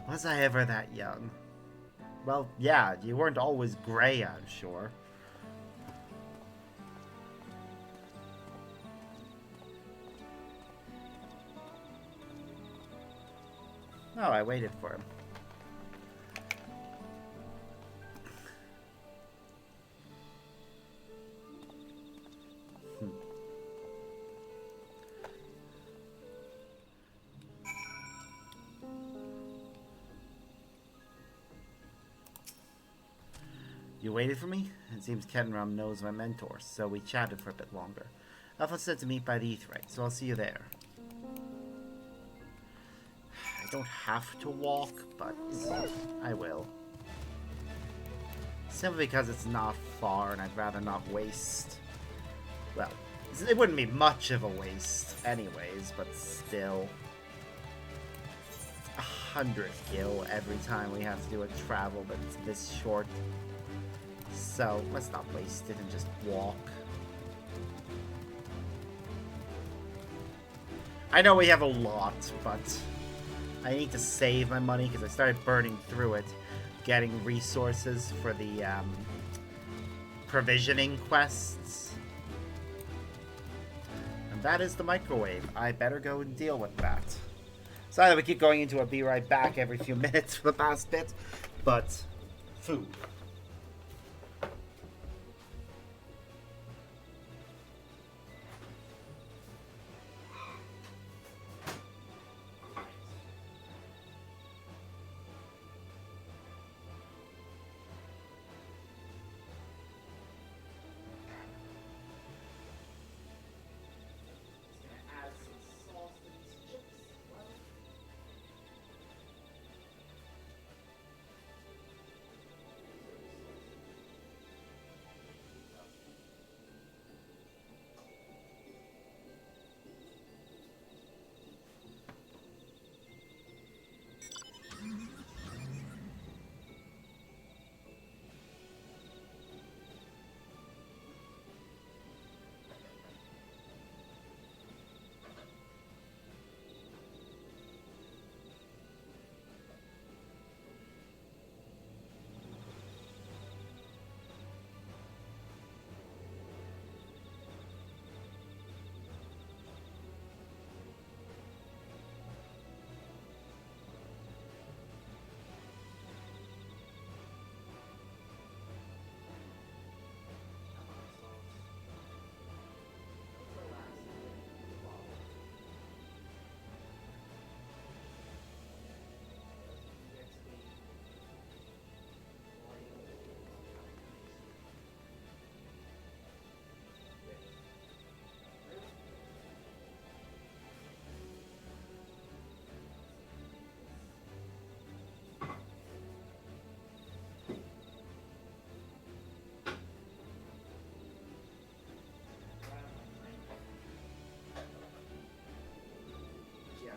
Was I ever that young? Well, yeah, you weren't always gray, I'm sure. Oh, I waited for him. You waited for me? It seems Kenram knows my mentor, so we chatted for a bit longer. Alpha said to meet by the Aetheryte, so I'll see you there. I don't have to walk, but I will. Simply because it's not far and I'd rather not waste... Well, it wouldn't be much of a waste anyways, but still... 100 gil every time we have to do a travel, but it's this short. So, let's not waste it and just walk. I know we have a lot, but I need to save my money because I started burning through it, getting resources for the provisioning quests. And that is the microwave. I better go and deal with that. Sorry that we keep going into a be right back every few minutes for the past bit, but food.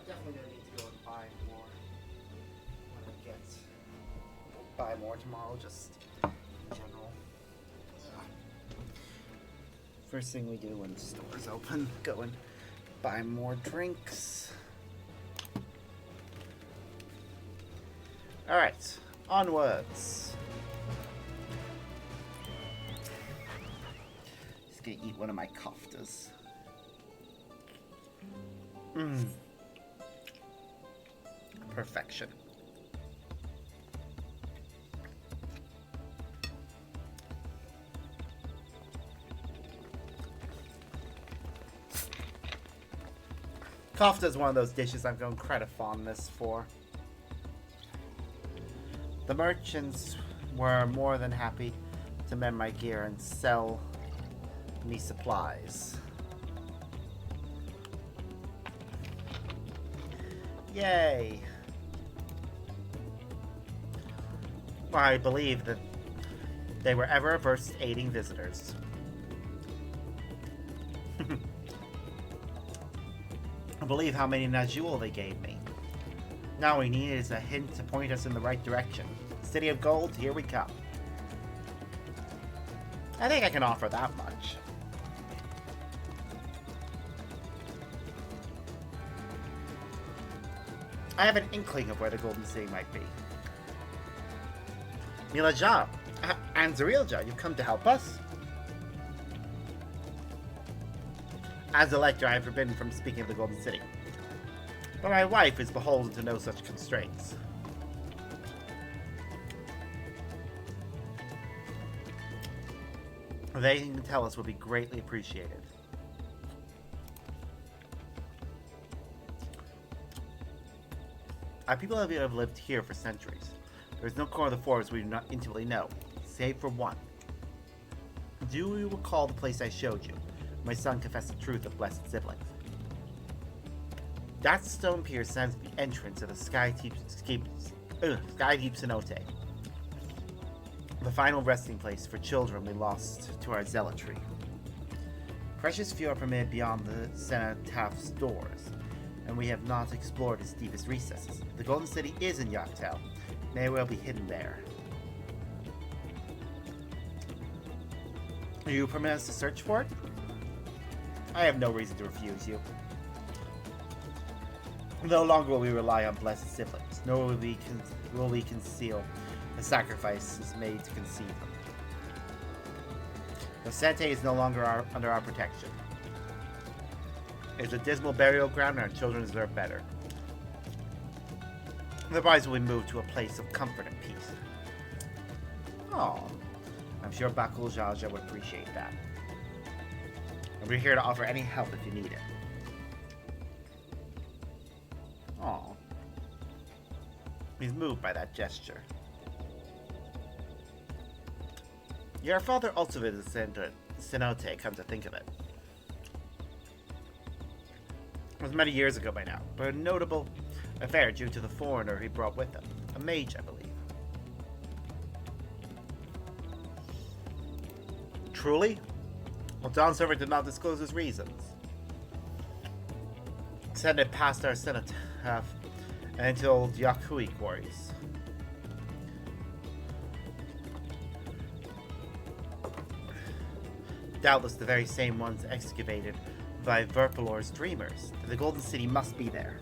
Definitely gonna need to go and buy more when I get buy more tomorrow, just in general. First thing we do when the store's open, go and buy more drinks. Alright, onwards. Just gonna eat one of my koftas. Perfection. Kofta is one of those dishes I've grown quite a fondness for. The merchants were more than happy to mend my gear and sell me supplies. Yay! I believe that they were ever averse to aiding visitors. I believe how many Najul they gave me. Now we need is a hint to point us in the right direction. City of Gold, here we come. I think I can offer that much. I have an inkling of where the Golden City might be. Milaja and Zarilja, you've come to help us? As Elector, I am forbidden from speaking of the Golden City. But my wife is beholden to no such constraints. They can tell us would be greatly appreciated. Our people have lived here for centuries. There is no corner of the forest we do not intimately know. save for one. Do you recall the place I showed you? My son confessed the truth of blessed siblings. That stone pier stands at the entrance of the Skydeep Cenote. The final resting place for children we lost to our zealotry. Precious few are permitted beyond the Cenotaph's doors, and we have not explored its deepest recesses. The Golden City is in Dawntrail. May well be hidden there. You permit us to search for it? I have no reason to refuse you. No longer will we rely on blessed siblings, nor will we conceal the sacrifices made to conceive them. The Cenote is no longer under our protection. It is a dismal burial ground, and our children deserve better. Otherwise, we move to a place of comfort and peace. Oh, I'm sure Bakul Jaja would appreciate that. And we're here to offer any help if you need it. Oh, he's moved by that gesture. Your father also visited the Cenote, come to think of it. It was many years ago by now, but a notable affair due to the foreigner he brought with him. A mage, I believe. Truly? Well, Dawn Server did not disclose his reasons. Send it past our cenotaph and into old Yakui quarries. Doubtless the very same ones excavated by Verpalor's dreamers. The Golden City must be there.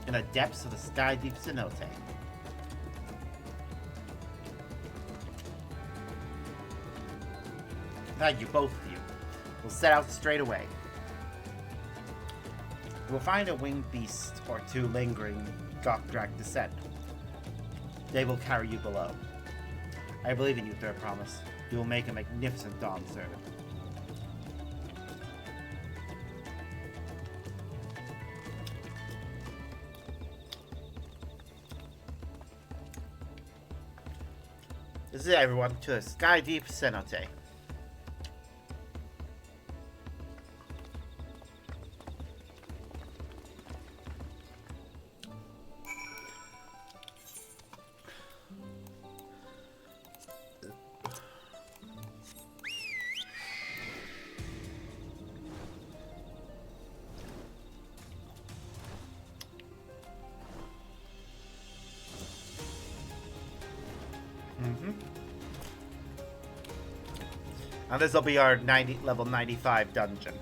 In the depths of the Skydeep Cenote. Thank you, both of you. We'll set out straight away. We'll find a winged beast or two lingering Gokdrak descent. They will carry you below. I believe in you, Third Promise. You will make a magnificent Dawn servant. This is it, everyone, to the Skydeep Cenote. And this will be our level 95 dungeon.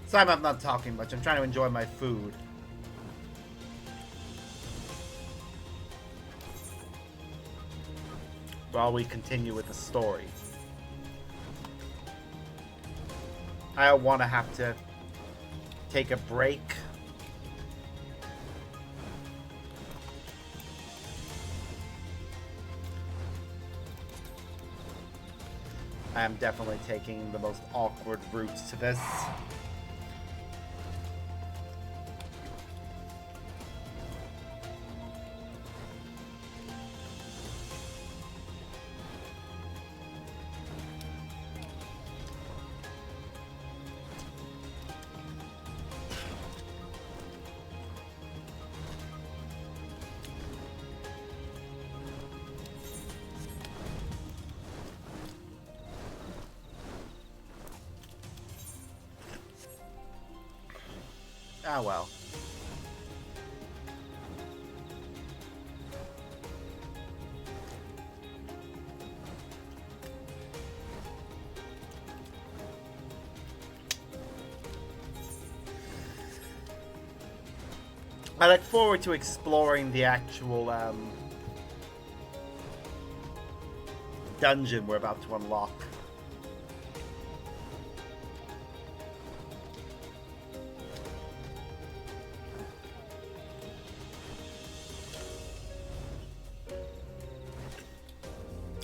Sorry I'm not talking much. I'm trying to enjoy my food. While we continue with the story. I don't want to have to take a break. I am definitely taking the most awkward routes to this. Ah, well. I look forward to exploring the actual dungeon we're about to unlock.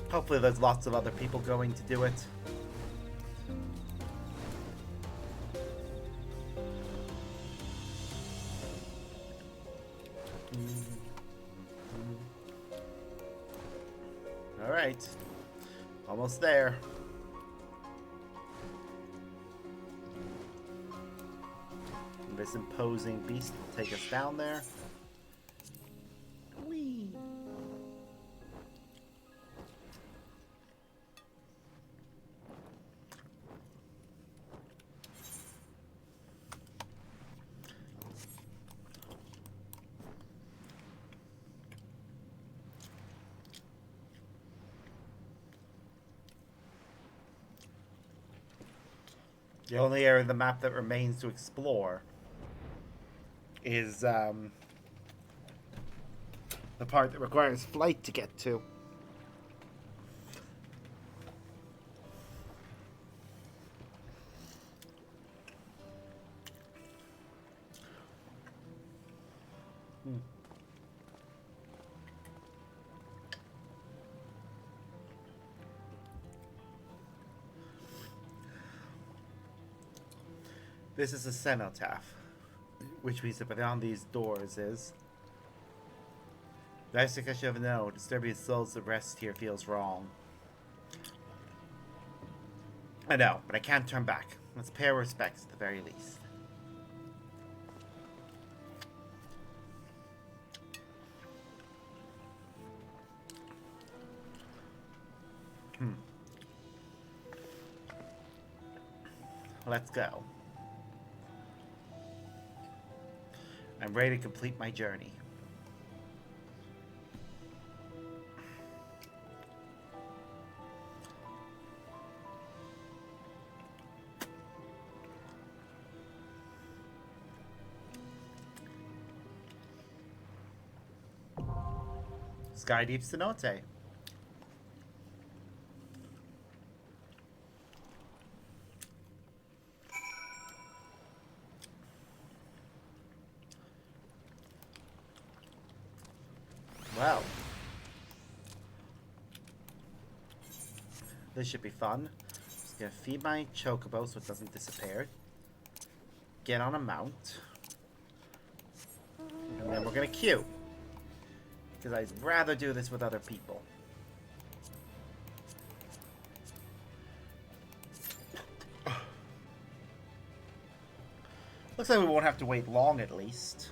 Hopefully there's lots of other people going to do it. Alright. Almost there. This imposing beast will take us down there. Whee! The only area of the map that remains to explore is the part that requires flight to get to. This is a cenotaph, which means that beyond these doors is... I should have known. Disturbing souls that rest here feels wrong. I know, but I can't turn back. Let's pay our respects at the very least. Let's go. I'm ready to complete my journey. Sky Deep Cenote. Well, this should be fun. Just gonna feed my chocobo so it doesn't disappear. Get on a mount. And then we're gonna queue. Because I'd rather do this with other people. Looks like we won't have to wait long at least.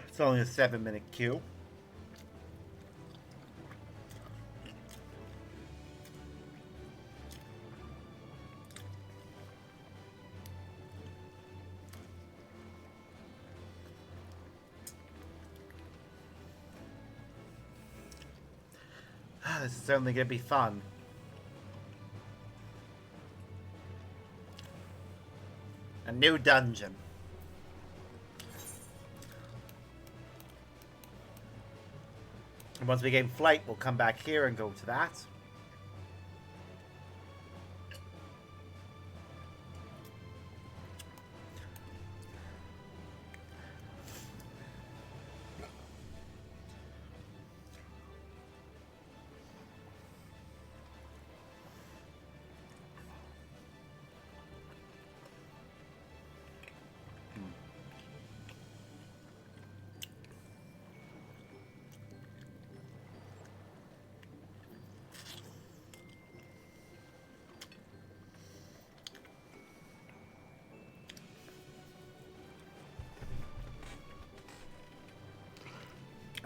It's only a 7-minute queue. This is certainly going to be fun. A new dungeon. And once we gain flight, we'll come back here and go to that.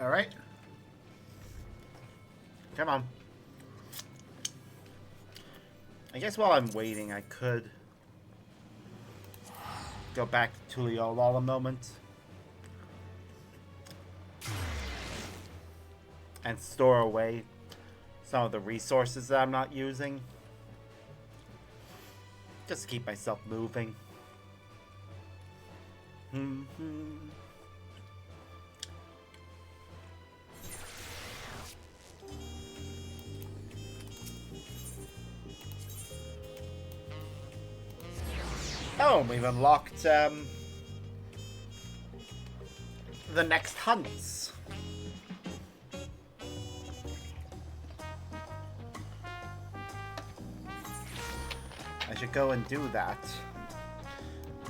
All right. Come on. I guess while I'm waiting, I could go back to Tuliol a moment and store away some of the resources that I'm not using. Just to keep myself moving. Oh, we've unlocked the next hunts. I should go and do that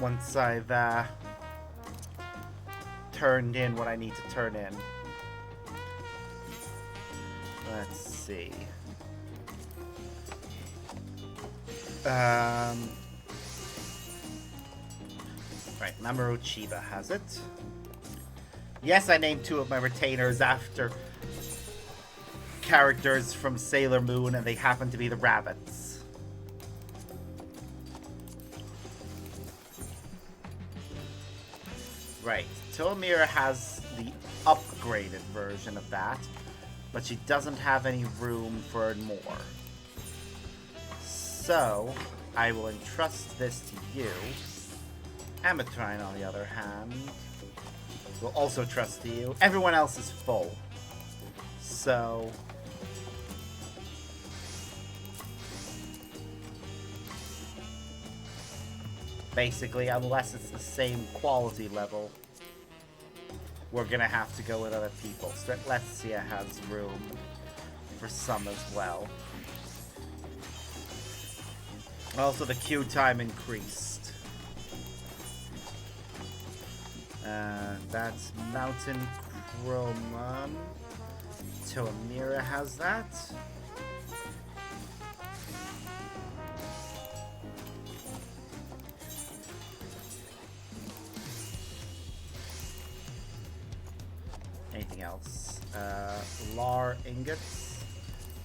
once I've turned in what I need to turn in. Let's see. Right, Mamoru Chiba has it. Yes, I named 2 of my retainers after characters from Sailor Moon, and they happen to be the rabbits. Right, Tomira has the upgraded version of that, but she doesn't have any room for more. So, I will entrust this to you. Amatrine, on the other hand, will also trust you. Everyone else is full. So... basically, unless it's the same quality level, we're gonna have to go with other people. Stretlexia has room for some as well. Also, the queue time increased. That's Mountain Chroma. Tomira has that. Anything else? Lar ingots.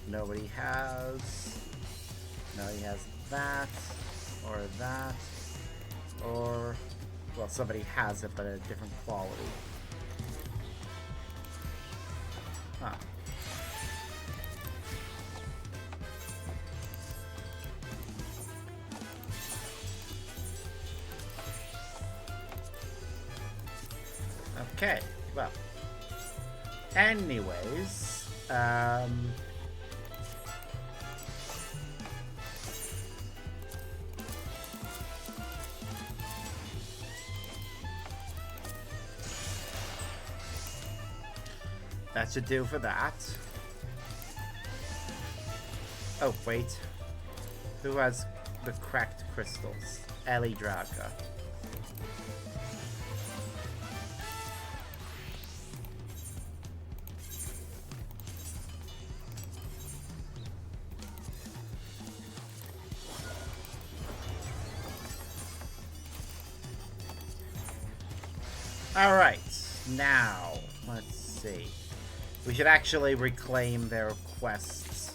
Nobody has. Nobody has that. Or that. Or... well, somebody has it, but at a different quality. Huh. Okay, well. Anyways, that should do for that. Oh, wait. Who has the cracked crystals? Ellie Draga. Alright, now, let's see. We should actually reclaim their quests.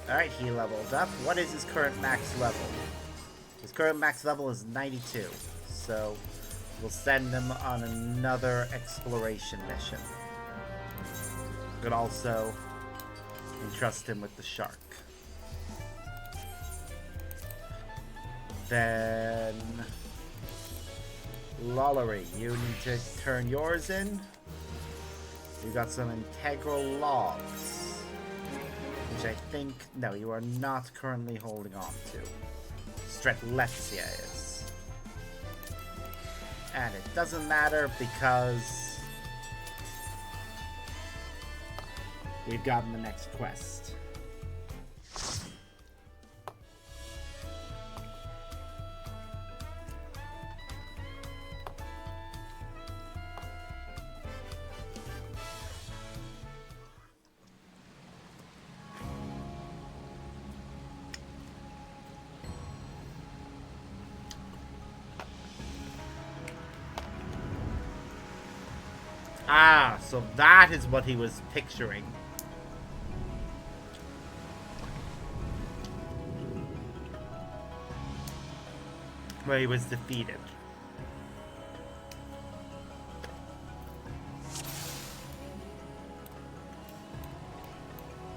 Alright, he leveled up. What is his current max level? His current max level is 92. So, we'll send him on another exploration mission. We could also entrust him with the shark. Then... Lollery, you need to turn yours in. You got some integral logs, which I think, no, you are not currently holding on to. Stretlexia is. And it doesn't matter because we've gotten the next quest. Ah, so that is what he was picturing. where he was defeated.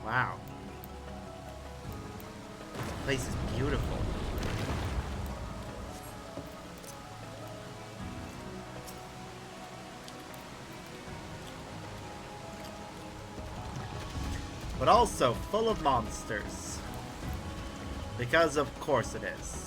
Wow. This place is beautiful. But also full of monsters. Because of course it is.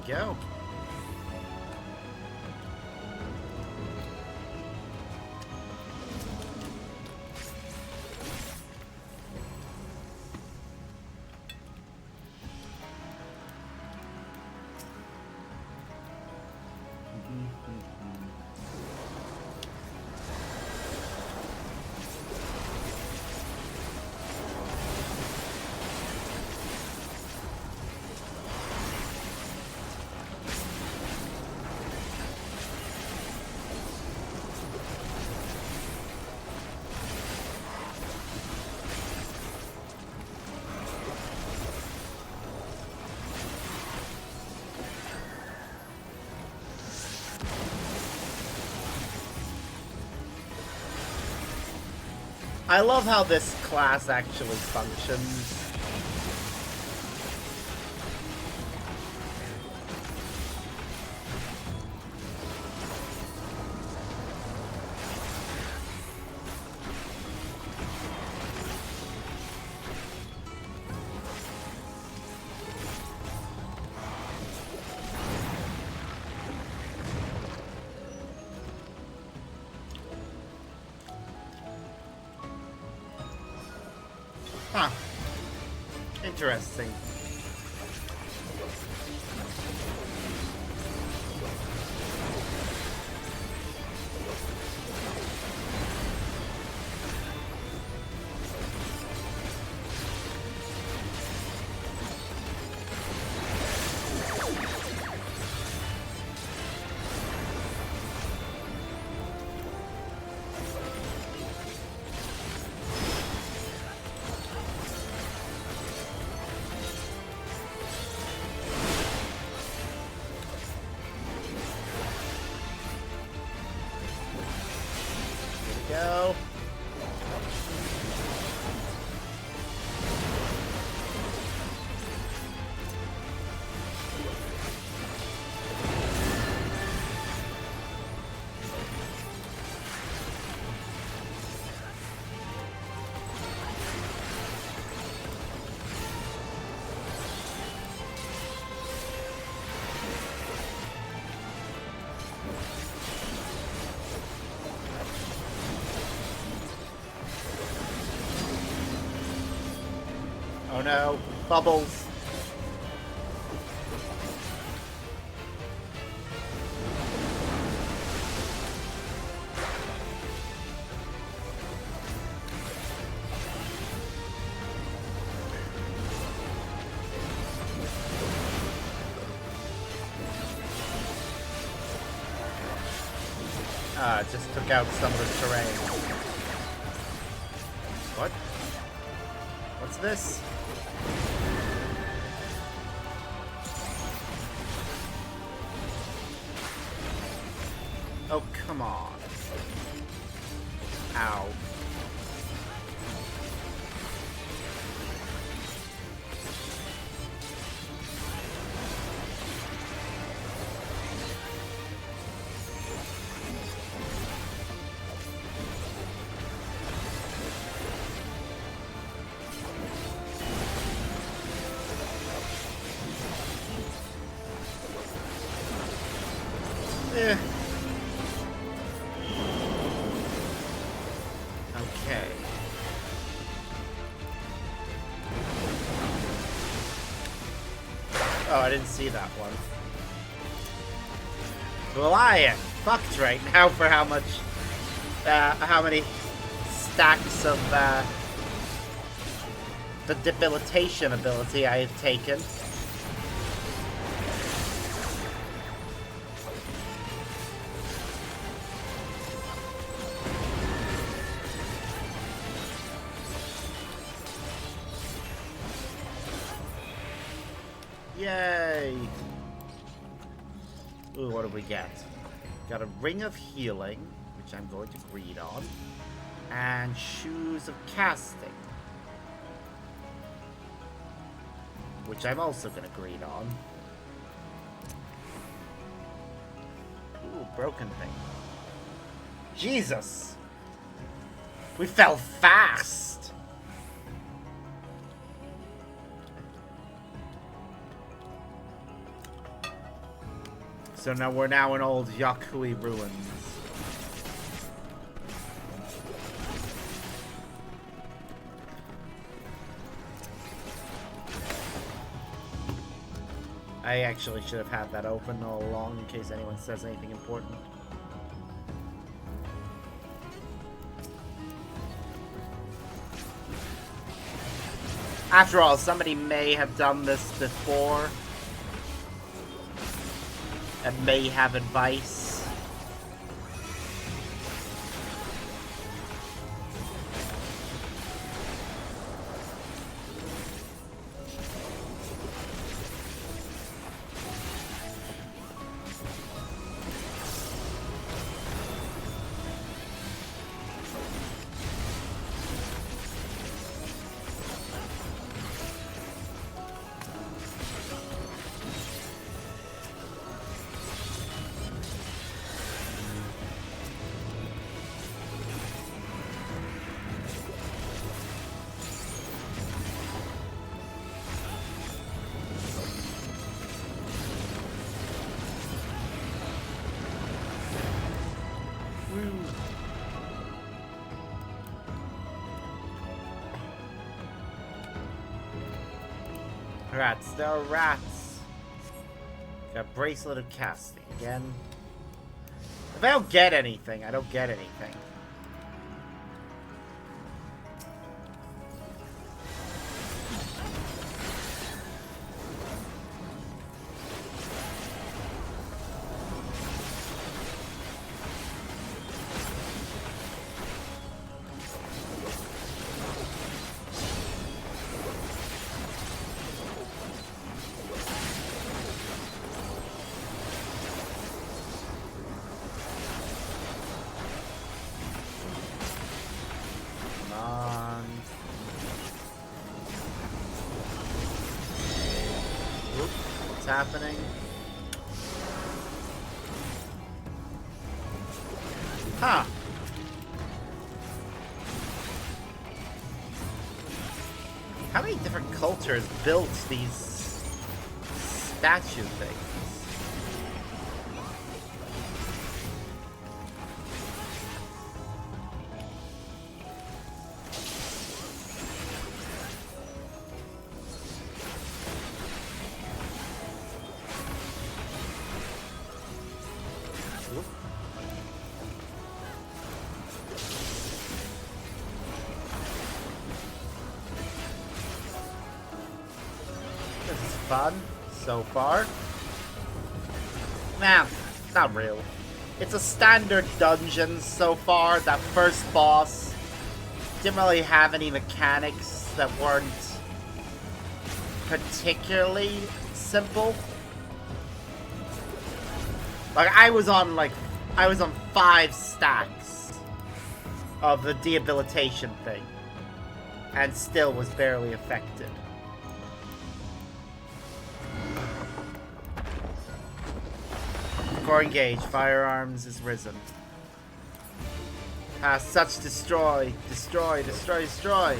Go. I love how this class actually functions. Huh. Interesting. Go. Oh no, bubbles. Ah, it just took out some of the terrain. What? What's this? Oh, come on. Ow. Oh, I didn't see that one. Well, I am fucked right now for how many stacks of the debilitation ability I have taken. Yay! Ooh, what do we get? Got a Ring of Healing, which I'm going to greed on, and Shoes of Casting, which I'm also going to greed on. Ooh, Broken Thing. Jesus! We fell fast! So now we're now in old Yakui ruins. I actually should have had that open all along in case anyone says anything important. After all, somebody may have done this before and may have advice. Rats, there are rats. Got Bracelet of Casting again. If I don't get anything, I don't get anything. Happening. Huh. How many different cultures built these statue things? Fun so far. Nah, not real. It's a standard dungeon so far. That first boss didn't really have any mechanics that weren't particularly simple. Like I was on 5 stacks of the debilitation thing and still was barely affected. Core engage. Firearms is risen. Such destroy. Destroy, destroy, destroy.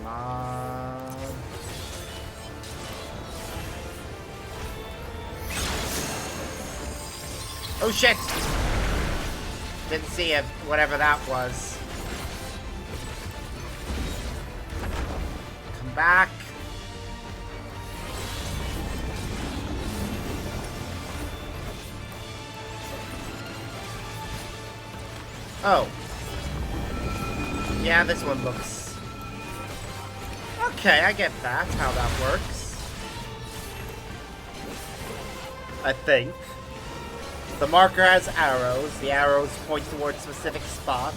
Come on. Oh shit! Didn't see it, whatever that was. Come back. Oh. Yeah, this one looks... Okay, I get that, how that works. I think. The marker has arrows. The arrows point towards specific spots.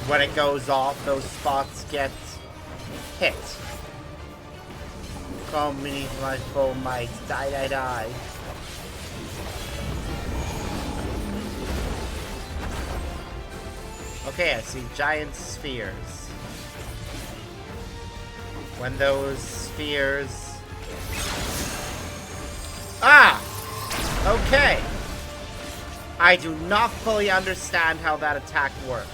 When it goes off, those spots get hit. Come beneath my full might. Die, die, die. Okay, I see giant spheres. When those spheres... Ah! Okay. I do not fully understand how that attack works.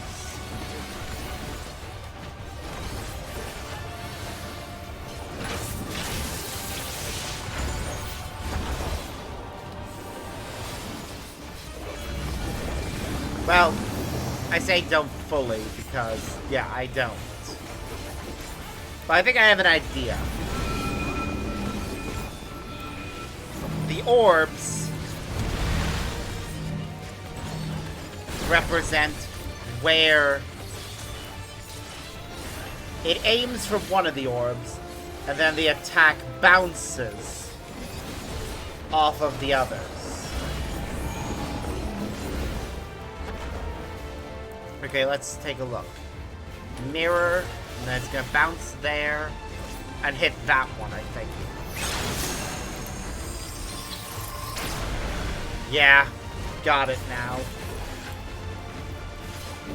Well, I say don't fully because, yeah, I don't. But I think I have an idea. The orbs represent where it aims from one of the orbs, and then the attack bounces off of the others. Okay, let's take a look. Mirror, and then it's gonna bounce there and hit that one, I think. Yeah, got it now.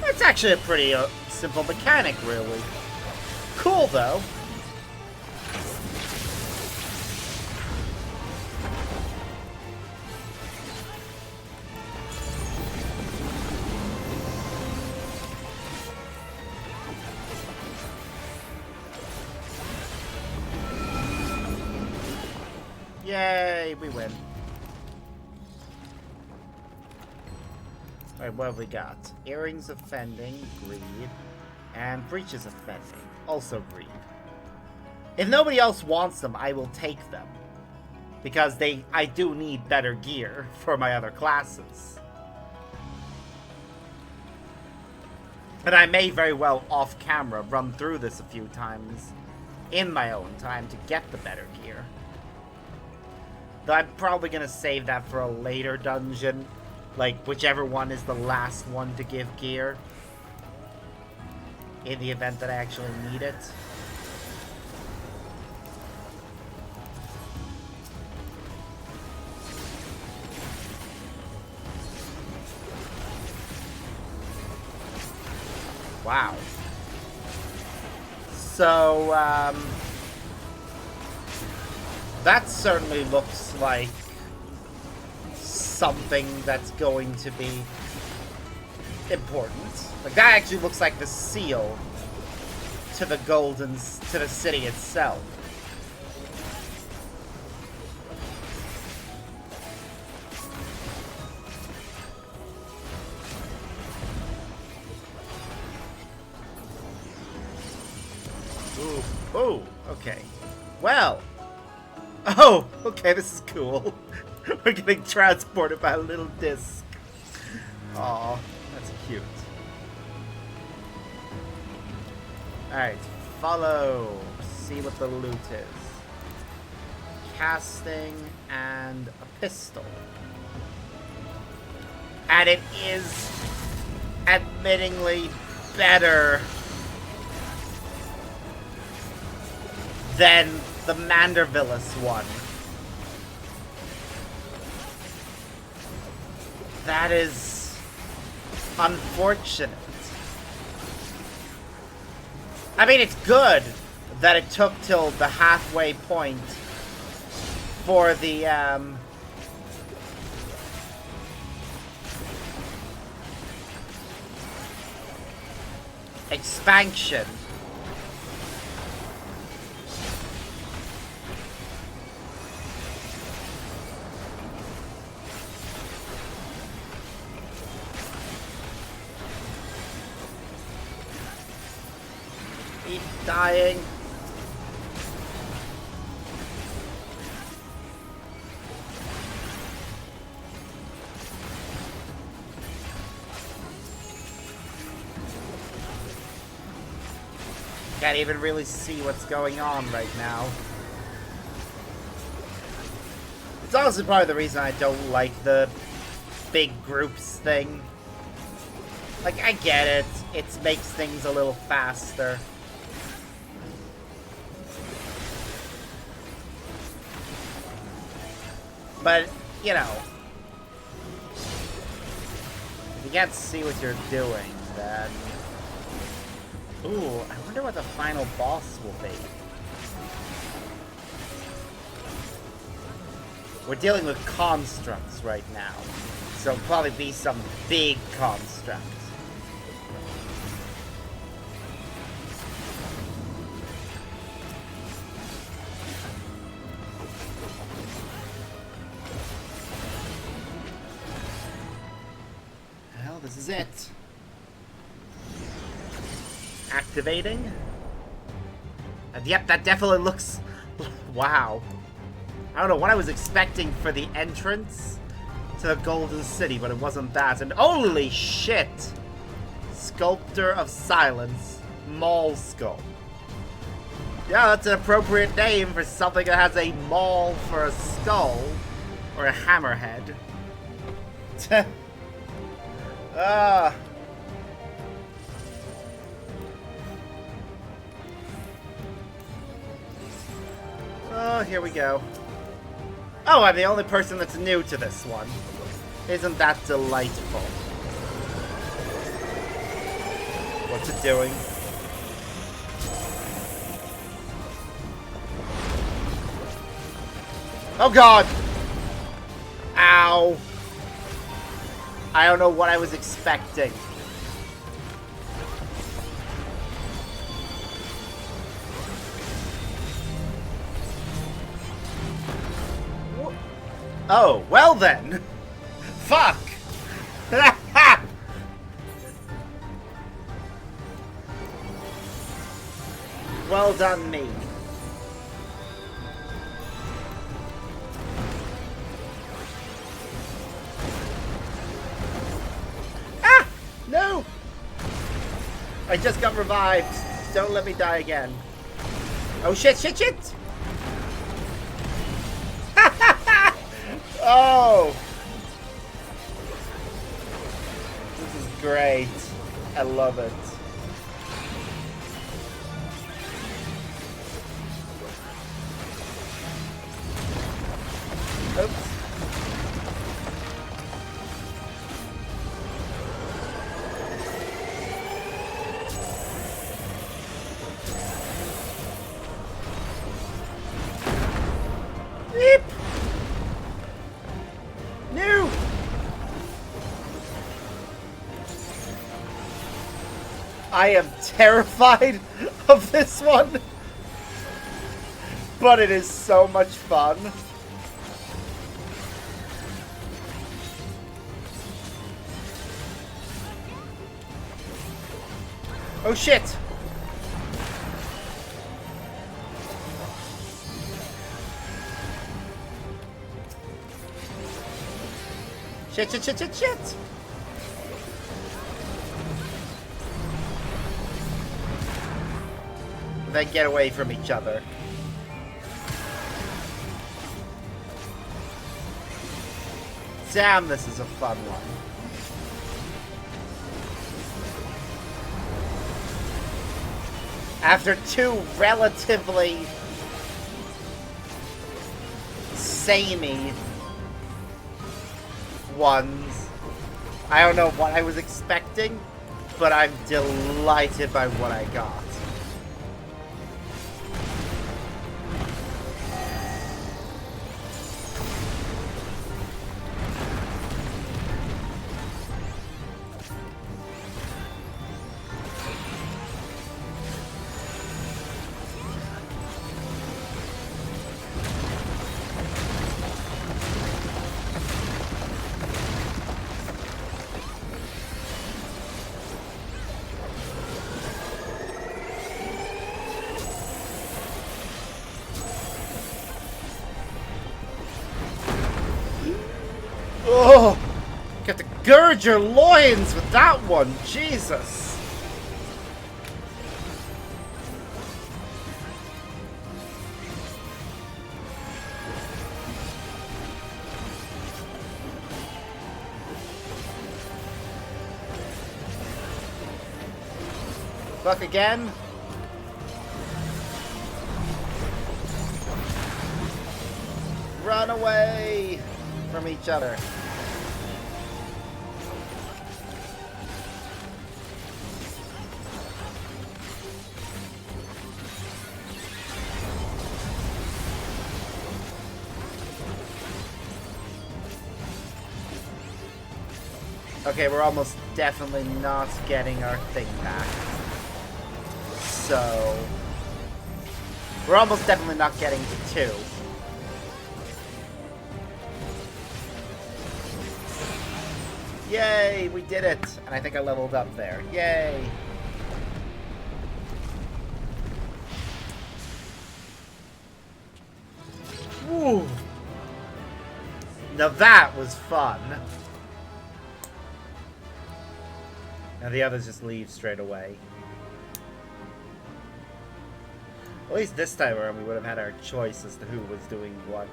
That's actually a pretty simple mechanic, really. Cool, though. Yay, we win. Alright, what have we got? Earrings offending, greed, and breeches offending, also greed. If nobody else wants them, I will take them. Because I do need better gear for my other classes. And I may very well, off camera, run through this a few times in my own time to get the better gear. Though I'm probably going to save that for a later dungeon. Like, whichever one is the last one to give gear. In the event that I actually need it. Wow. So, that certainly looks like something that's going to be important. Like, that actually looks like the seal to the city itself. Ooh. Oh, okay. Well. Oh, okay, this is cool. We're getting transported by a little disc. Aw, that's cute. Alright, follow. See what the loot is. Casting and a pistol. And it is admittingly better than the Mandervillas one. That is unfortunate. I mean, it's good that it took till the halfway point for the, expansion Dying. Can't even really see what's going on right now. It's honestly probably the reason I don't like the big groups thing. Like, I get it. It makes things a little faster. But, you know, if you can't see what you're doing, then... Ooh, I wonder what the final boss will be. We're dealing with constructs right now, so it'll probably be some big construct. Well, this is it. Activating. And yep, that definitely looks... Wow. I don't know what I was expecting for the entrance to the Golden City, but it wasn't that. And holy shit! Sculptor of Silence. Maul Skull. Yeah, that's an appropriate name for something that has a maul for a skull. Or a hammerhead. Ah... Oh, here we go. Oh, I'm the only person that's new to this one. Isn't that delightful? What's it doing? Oh god! Ow! I don't know what I was expecting. Oh, well then! Fuck! Well done, me. Ah! No! I just got revived. Don't let me die again. Oh shit, shit, shit! Oh! This is great. I love it. Oops. Beep! No! I am terrified of this one, but it is so much fun. Oh shit! Shit, shit, shit, shit, shit! Then get away from each other. Damn, this is a fun one. After two relatively samey ones, I don't know what I was expecting, but I'm delighted by what I got. Oh! You have to gird your loins with that one! Jesus! Fuck again? Run away from each other. Okay, we're almost definitely not getting our thing back. So... we're almost definitely not getting to 2. Yay, we did it! And I think I leveled up there. Yay! Woo! Now that was fun! Now the others just leave straight away. At least this time around we would have had our choice as to who was doing what.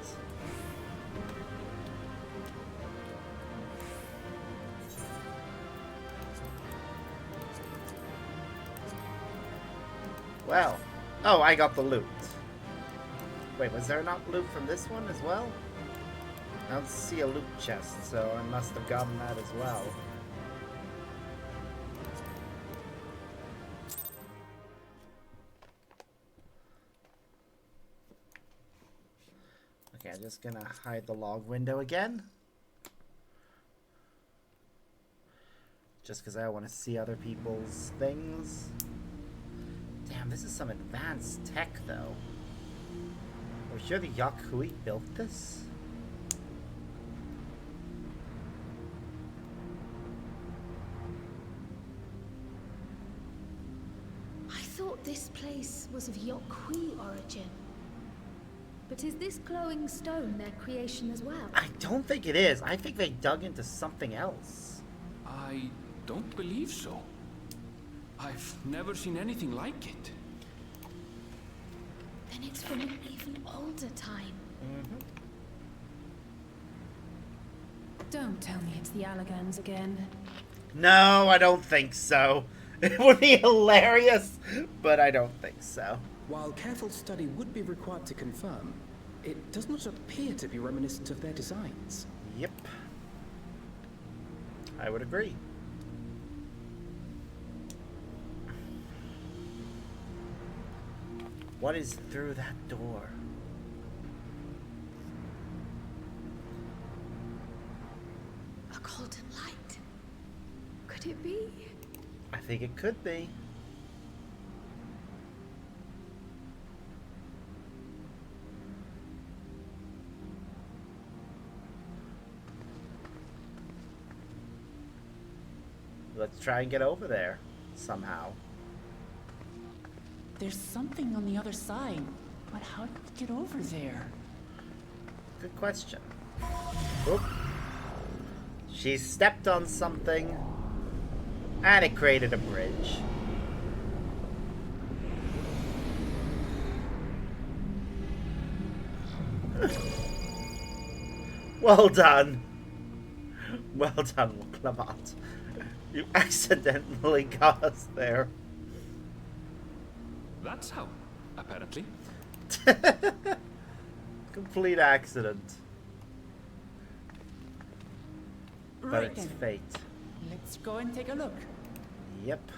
Well. Oh, I got the loot. Wait, was there not loot from this one as well? I don't see a loot chest, so I must have gotten that as well. Okay, I'm just gonna hide the log window again. Just because I want to see other people's things. Damn, this is some advanced tech, though. Are we sure the Yakui built this? I thought this place was of Yokui origin. But is this glowing stone their creation as well? I don't think it is. I think they dug into something else. I don't believe so. I've never seen anything like it. Then it's from an even older time. Don't tell me it's the Allagans again. No, I don't think so. It would be hilarious, but I don't think so. While careful study would be required to confirm, it does not appear to be reminiscent of their designs. Yep. I would agree. What is through that door? A golden light. Could it be? I think it could be. Let's try and get over there somehow. There's something on the other side, but how did we get over there? Good question. Oop. She stepped on something, and it created a bridge. Well done. Well done, Clement. You accidentally got us there. That's how, apparently. Complete accident. But Right it's then. fate. Let's go and take a look. Yep.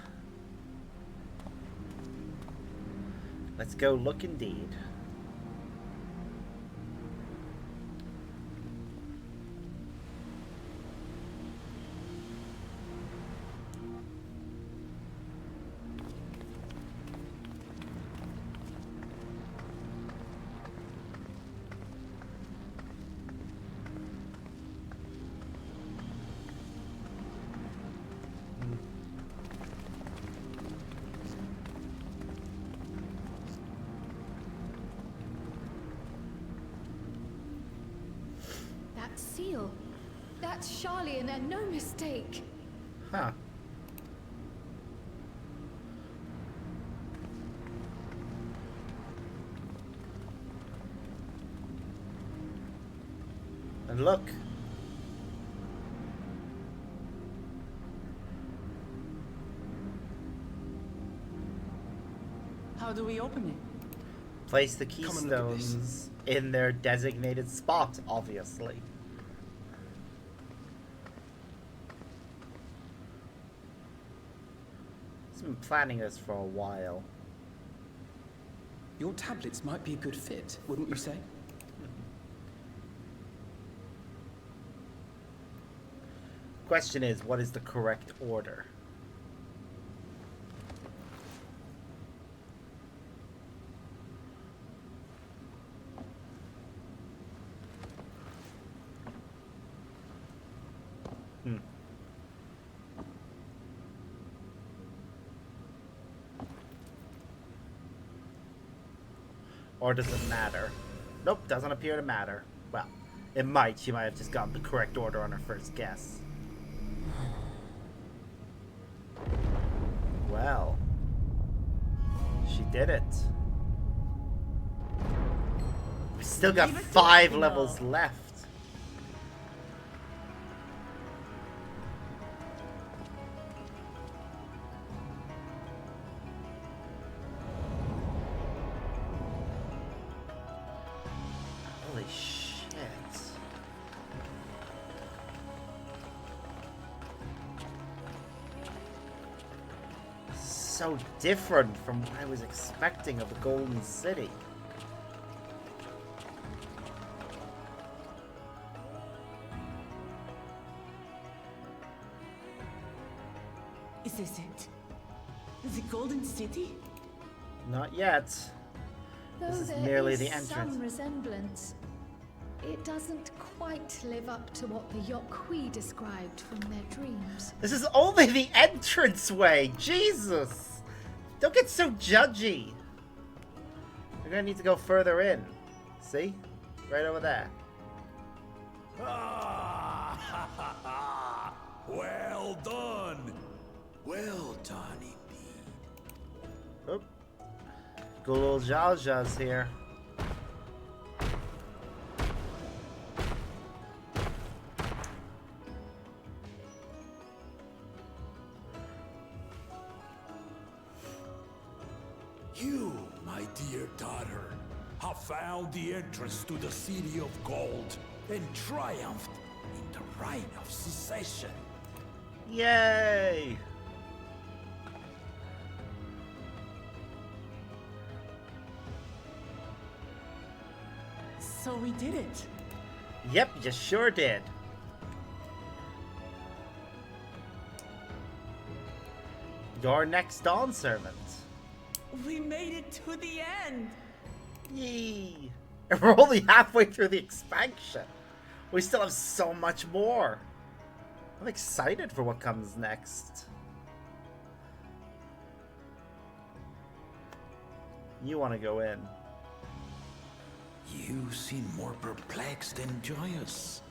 Let's go look indeed. That seal. That's Charlian and no mistake. Huh. And look. How do we open it? Place the Come and look at this. keystones in their designated spot, obviously. He's been planning this for a while. Your tablets might be a good fit, wouldn't you say? Question is, what is the correct order? Or does it matter? Nope, doesn't appear to matter. Well, it might. She might have just gotten the correct order on her first guess. Well, she did it. We still got 5 levels left. Holy shit. So different from what I was expecting of the Golden City. Is this it? The Golden City? Not yet. Though This is there merely is the entrance. some resemblance, it doesn't quite live up to what the Yokwi described from their dreams. This is only the entranceway! Jesus! Don't get so judgy! We're gonna need to go further in. See? Right over there. Well done! Well done, indeed. Oop. Good old Jaja's here. You, my dear daughter, have found the entrance to the City of Gold and triumphed in the right of secession. Yay! So we did it. Yep, you sure did. Your next Dawn servant. We made it to the end. Yee! And we're only halfway through the expansion. We still have so much more. I'm excited for what comes next. You want to go in? You seem more perplexed than joyous.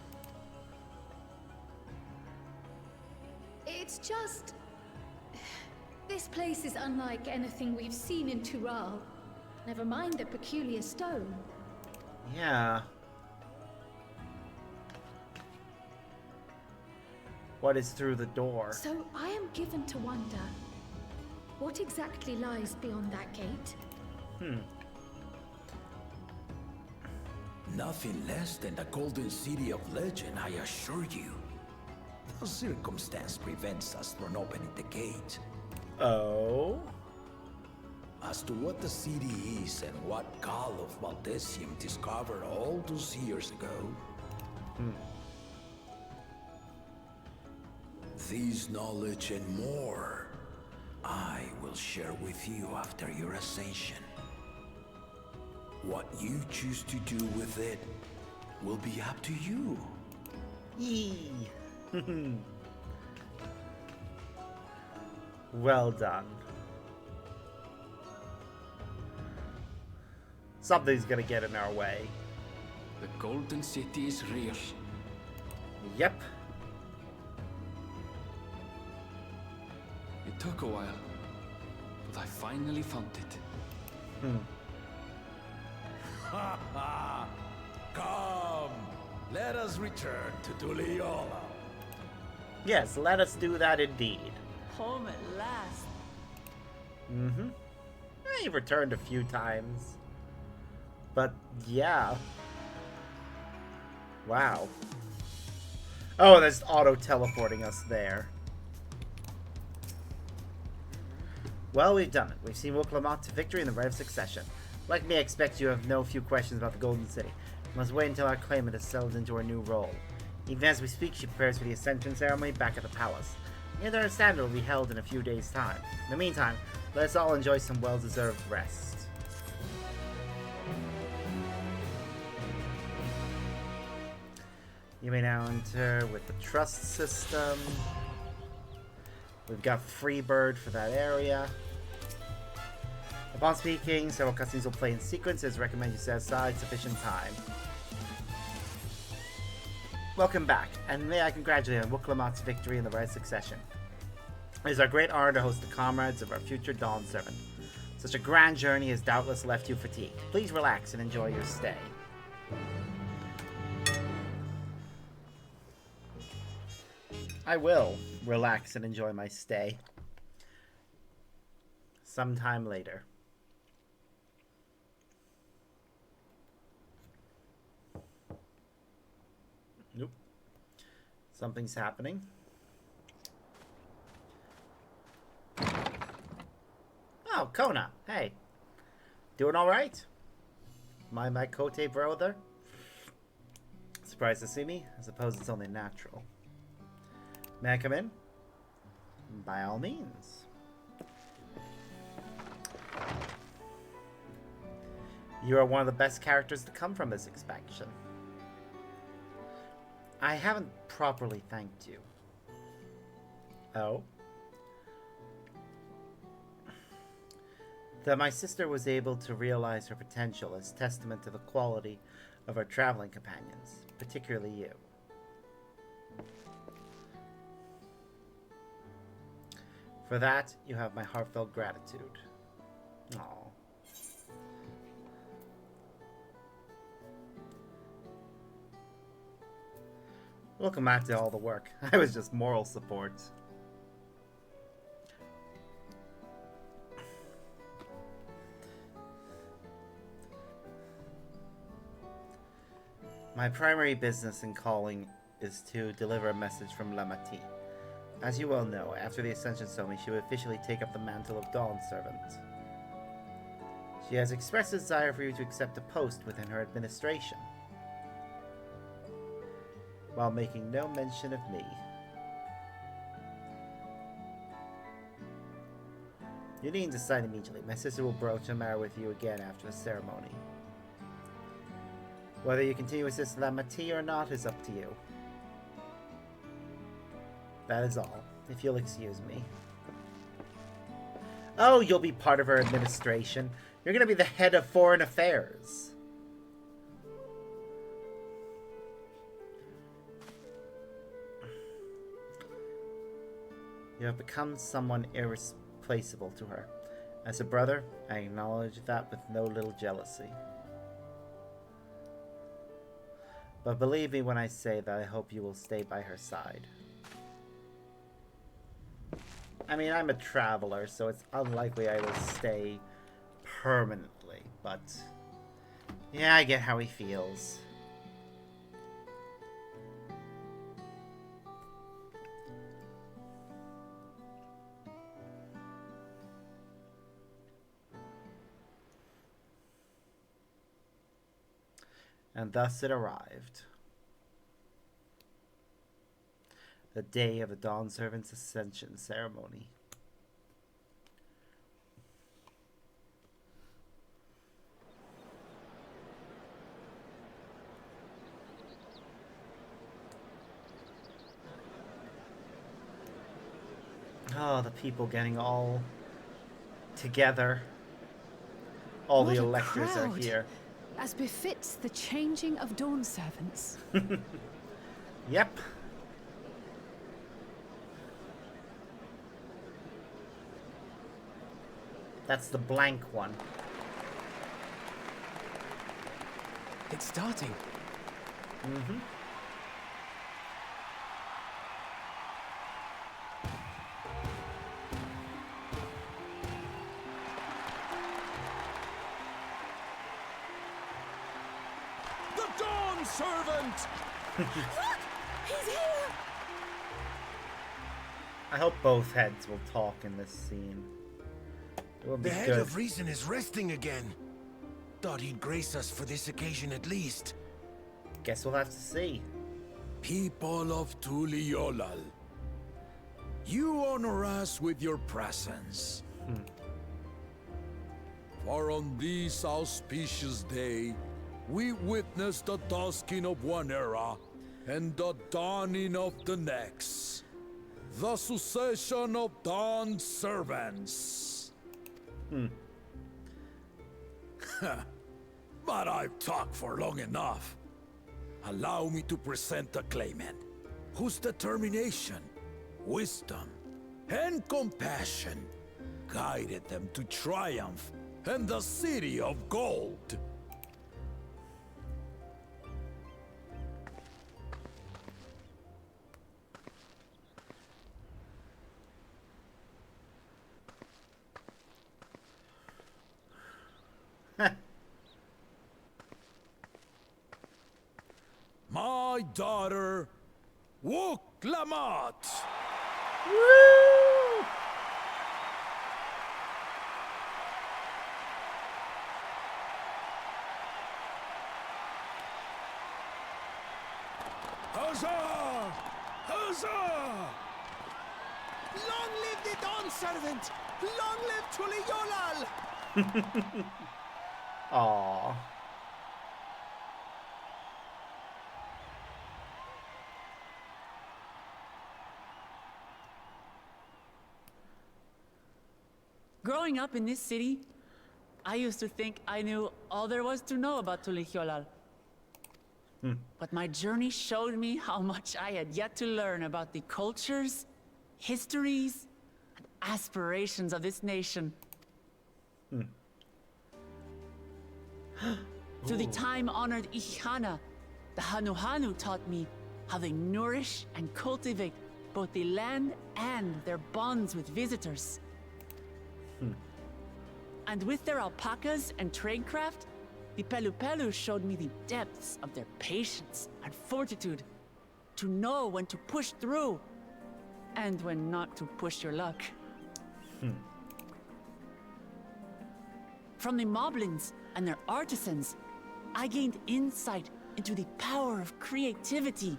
It's just... This place is unlike anything we've seen in Tural. Never mind the peculiar stone. Yeah. What is through the door? So I am given to wonder, what exactly lies beyond that gate? Nothing less than the Golden City of Legend, I assure you. No circumstance prevents us from opening the gate. Oh? As to what the city is and what Gall of Valdesium discovered all those years ago, this knowledge and more, I will share with you after your ascension. What you choose to do with it will be up to you. Yee! Well done. Something's gonna get in our way. The Golden City is real. Yep. Took a while, but I finally found it. Ha ha! Come, let us return to Duliola. Yes, let us do that indeed. Home at last. Mm-hmm. You've returned a few times. But, yeah. Wow. Oh, that's auto-teleporting us there. Well, we've done it. We've seen Woklamat to victory in the Rite of Succession. Like me, I expect you have no few questions about the Golden City. We must wait until our claimant is settled into her new role. Even as we speak, she prepares for the Ascension ceremony back at the palace. You understand it will be held in a few days' time. In the meantime, let us all enjoy some well-deserved rest. You may now enter with the trust system. We've got Freebird for that area. Upon speaking, several cutscenes will play in sequences. Recommend you set aside sufficient time. Welcome back, and may I congratulate you on Woklamat's victory in the Rite of Succession. It is our great honor to host the comrades of our future Dawn Servant. Such a grand journey has doubtless left you fatigued. Please relax and enjoy your stay. I will relax and enjoy my stay. Sometime later. Nope. Something's happening. Oh, Kona. Hey. Doing alright? My Kote brother? Surprised to see me? I suppose it's only natural. May I come in? By all means. You are one of the best characters to come from this expansion. I haven't properly thanked you. Oh? That my sister was able to realize her potential is testament to the quality of our traveling companions, particularly you. For that, you have my heartfelt gratitude. Aww. Welcome back to all the work. I was just moral support. My primary business and calling is to deliver a message from Lamati. As you well know, after the Ascension ceremony, she will officially take up the mantle of Dawn Servant. She has expressed a desire for you to accept a post within her administration, while making no mention of me. You needn't decide immediately. My sister will broach a matter with you again after the ceremony. Whether you continue to assist Lamati or not is up to you. That is all, if you'll excuse me. Oh, you'll be part of her administration. You're going to be the head of foreign affairs. You have become someone irreplaceable to her. As a brother, I acknowledge that with no little jealousy. But believe me when I say that I hope you will stay by her side. I mean, I'm a traveler, so it's unlikely I will stay permanently, but yeah, I get how he feels. And thus it arrived. The day of the Dawn Servant's Ascension ceremony. Oh, the people getting all together. All the electors are here. As befits the changing of Dawn Servants. Yep. That's the blank one. It's starting. Mm-hmm. The Dawn Servant! Look! He's here! I hope both heads will talk in this scene. It will be The Head good. of Reason is resting again. Thought he'd grace us for this occasion at least. Guess we'll have to see. People of Tuliolal, you honor us with your presence. For on this auspicious day, we witness the dusking of one era and the dawning of the next. The succession of Dawn servants. But I've talked for long enough. Allow me to present the claimant, whose determination, wisdom, and compassion guided them to triumph and the City of Gold. My daughter, Wuklamat. Woo! Huzzah! Huzzah! Long live the Dawn Servant! Long live Tuliolal! Aww. Growing up in this city, I used to think I knew all there was to know about Tulihyolal. But my journey showed me how much I had yet to learn about the cultures, histories, and aspirations of this nation. Through the time-honored Ihana, the Hanuhanu taught me how they nourish and cultivate both the land and their bonds with visitors. And with their alpacas and tradecraft, the Pelupelu showed me the depths of their patience and fortitude, to know when to push through and when not to push your luck. From the Moblins and their artisans, I gained insight into the power of creativity.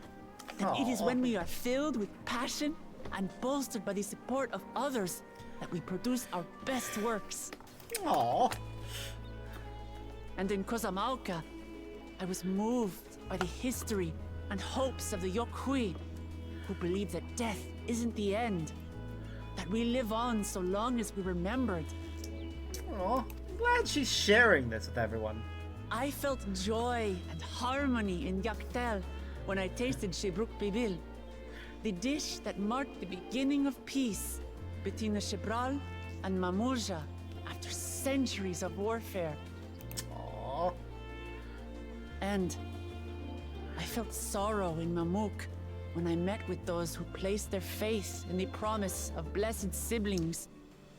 That it is when we are filled with passion and bolstered by the support of others that we produce our best works. Aww. And in Kozamauka, I was moved by the history and hopes of the Yokhui, who believe that death isn't the end, that we live on so long as we remembered. Aw, I'm glad she's sharing this with everyone. I felt joy and harmony in Yaktel when I tasted Shebruk Bibil, the dish that marked the beginning of peace between the Shebral and Mamurja after centuries of warfare. Aww. And I felt sorrow in Mamuk when I met with those who placed their faith in the promise of blessed siblings,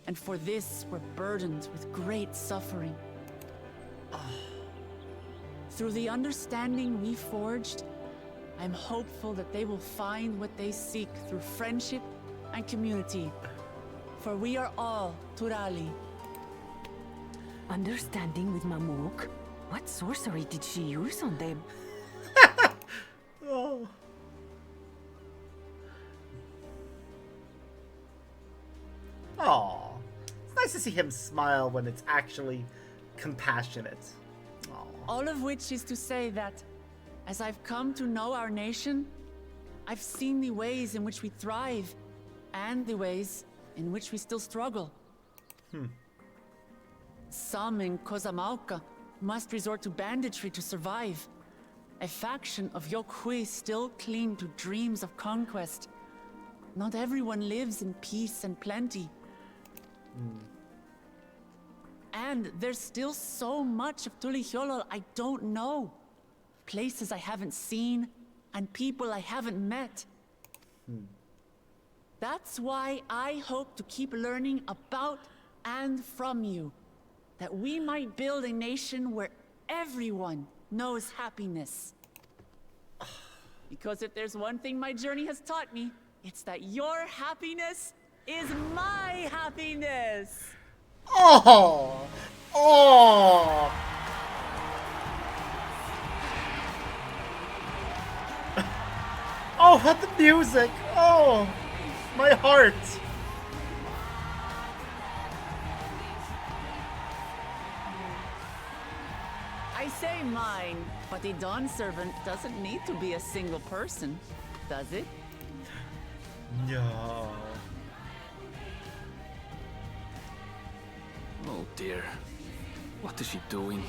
and for this were burdened with great suffering. Through the understanding we forged, I'm hopeful that they will find what they seek through friendship and community. For we are all Turali. Understanding with Mamuk? What sorcery did she use on them? Oh. Aw. It's nice to see him smile when it's actually compassionate. Aw. All of which is to say that, as I've come to know our nation, I've seen the ways in which we thrive, and the ways in which we still struggle. Some in Kozamauka must resort to banditry to survive. A faction of Yokhui still cling to dreams of conquest. Not everyone lives in peace and plenty. And there's still so much of Tulihyolol I don't know. Places I haven't seen, and people I haven't met. That's why I hope to keep learning about and from you. That we might build a nation where everyone knows happiness. Because if there's one thing my journey has taught me, it's that your happiness is my happiness! Oh! Oh! Oh, what the music! Oh! My heart! I say mine, but a Dawn servant doesn't need to be a single person, does it? No. Oh dear. What is she doing?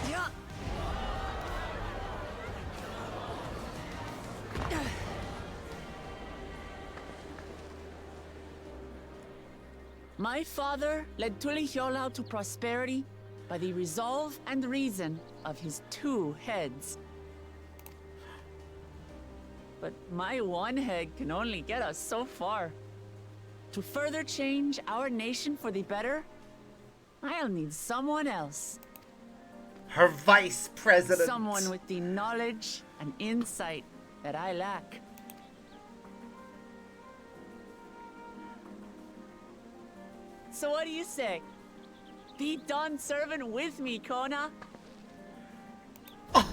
Yeah. My father led Tulihyolal to prosperity by the resolve and reason of his 2 heads. But my 1 head can only get us so far. To further change our nation for the better, I'll need someone else. Her vice president. Someone with the knowledge and insight that I lack. So what do you say? Be Dawn servant with me, Kona. Oh!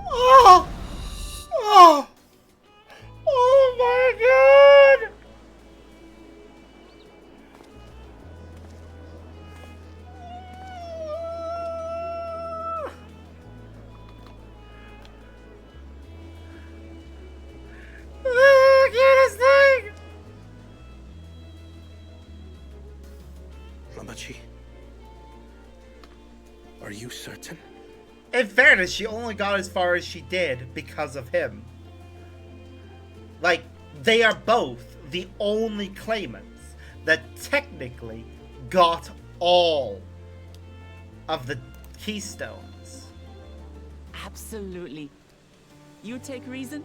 Oh! Oh! Oh my god! Ramachi, are you certain? In fairness, she only got as far as she did because of him. Like, they are both the only claimants that technically got all of the keystones. Absolutely. You take reason,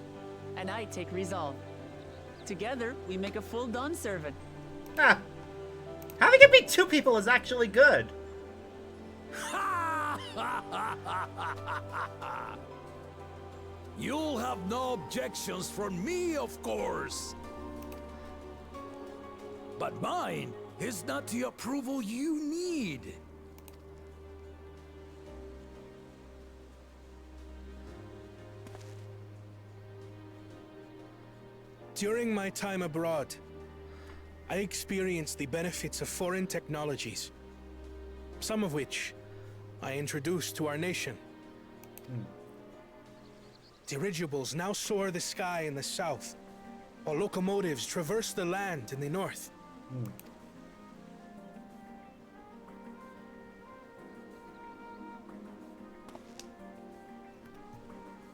and I take resolve. Together, we make a full Dawn servant. Huh. Having it be 2 people is actually good. You'll have no objections from me, of course. But mine is not the approval you need. During my time abroad, I experienced the benefits of foreign technologies, some of which I introduced to our nation. Dirigibles now soar the sky in the south, while locomotives traverse the land in the north.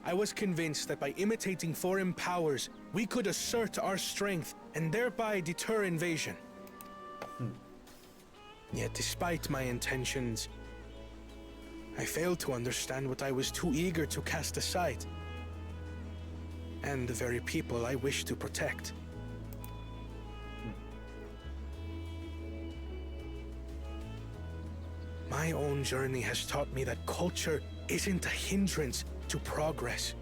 I was convinced that by imitating foreign powers, we could assert our strength and thereby deter invasion. Yet despite my intentions, I failed to understand what I was too eager to cast aside, and the very people I wish to protect. My own journey has taught me that culture isn't a hindrance to progress,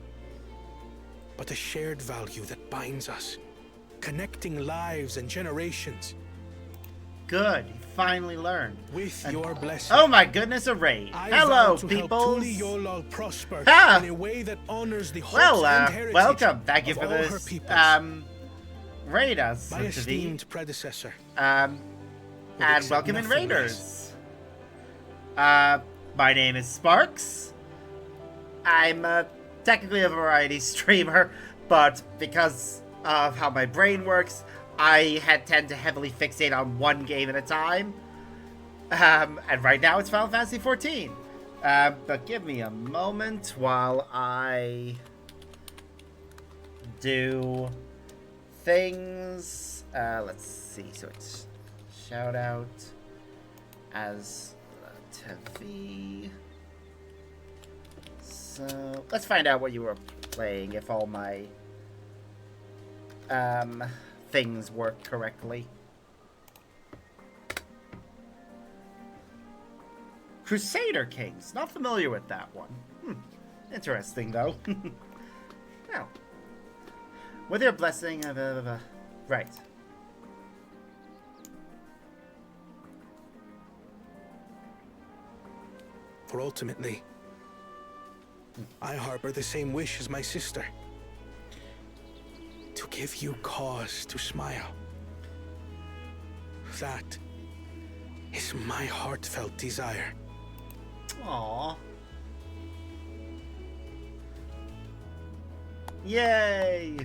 but a shared value that binds us, connecting lives and generations. Good, you finally learned. With your blessing. Oh my goodness, a raid. Hello, peoples. Prosper Ah! in a way that honors the hopes Well, and heritage welcome. Thank you of for all her this peoples. raid us. My esteemed predecessor. And accept welcome in nothing raiders. My name is Sparks. I'm technically a variety streamer, but because of how my brain works, I tend to heavily fixate on one game at a time. And right now it's Final Fantasy XIV. But give me a moment while I do things. Let's see. So it's shout out as TV. So let's find out what you were playing. If all my things work correctly. Crusader Kings. Not familiar with that one. Interesting, though. Well. With your blessing... Right. For ultimately, I harbor the same wish as my sister. To give you cause to smile. That is my heartfelt desire. Aww. Yay!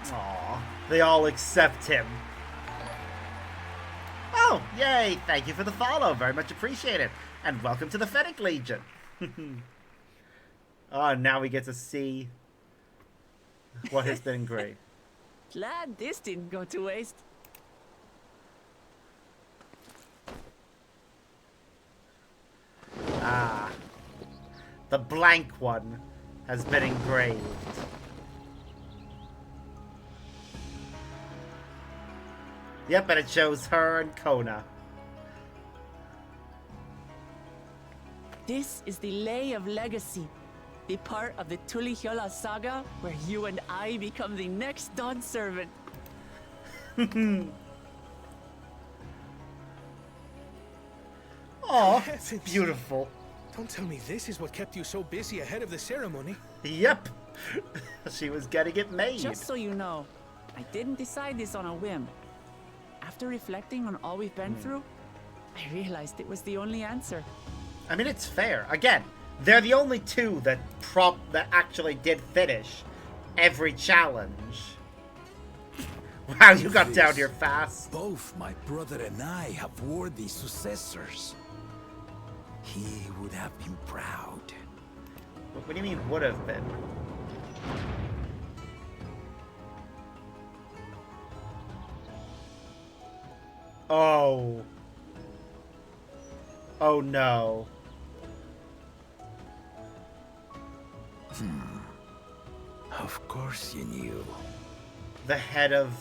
Aww. They all accept him. Oh, yay! Thank you for the follow. Very much appreciated. And welcome to the Fennec Legion. Oh, now we get to see what has been great. Glad this didn't go to waste. Ah. The blank one has been engraved. Yep, and it shows her and Kona. This is the Lay of Legacy, the part of the Tulihyola saga where you and I become the next Dawn servant. Oh, Heavens. beautiful. Don't tell me this is what kept you so busy ahead of the ceremony. Yep. She was getting it made. Just so you know, I didn't decide this on a whim. After reflecting on all we've been through, I realized it was the only answer. I mean, it's fair. Again, they're the only two that actually did finish every challenge. Wow, you got down here fast. Both my brother and I have worthy successors. He would have been proud. What do you mean would have been? Oh. Oh no. Of course you knew. The head of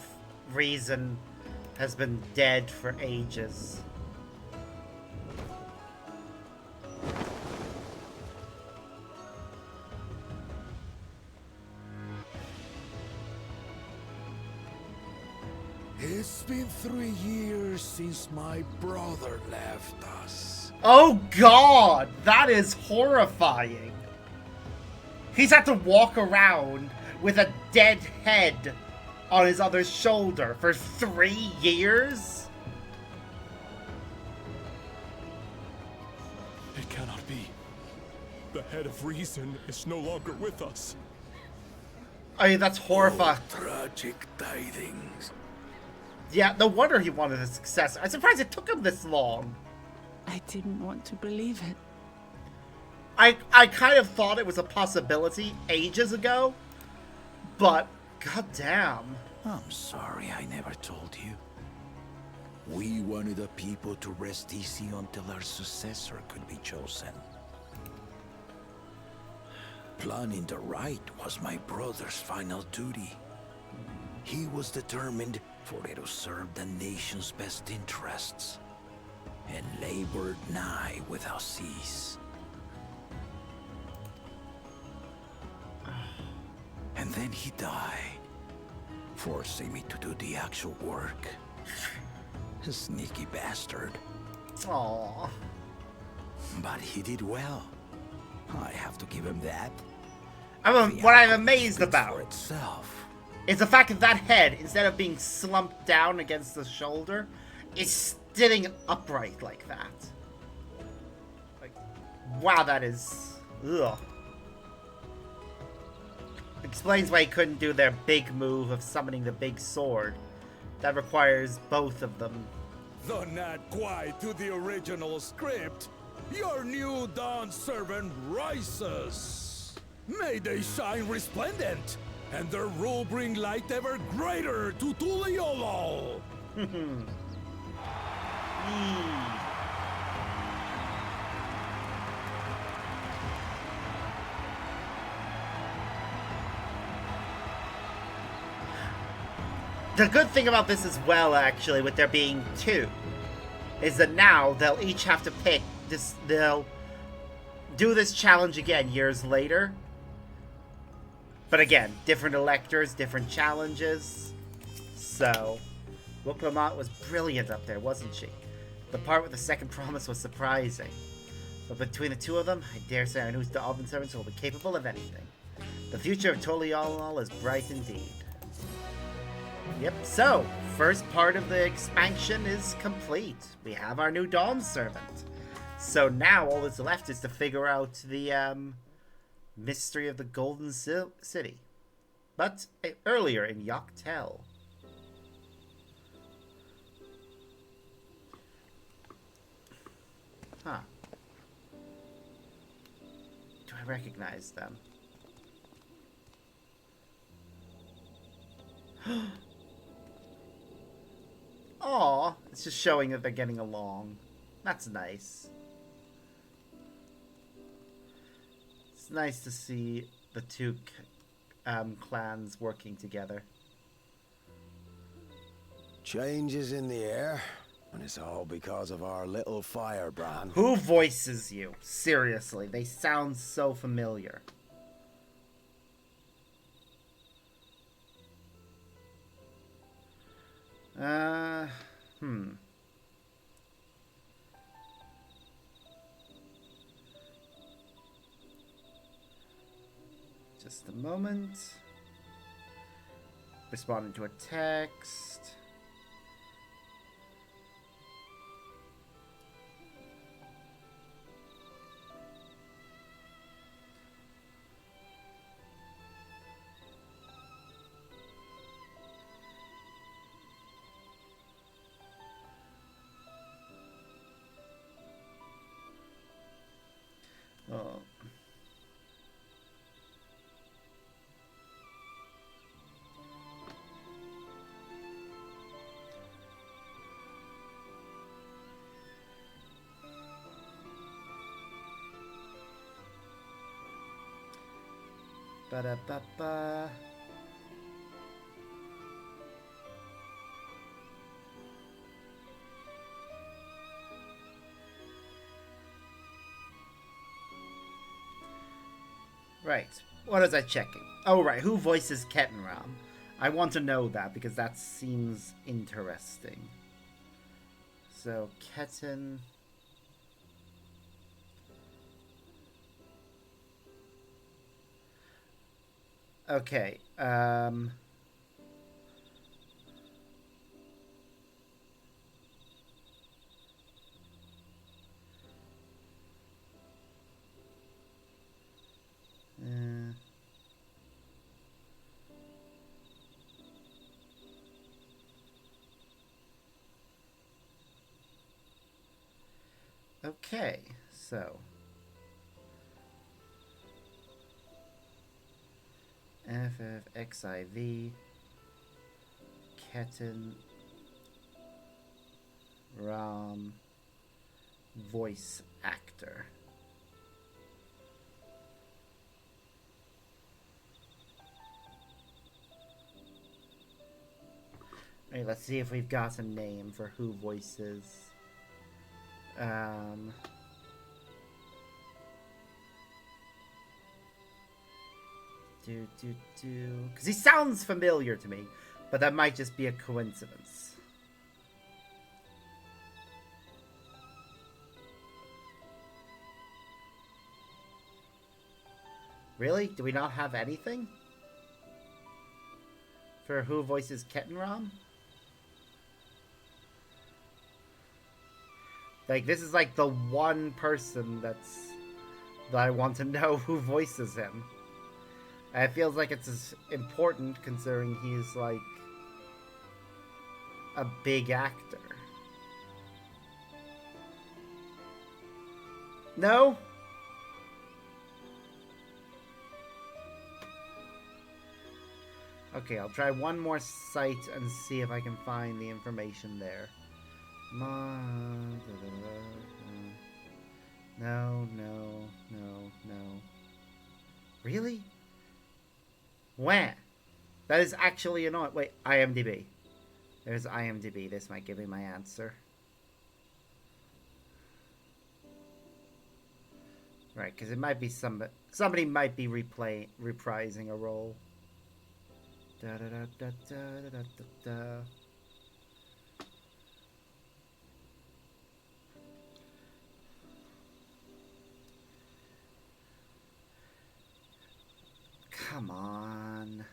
reason has been dead for ages. It's been 3 years since my brother left us. Oh god! That is horrifying. He's had to walk around with a dead head on his other shoulder for 3 years? It cannot be. The head of reason is no longer with us. I mean, that's horrifying. Oh, tragic tidings. Yeah, no wonder he wanted a successor. I'm surprised it took him this long. I didn't want to believe it. I kind of thought it was a possibility ages ago, but goddamn. I'm sorry I never told you. We wanted the people to rest easy until our successor could be chosen. Planning the right was my brother's final duty. He was determined for it to serve the nation's best interests, and labored nigh without cease. And then he died, forcing me to do the actual work. A sneaky bastard. Aww. But he did well. I have to give him that. What I'm amazed about itself is the fact that that head, instead of being slumped down against the shoulder, is sitting upright like that. Like, wow, that is... Ugh. explains why he couldn't do their big move of summoning the big sword. That requires both of them. Though not quite to the original script, your new Dawn servant rises. May they shine resplendent, and their rule bring light ever greater to Tuliolol. The good thing about this as well, actually, with there being two, is that now they'll each have to pick this. They'll do this challenge again years later. But again, different electors, different challenges. So, Woklamat was brilliant up there, wasn't she? The part with the second promise was surprising. But between the two of them, I dare say our new Dawn servants will be capable of anything. The future of Tuliolol is bright indeed. Yep, so, first part of the expansion is complete. We have our new Dawn servant. So now all that's left is to figure out the mystery of the Golden City. But earlier in Yoctel. Huh. Do I recognize them? Aw, it's just showing that they're getting along. That's nice. It's nice to see the two clans working together. Changes in the air, and it's all because of our little firebrand. Who voices you? Seriously, they sound so familiar. Just a moment. Responding to a text. Oh. Ba-da-ba-ba. Right. What was I checking? Oh, right. Who voices Kettenram? I want to know that because that seems interesting. So, Ketten... Okay, okay, so... XIV, XIV, Ketten, Ram, voice actor. Alright, let's see if we've got a name for who voices. Because he sounds familiar to me, but that might just be a coincidence. Really? Do we not have anything? For who voices Kettenram? Like, this is like the one person that I want to know who voices him. It feels like it's as important considering he's like a big actor. No? Okay, I'll try one more site and see if I can find the information there. No. Really? When? That is actually annoying. Wait, IMDb. There's IMDb. This might give me my answer. Right, because it might be somebody might be reprising a role. Da da da da da da da da. Come on.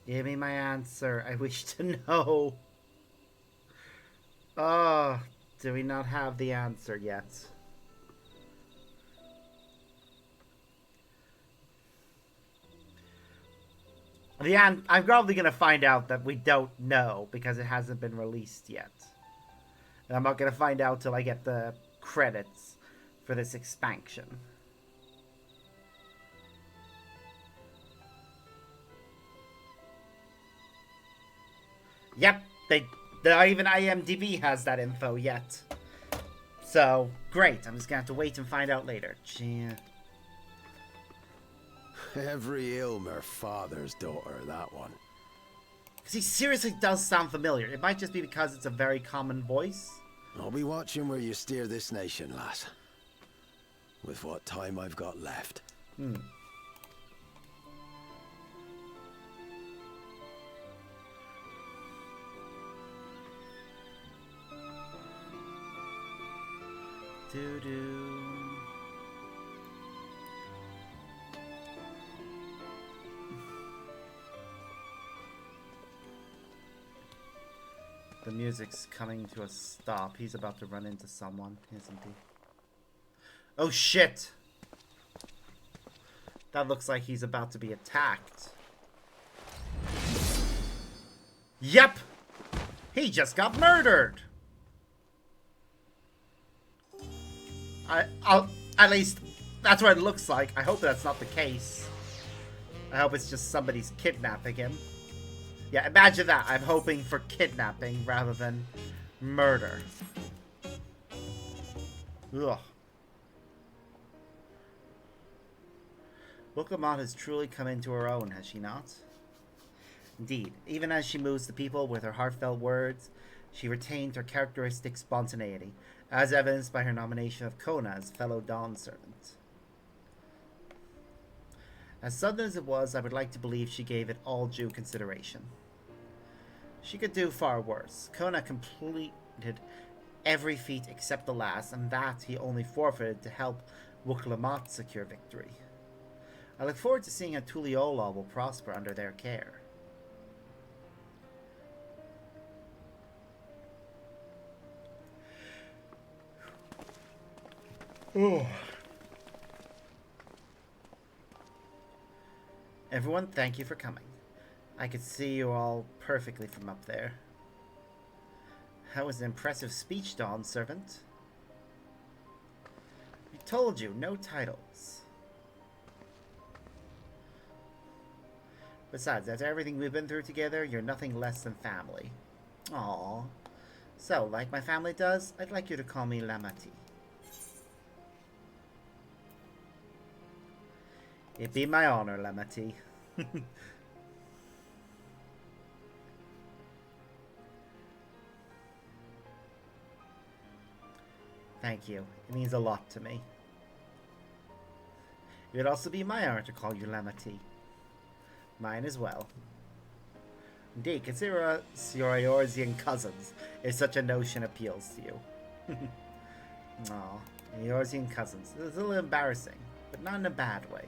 Give me my answer. I wish to know. Oh, do we not have the answer yet? I'm probably going to find out that we don't know because it hasn't been released yet. And I'm not going to find out till I get the credits for this expansion. Yep, even IMDb has that info yet. So, great. I'm just going to have to wait and find out later. Gee. Every Ilmer father's daughter, that one. Because he seriously does sound familiar. It might just be because it's a very common voice. I'll be watching where you steer this nation, lass. With what time I've got left. Doo-doo. The music's coming to a stop. He's about to run into someone, isn't he? Oh shit! That looks like he's about to be attacked. Yep! He just got murdered! At least, that's what it looks like. I hope that's not the case. I hope it's just somebody's kidnapping him. Yeah, imagine that. I'm hoping for kidnapping rather than murder. Ugh. Wilkamot has truly come into her own, has she not? Indeed, even as she moves the people with her heartfelt words, she retained her characteristic spontaneity, as evidenced by her nomination of Kona as fellow Dawn servant. As sudden as it was, I would like to believe she gave it all due consideration. She could do far worse. Kona completed every feat except the last, and that he only forfeited to help Wilkamot secure victory. I look forward to seeing how Tuliyola will prosper under their care. Oh. Everyone, thank you for coming. I could see you all perfectly from up there. That was an impressive speech, Dawn servant. I told you, no titles. Besides, after everything we've been through together, you're nothing less than family. Aww. So, like my family does, I'd like you to call me Lamati. It'd be my honor, Lamati. Thank you. It means a lot to me. It would also be my honor to call you Lamati. Mine as well. Indeed, consider us your Eorzean cousins, if such a notion appeals to you. Aw, Eorzean cousins. It's a little embarrassing, but not in a bad way.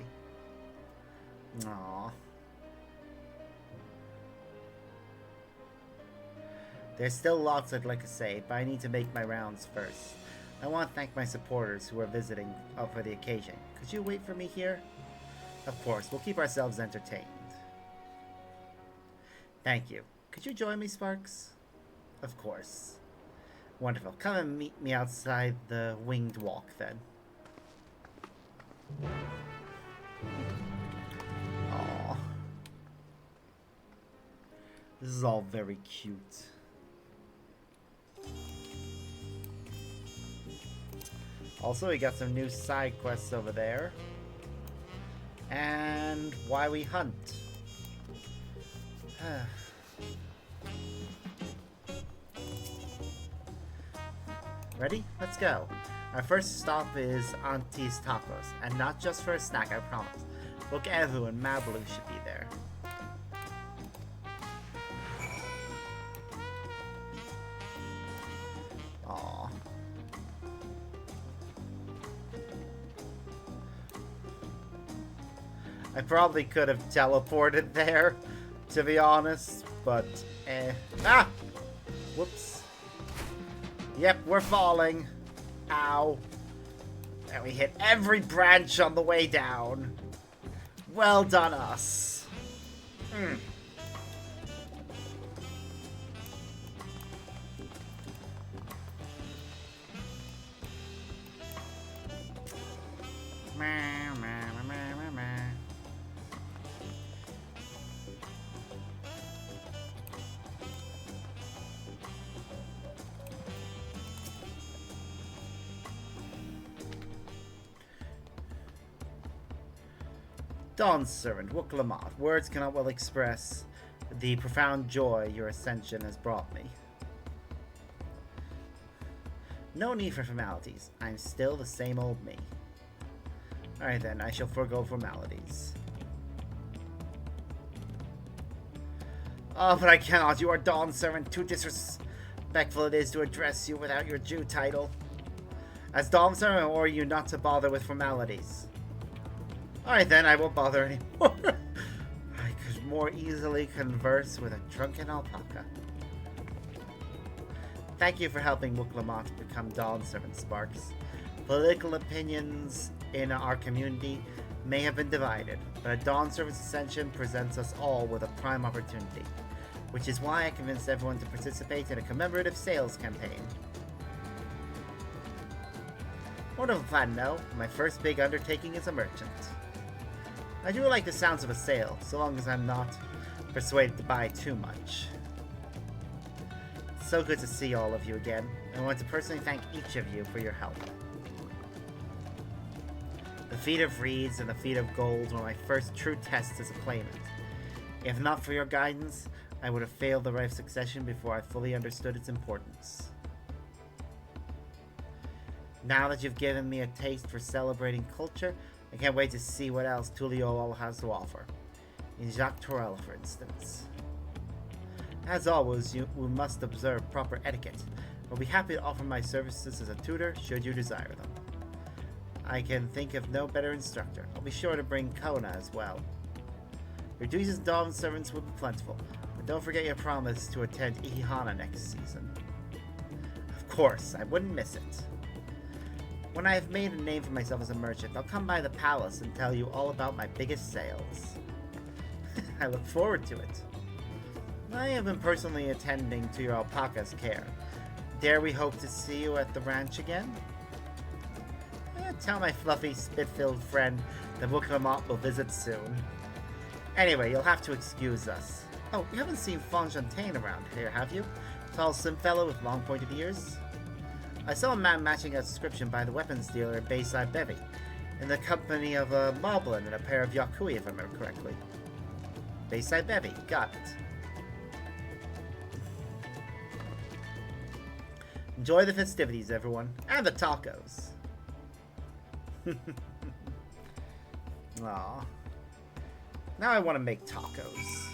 Aw. There's still lots I'd like to say, but I need to make my rounds first. I want to thank my supporters who are visiting for the occasion. Could you wait for me here? Of course, we'll keep ourselves entertained. Thank you. Could you join me, Sparks? Of course. Wonderful. Come and meet me outside the winged walk, then. Aww. This is all very cute. Also, we got some new side quests over there. And why we hunt. Ready? Let's go. Our first stop is Auntie's Tacos, and not just for a snack, I promise. Look, Evu and Mabaloo should be there. Aww. I probably could have teleported there, to be honest, but Ah! Whoops. Yep, we're falling. Ow. And we hit every branch on the way down. Well done, us. Mm. Dawn's servant, Wook Lamont. Words cannot well express the profound joy your ascension has brought me. No need for formalities. I'm still the same old me. Alright then, I shall forego formalities. Oh, but I cannot. You are Dawn's servant. Too disrespectful it is to address you without your due title. As Dawn's servant, or are you not to bother with formalities? Alright then, I won't bother anymore. I could more easily converse with a drunken alpaca. Thank you for helping Wook Lamont become Dawn's servant, Sparks. Political opinions in our community may have been divided, but a Dawn servant's ascension presents us all with a prime opportunity, which is why I convinced everyone to participate in a commemorative sales campaign. Wonderful plan, no? My first big undertaking as a merchant. I do like the sounds of a sale, so long as I'm not persuaded to buy too much. It's so good to see all of you again, and I want to personally thank each of you for your help. The feat of reeds and the feat of gold were my first true tests as a claimant. If not for your guidance, I would have failed the rite of succession before I fully understood its importance. Now that you've given me a taste for celebrating culture, I can't wait to see what else Tuliol has to offer. In Dawntrail, for instance. As always, we must observe proper etiquette. I'll be happy to offer my services as a tutor, should you desire them. I can think of no better instructor. I'll be sure to bring Kona as well. Your duties as Dawn servants will be plentiful, but don't forget your promise to attend Ihana next season. Of course, I wouldn't miss it. When I have made a name for myself as a merchant, I'll come by the palace and tell you all about my biggest sales. I look forward to it. I have been personally attending to your alpaca's care. Dare we hope to see you at the ranch again? Tell my fluffy, spit-filled friend that Wook Lamont will visit soon. Anyway, you'll have to excuse us. Oh, you haven't seen Fontaine around here, have you? Tall, slim fellow with long pointed ears? I saw a man matching a description by the weapons dealer at Bayside Bevy, in the company of a Moblin and a pair of Yakui, if I remember correctly. Bayside Bevy, got it. Enjoy the festivities, everyone, and the tacos. Aw. Now I want to make tacos.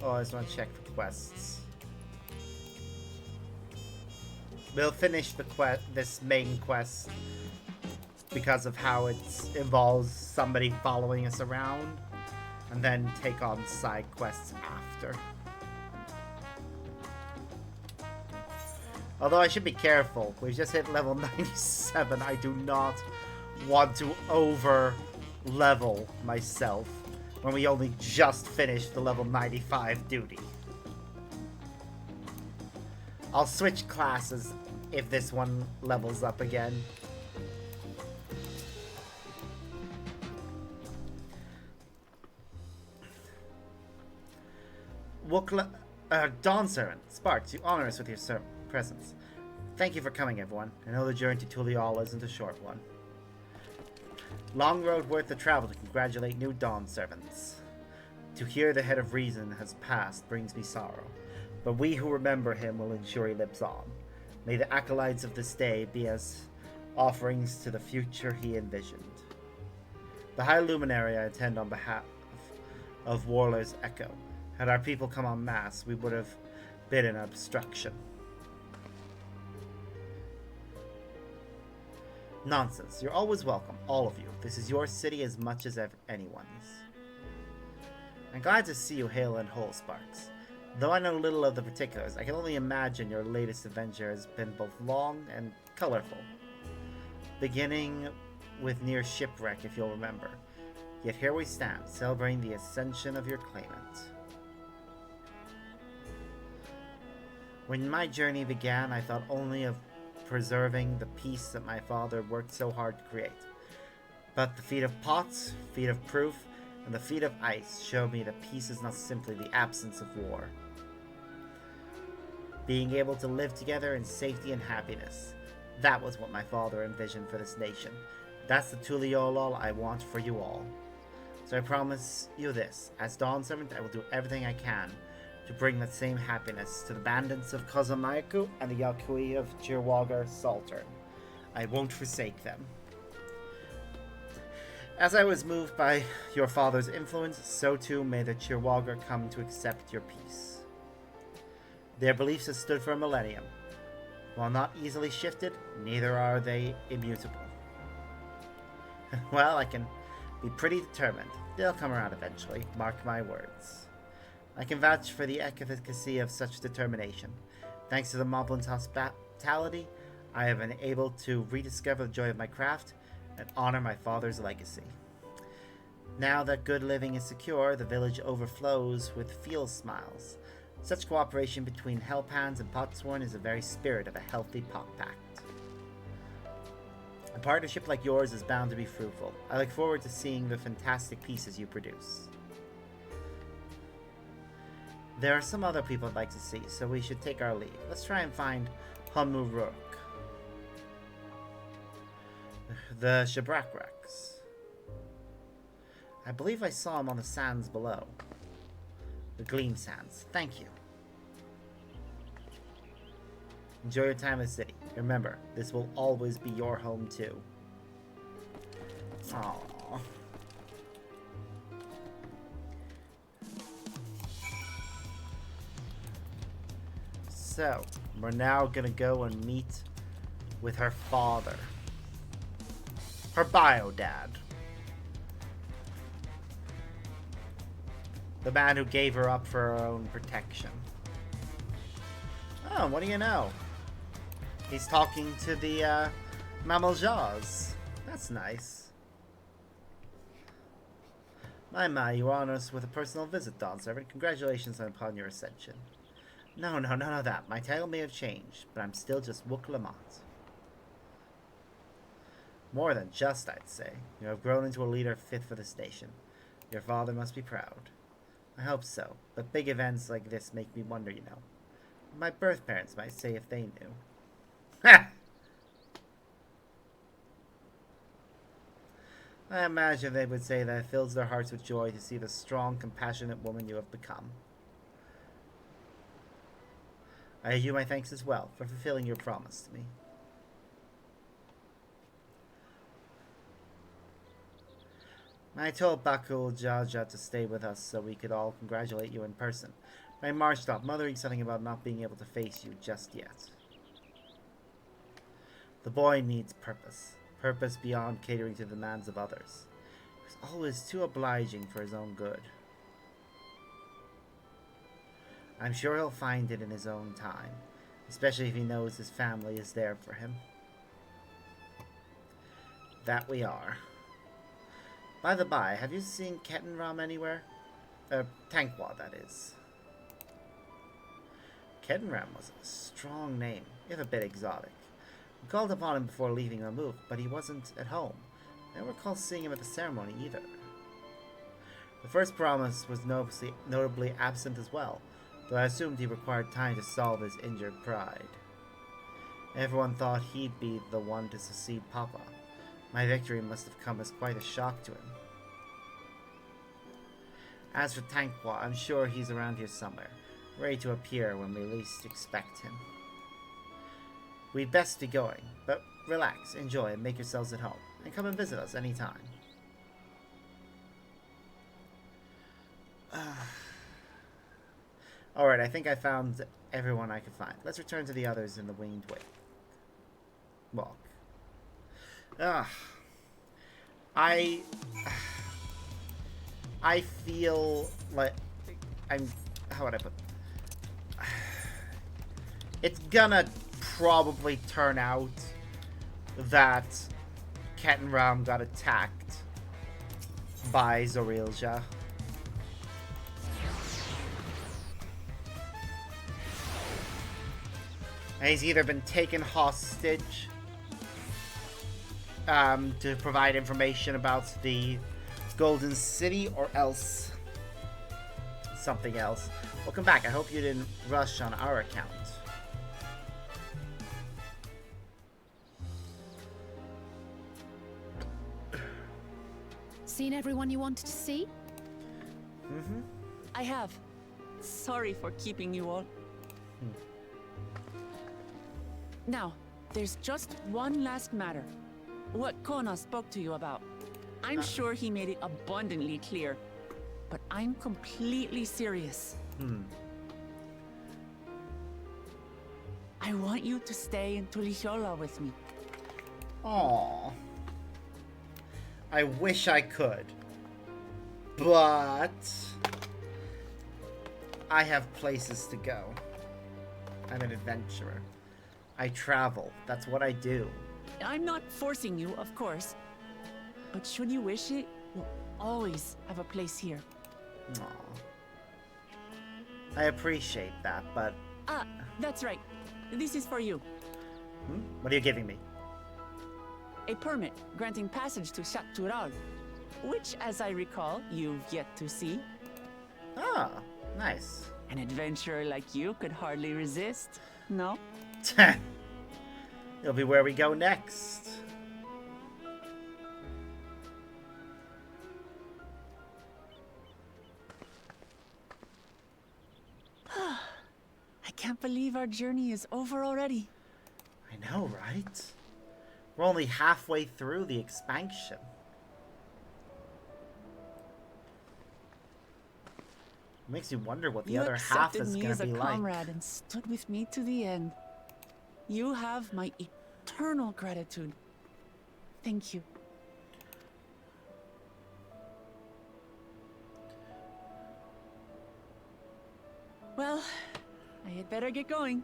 Oh, I just want to check for quests. We'll finish the this main quest because of how it involves somebody following us around, and then take on side quests after. Although I should be careful. We've just hit level 97. I do not want to over-level myself when we only just finished the level 95 duty. I'll switch classes if this one levels up again. Dawn Servant, Sparks, you honor us with your presence. Thank you for coming, everyone. I know the journey to Tulial isn't a short one. Long road worth the travel to congratulate new Dawn Servants. To hear the head of reason has passed brings me sorrow, but we who remember him will ensure he lives on. May the acolytes of this day be as offerings to the future he envisioned. The High Luminary I attend on behalf of Warler's Echo. Had our people come en masse, we would have been an obstruction. Nonsense. You're always welcome, all of you. This is your city as much as anyone's. I'm glad to see you hale and whole, Sparks. Though I know little of the particulars, I can only imagine your latest adventure has been both long and colorful. Beginning with near shipwreck, if you'll remember. Yet here we stand, celebrating the ascension of your claimant. When my journey began, I thought only of preserving the peace that my father worked so hard to create. But the feat of Potts, feat of Proof, and the feat of Ice show me that peace is not simply the absence of war. Being able to live together in safety and happiness. That was what my father envisioned for this nation. That's the Tuliolol I want for you all. So I promise you this, as Dawn Servant, I will do everything I can to bring that same happiness to the bandits of Kozamayaku and the Yakui of Jirwagar Saltern. I won't forsake them. As I was moved by your father's influence, so too may the Jirwagar come to accept your peace. Their beliefs have stood for a millennium. While not easily shifted, neither are they immutable. Well, I can be pretty determined. They'll come around eventually, mark my words. I can vouch for the efficacy of such determination. Thanks to the Moblin's hospitality, I have been able to rediscover the joy of my craft and honor my father's legacy. Now that good living is secure, the village overflows with field smiles. Such cooperation between Hellpans and Potsworn is the very spirit of a healthy pot pact. A partnership like yours is bound to be fruitful. I look forward to seeing the fantastic pieces you produce. There are some other people I'd like to see, so we should take our leave. Let's try and find Hunmu Rourke. The Shabrakraks. I believe I saw him on the sands below. The Gleam Sands. Thank you. Enjoy your time in the city. Remember, this will always be your home too. Aww. So, we're now gonna go and meet with her father. Her bio dad. The man who gave her up for her own protection. Oh, what do you know? He's talking to the Mammal Jaws. That's nice. My, you honor us with a personal visit, Dawn Servant. Congratulations upon your ascension. No, none of that. My title may have changed, but I'm still just Wook Lamont. More than just, I'd say. You have grown into a leader fit for this nation. Your father must be proud. I hope so, but big events like this make me wonder, you know. My birth parents might say if they knew. Ha! I imagine they would say that it fills their hearts with joy to see the strong, compassionate woman you have become. I owe you my thanks as well for fulfilling your promise to me. I told Bakul Jaja to stay with us so we could all congratulate you in person. But I marched off, muttering something about not being able to face you just yet. The boy needs purpose. Purpose beyond catering to the demands of others. He was always too obliging for his own good. I'm sure he'll find it in his own time. especially if he knows his family is there for him. That we are. By the by, have you seen Kettenram anywhere? Tanqua, that is. Kettenram was a strong name, if a bit exotic. We called upon him before leaving Mamuk, but he wasn't at home. I don't recall seeing him at the ceremony either. The first promise was notably absent as well, though I assumed he required time to solve his injured pride. Everyone thought he'd be the one to succeed Papa. My victory must have come as quite a shock to him. As for Tanqua, I'm sure he's around here somewhere, ready to appear when we least expect him. We'd best be going, but relax, enjoy, and make yourselves at home, and come and visit us anytime. Alright, I think I found everyone I could find. Let's return to the others in the Winged Walk. I feel like how would I put it's gonna probably turn out that Kettenram got attacked by Zorilja. And he's either been taken hostage to provide information about the Golden City, or else something else. Welcome back. I hope you didn't rush on our account. Seen everyone you wanted to see? Mm-hmm. I have. Sorry for keeping you all. Now, there's just one last matter. What Kona spoke to you about. I'm sure he made it abundantly clear, but I'm completely serious. I want you to stay in Tulichola with me. Aww. I wish I could, but I have places to go. I'm an adventurer. I travel. That's what I do. I'm not forcing you, of course. But should you wish it, you'll always have a place here. Aww. I appreciate that, but... Ah, that's right. This is for you. What are you giving me? A permit granting passage to Shatural, which, as I recall, you've yet to see. Ah, nice. An adventurer like you could hardly resist, no? It'll be where we go next. I can't believe our journey is over already. I know, right? We're only halfway through the expansion. It makes you wonder what the other half is going to be like. You accepted me as a comrade and stood with me to the end. You have my eternal gratitude. Thank you. Well, I had better get going.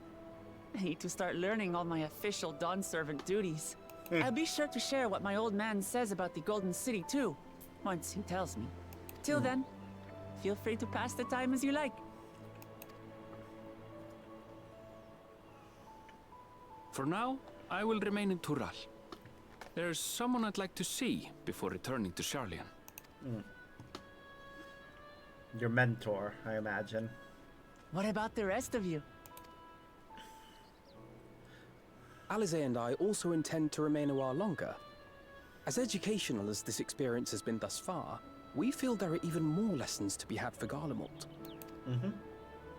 I need to start learning all my official Dawn servant duties. I'll be sure to share what my old man says about the Golden City too, once he tells me. Till then, feel free to pass the time as you like. For now, I will remain in Tural. There's someone I'd like to see before returning to Sharlayan. Your mentor, I imagine. What about the rest of you? Alize and I also intend to remain a while longer. As educational as this experience has been thus far, we feel there are even more lessons to be had for Garlemald.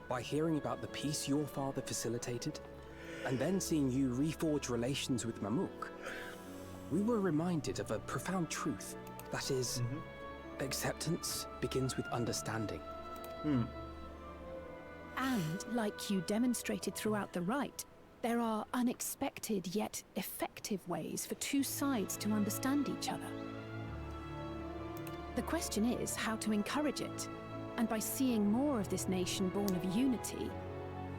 By hearing about the peace your father facilitated, and then seeing you reforge relations with Mamuk, we were reminded of a profound truth. That is, acceptance begins with understanding. And, like you demonstrated throughout the rite, there are unexpected yet effective ways for two sides to understand each other. The question is how to encourage it, and by seeing more of this nation born of unity,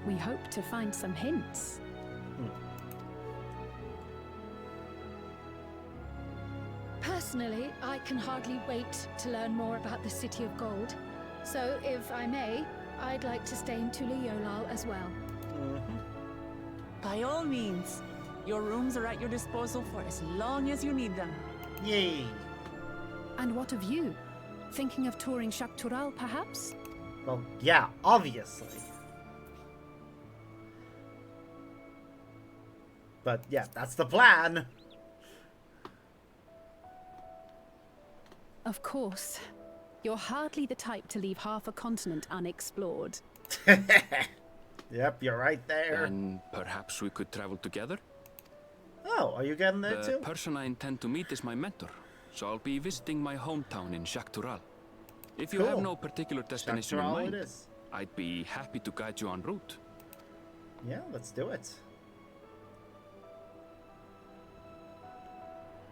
We hope to find some hints. Personally, I can hardly wait to learn more about the City of Gold. So, if I may, I'd like to stay in Tuliolal as well. By all means. Your rooms are at your disposal for as long as you need them. Yay! And what of you? Thinking of touring Shaktural, perhaps? Well, yeah, obviously. But yeah, that's the plan. Of course. You're hardly the type to leave half a continent unexplored. Yep, you're right there. And perhaps we could travel together? Oh, are you getting there The too? person I intend to meet is my mentor, so I'll be visiting my hometown in Shaktural. If you have Cool. no particular destination in Shaktural mind, it is. I'd be happy to guide you en route. Yeah, let's do it.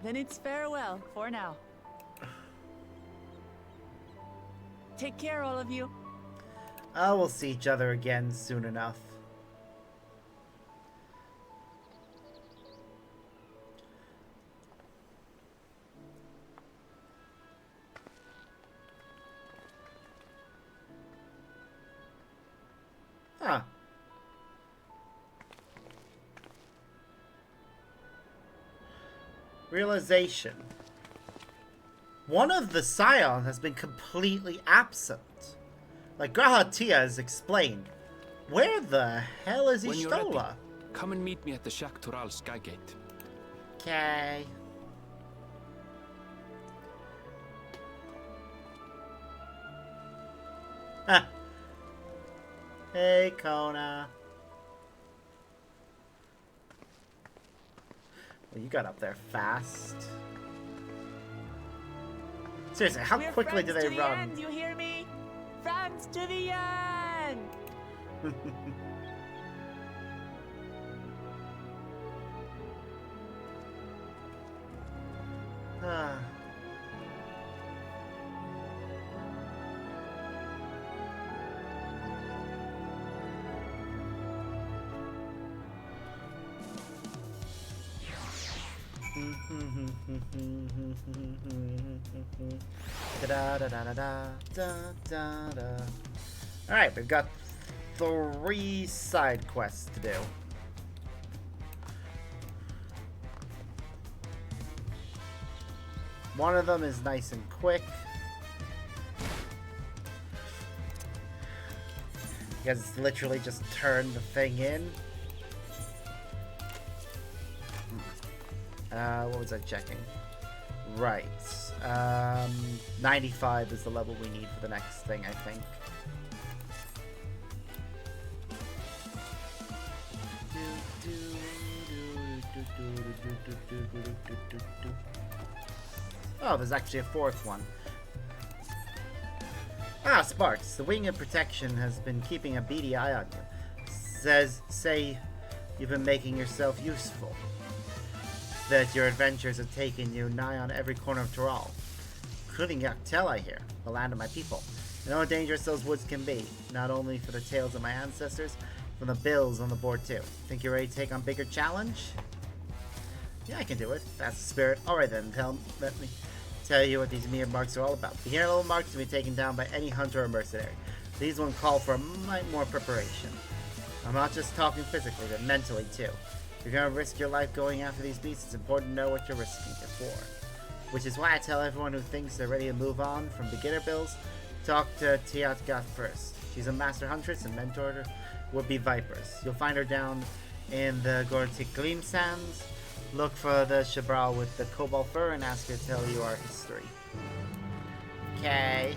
Then it's farewell for now. Take care, all of you. We'll see each other again soon enough. Huh. Realization. One of the scions has been completely absent. Like Grahatia has explained. Where the hell is When you're ready, Ishtola? come and meet me at the Shaktural Skygate. Okay. Ah. Hey, Kona. Well, you got up there fast. Seriously, how We're quickly do friends they to the run? end, you hear me? Friends to the end! Ah. Alright, we've got 3 side quests to do. One of them is nice and quick. Because it's literally just turn the thing in. What was I checking? Right. 95 is the level we need for the next thing, I think. Oh, there's actually a 4th one. Ah, Sparks, the Wing of Protection has been keeping a beady eye on you. Say you've been making yourself useful. That your adventures have taken you nigh on every corner of Tural, including Yaktel, I hear, the land of my people. I know how dangerous those woods can be, not only for the tales of my ancestors, from the bills on the board too. Think you're ready to take on bigger challenge? Yeah, I can do it. That's the spirit. Alright then, let me tell you what these mere marks are all about. Beginner level marks can be taken down by any hunter or mercenary. These ones call for a mite more preparation. I'm not just talking physically, but mentally too. If you're gonna risk your life going after these beasts, it's important to know what you're risking it for. Which is why I tell everyone who thinks they're ready to move on from beginner builds, talk to Tiatgath first. She's a master huntress and mentor to would-be vipers. You'll find her down in the Gortiklim sands. Look for the Shabral with the cobalt fur and ask her to tell you our history. Okay.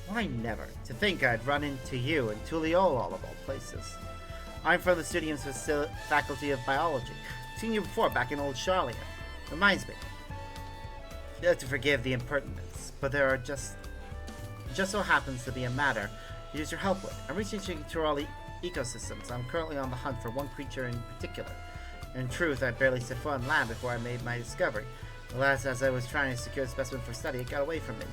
Why never? To think I'd run into you in Tuliol, all of all places. I'm from the Studium's Faculty of Biology. Seen you before back in Old Charlia. Reminds me. You have to forgive the impertinence, but there are just so happens to be a matter to use your help with. I'm researching Turali ecosystems. I'm currently on the hunt for one creature in particular. In truth, I barely set foot on land before I made my discovery. Alas, as I was trying to secure a specimen for study, it got away from me.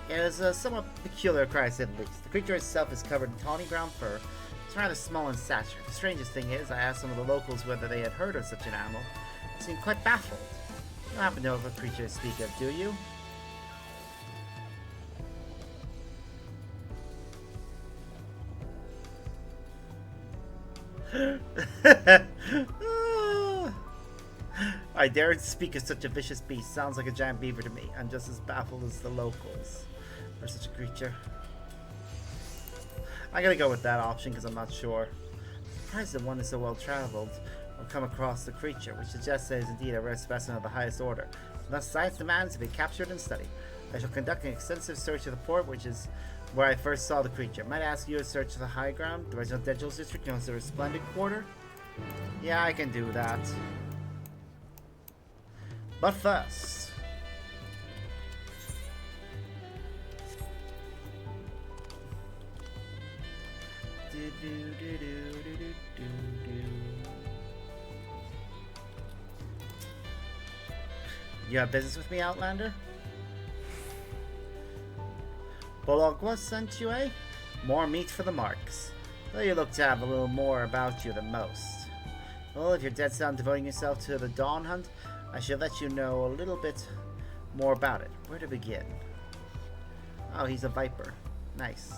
It is a somewhat peculiar cry, to say the least. The creature itself is covered in tawny brown fur. It's rather small in stature. The strangest thing is, I asked some of the locals whether they had heard of such an animal. They seemed quite baffled. You don't happen to know of a creature to speak of, do you? I dared speak of such a vicious beast. Sounds like a giant beaver to me. I'm just as baffled as the locals for such a creature. I'm gonna go with that option because I'm not sure. I'm surprised that one is so well traveled will come across the creature, which suggests that it is indeed a rare specimen of the highest order. Thus, science demands to be captured and studied. I shall conduct an extensive search of the port, which is where I first saw the creature. Might I ask you to search the high ground, the residential district, known as the Resplendent Quarter? Yeah, I can do that. But first, you have business with me, Outlander? Bologua sent you, eh? More meat for the marks. Though you look to have a little more about you than most. Well, if you're dead set on devoting yourself to the Dawn Hunt, I should let you know a little bit more about it. Where to begin? Oh, he's a viper. Nice.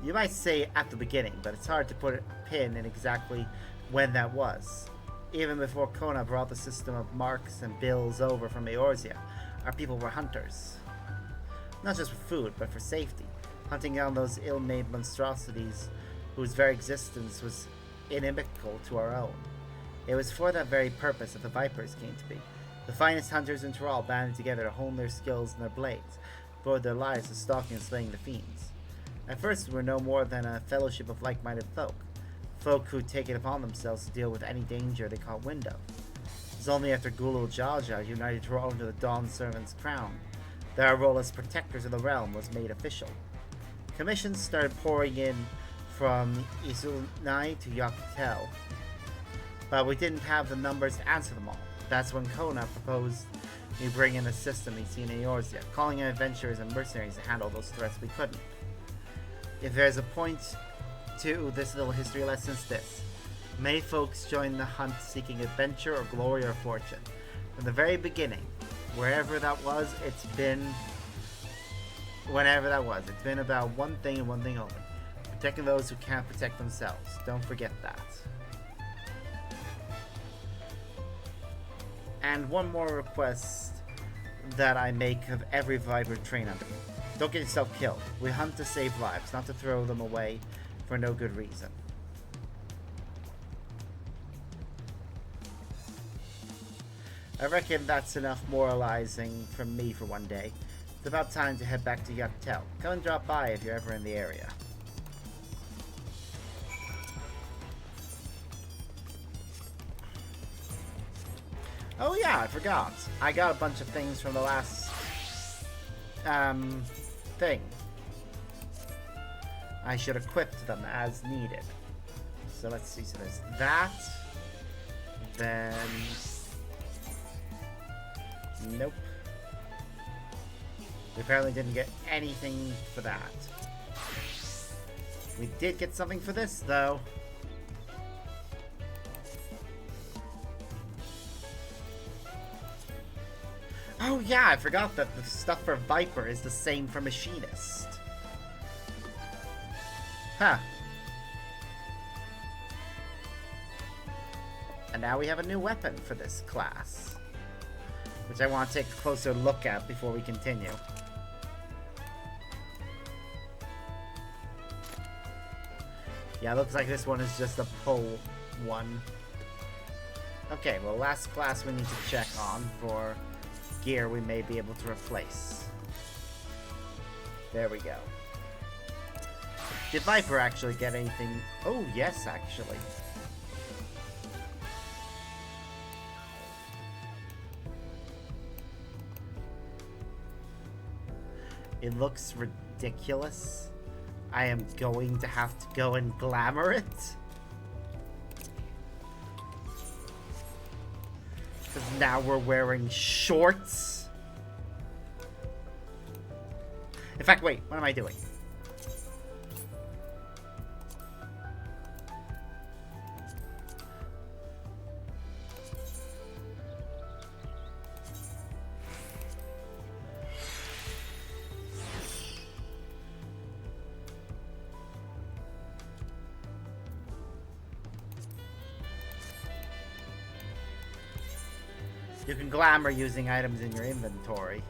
You might say at the beginning, but it's hard to put a pin in exactly when that was. Even before Kona brought the system of marks and bills over from Eorzea, our people were hunters. Not just for food, but for safety. Hunting down those ill-made monstrosities whose very existence was inimical to our own. It was for that very purpose that the Vipers came to be. The finest hunters in Tural banded together to hone their skills and their blades, devoted their lives to stalking and slaying the fiends. At first we were no more than a fellowship of like-minded folk. Folk who'd take it upon themselves to deal with any danger they caught wind of. It was only after Gulul Jaja united Tural under the Dawn Servant's crown that our role as protectors of the realm was made official. Commissions started pouring in from Izulnai to Yockel, but we didn't have the numbers to answer them all. That's when Kona proposed we bring in a system he'd seen in Eorzea, calling in adventurers and mercenaries to handle those threats we couldn't. If there's a point to this little history lesson, it's this. Many folks join the hunt seeking adventure or glory or fortune. From the very beginning, wherever that was, it's been about one thing and one thing only. Protecting those who can't protect themselves. Don't forget that. And one more request that I make of every Viper train under me. Don't get yourself killed. We hunt to save lives, not to throw them away for no good reason. I reckon that's enough moralizing from me for one day. It's about time to head back to Yockel. Come and drop by if you're ever in the area. Oh yeah, I forgot. I got a bunch of things from the last thing. I should equip them as needed. So let's see. So there's that. Then nope. We apparently didn't get anything for that. We did get something for this though. Oh yeah, I forgot that the stuff for Viper is the same for Machinist. Huh. And now we have a new weapon for this class, which I want to take a closer look at before we continue. Yeah, it looks like this one is just a pull one. Okay, well, last class we need to check on for gear we may be able to replace. There we go. Did Viper actually get anything? Oh, yes, actually. It looks ridiculous. I am going to have to go and glamour it. Because now we're wearing shorts. In fact, wait, what am I doing? You can glamour using items in your inventory.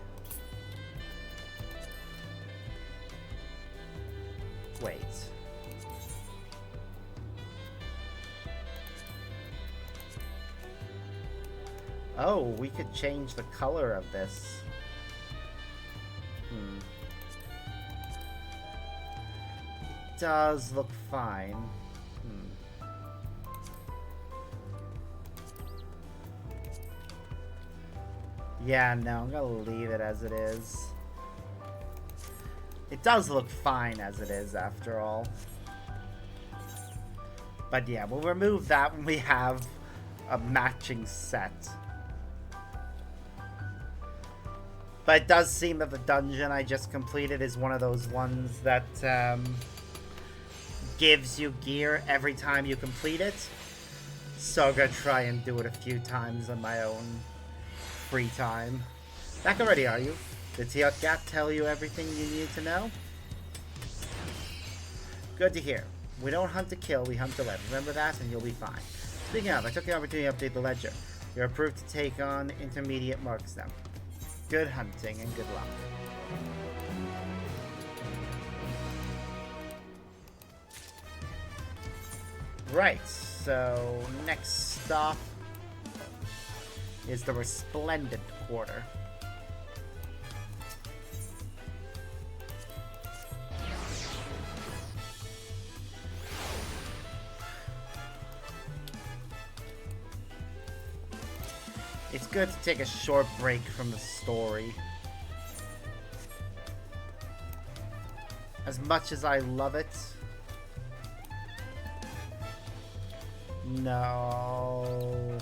Wait. Oh, we could change the color of this. It does look fine. Yeah, no, I'm gonna leave it as it is. It does look fine as it is, after all. But yeah, we'll remove that when we have a matching set. But it does seem that the dungeon I just completed is one of those ones that gives you gear every time you complete it. So I'm gonna try and do it a few times on my own free time. Back already, are you? Did Teokgat tell you everything you need to know? Good to hear. We don't hunt to kill, we hunt to live. Remember that and you'll be fine. Speaking of, I took the opportunity to update the ledger. You're approved to take on intermediate marks now. Good hunting and good luck. Right, so next stop is the Resplendent Quarter. It's good to take a short break from the story. As much as I love it. No.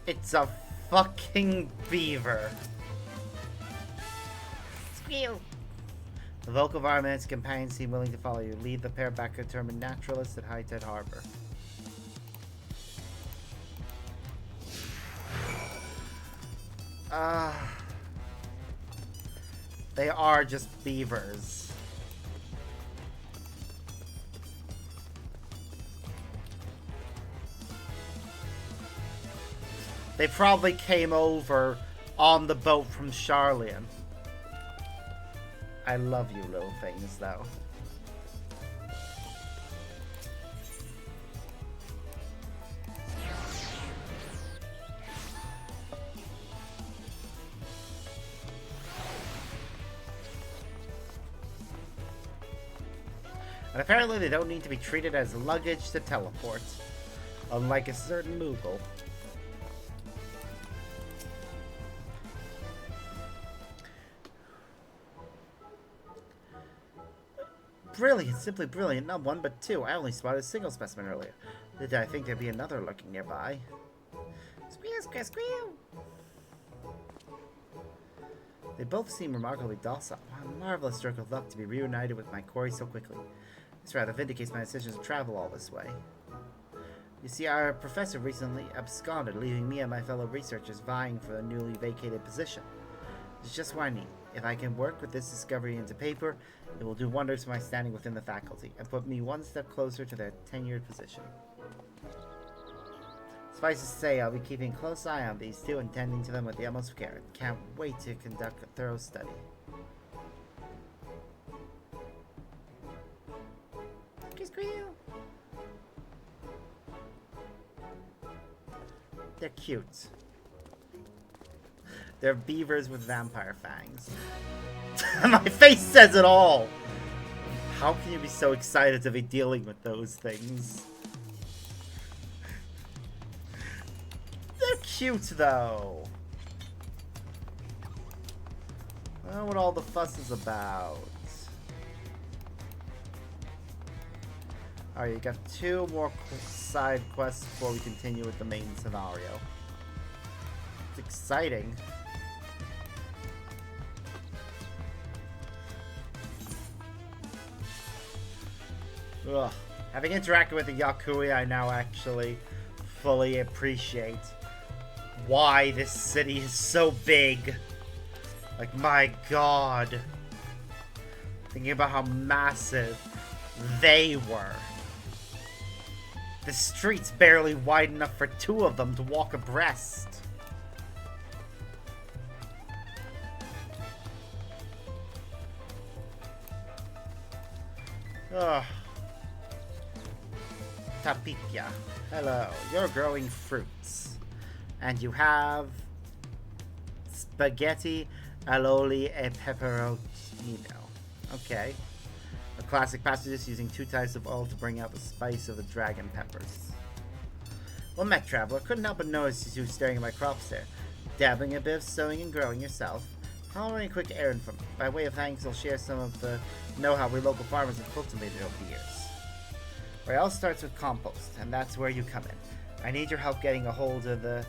It's a fucking beaver. Squeal. The vocal environment and its companions seem willing to follow you. Lead the pair back to determined naturalists at High Tide Harbor. They are just beavers. They probably came over on the boat from Charlian. I love you little things, though. And apparently they don't need to be treated as luggage to teleport, unlike a certain Moogle. Brilliant, simply brilliant. Not one, but two. I only spotted a single specimen earlier. Did I think there'd be another lurking nearby? Squeal, squeal, squeal! They both seem remarkably docile. What a marvelous stroke of luck to be reunited with my quarry so quickly. This rather vindicates my decision to travel all this way. You see, our professor recently absconded, leaving me and my fellow researchers vying for a newly vacated position. It's just what I need. If I can work with this discovery into paper, it will do wonders for my standing within the faculty, and put me one step closer to their tenured position. Suffice to say, I'll be keeping a close eye on these two and tending to them with the utmost care. Can't wait to conduct a thorough study. They're cute. They're beavers with vampire fangs. My face says it all! How can you be so excited to be dealing with those things? They're cute, though. I don't know what all the fuss is about. Alright, you got two more side quests before we continue with the main scenario. It's exciting. Ugh. Having interacted with the Yakui, I now actually fully appreciate why this city is so big. Like, my god. Thinking about how massive they were. The street's barely wide enough for two of them to walk abreast. Ugh. Tapia. Hello. You're growing fruits. And you have spaghetti, aioli, e peperoncino. Okay. A classic passage using 2 types of oil to bring out the spice of the dragon peppers. Well met, traveler. Couldn't help but notice you staring at my crops there. Dabbling a bit of sowing and growing yourself. Following a quick errand from me. By way of thanks, I'll share some of the know-how we local farmers have cultivated over the years. It all starts with compost, and that's where you come in. I need your help getting a hold of the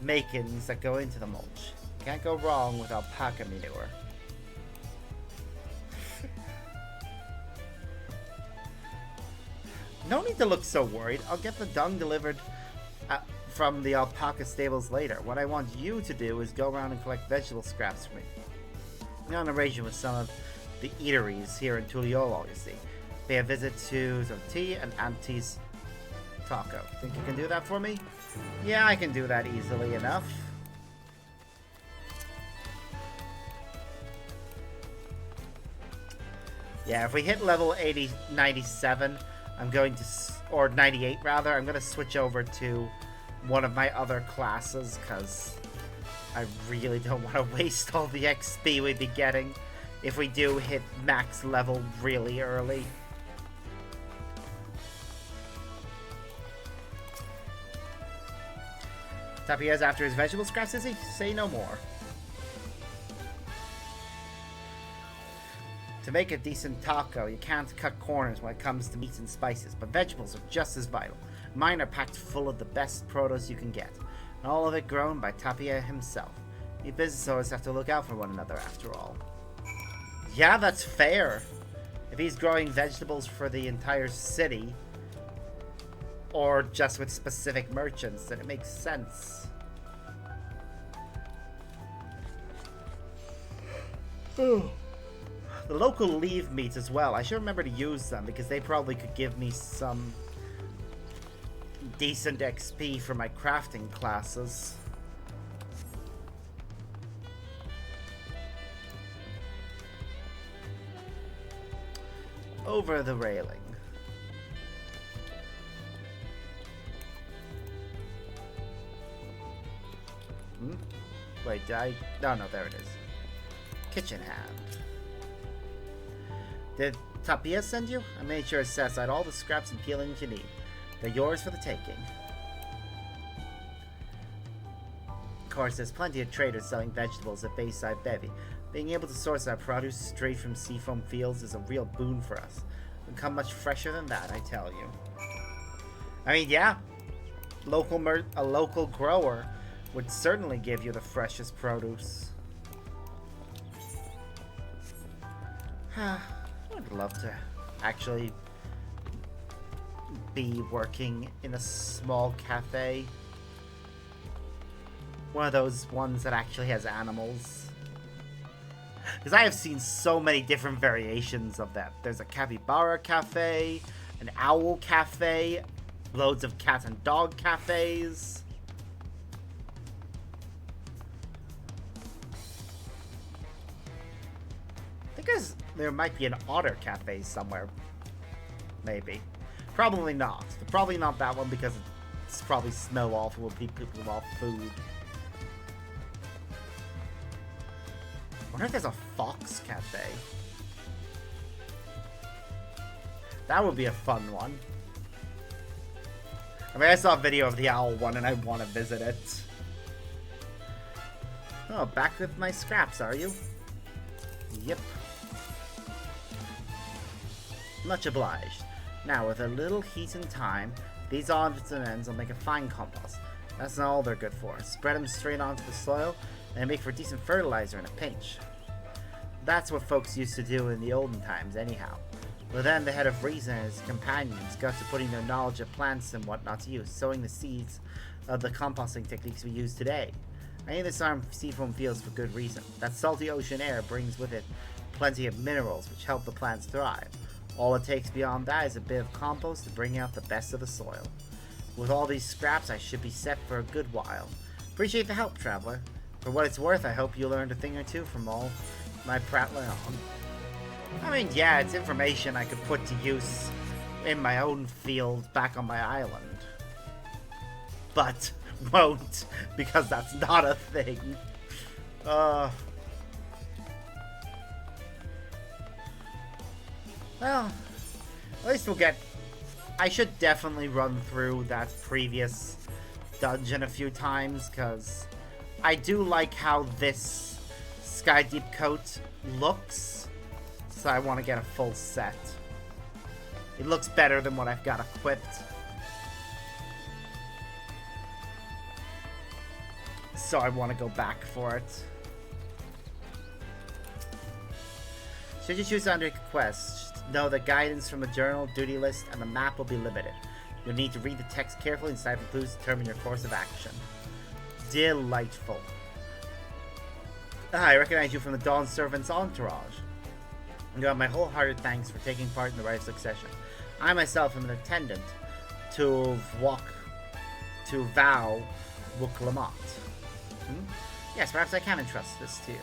makings that go into the mulch. Can't go wrong with alpaca manure. No need to look so worried. I'll get the dung delivered from the alpaca stables later. What I want you to do is go around and collect vegetable scraps for me. I'm on arrangement with some of the eateries here in Tuliolo, you see. Pay a visit to some tea and Auntie's taco. Think you can do that for me? Yeah, I can do that easily enough. Yeah, if we hit level 97, I'm going to, or 98 rather, I'm going to switch over to one of my other classes, because I really don't want to waste all the XP we'd be getting if we do hit max level really early. Tapia's after his vegetable scraps, is he? Say no more. To make a decent taco, you can't cut corners when it comes to meats and spices, but vegetables are just as vital. Mine are packed full of the best produce you can get, and all of it grown by Tapia himself. You business owners have to look out for one another after all. Yeah, that's fair. If he's growing vegetables for the entire city, or just with specific merchants, then it makes sense. The local leaf meats as well. I should remember to use them because they probably could give me some decent XP for my crafting classes. Over the railing. Wait, did I? No, there it is. Kitchen hand. Did Tapia send you? I made sure to set aside all the scraps and peelings you need. They're yours for the taking. Of course, there's plenty of traders selling vegetables at Bayside Bevy. Being able to source our produce straight from seafoam fields is a real boon for us. It'll come much fresher than that, I tell you. I mean, yeah. A local grower would certainly give you the freshest produce. I'd love to actually be working in a small cafe. One of those ones that actually has animals. Because I have seen so many different variations of that. There's a capybara cafe, an owl cafe, loads of cat and dog cafes. I think there might be an otter cafe somewhere. Maybe. Probably not. Probably not that one because it's probably smell awful with people off food. I wonder if there's a fox cafe. That would be a fun one. I mean, I saw a video of the owl one and I want to visit it. Oh, back with my scraps, are you? Yep. Much obliged. Now, with a little heat and time, these odds and ends will make a fine compost. That's not all they're good for. Spread them straight onto the soil, and make for decent fertilizer in a pinch. That's what folks used to do in the olden times, anyhow. Well, then the head of reason and his companions got to putting their knowledge of plants and whatnot to use, sowing the seeds of the composting techniques we use today. I name this arm seafoam fields for good reason. That salty ocean air brings with it plenty of minerals which help the plants thrive. All it takes beyond that is a bit of compost to bring out the best of the soil. With all these scraps, I should be set for a good while. Appreciate the help, traveler. For what it's worth, I hope you learned a thing or two from all my prattling on. I mean, yeah, it's information I could put to use in my own field back on my island. But won't, because that's not a thing. Well, at least we'll get... I should definitely run through that previous dungeon a few times, because I do like how this Sky Deep coat looks, so I want to get a full set. It looks better than what I've got equipped. So I want to go back for it. Should you choose to undertake a quest, know that guidance from the journal, duty list, and the map will be limited. You'll need to read the text carefully and decipher clues to determine your course of action. Delightful. I recognize you from the Dawn Servant's entourage. You have my wholehearted thanks for taking part in the rite of succession. I myself am an attendant to Vow Wuklamot. Yes, perhaps I can entrust this to you.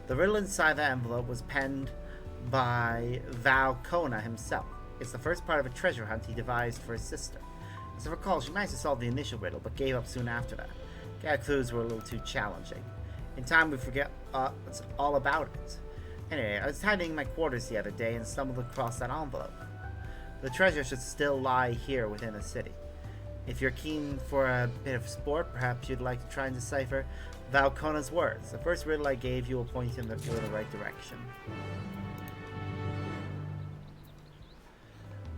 The riddle inside the envelope was penned by Val Kona himself. It's the first part of a treasure hunt he devised for his sister. As I recall, she managed to solve the initial riddle, but gave up soon after that. Gag clues were a little too challenging. In time, we forget all about it. Anyway, I was tidying my quarters the other day and stumbled across that envelope. The treasure should still lie here within the city. If you're keen for a bit of sport, perhaps you'd like to try and decipher Valkona's words. The first riddle I gave you will point you in the right direction.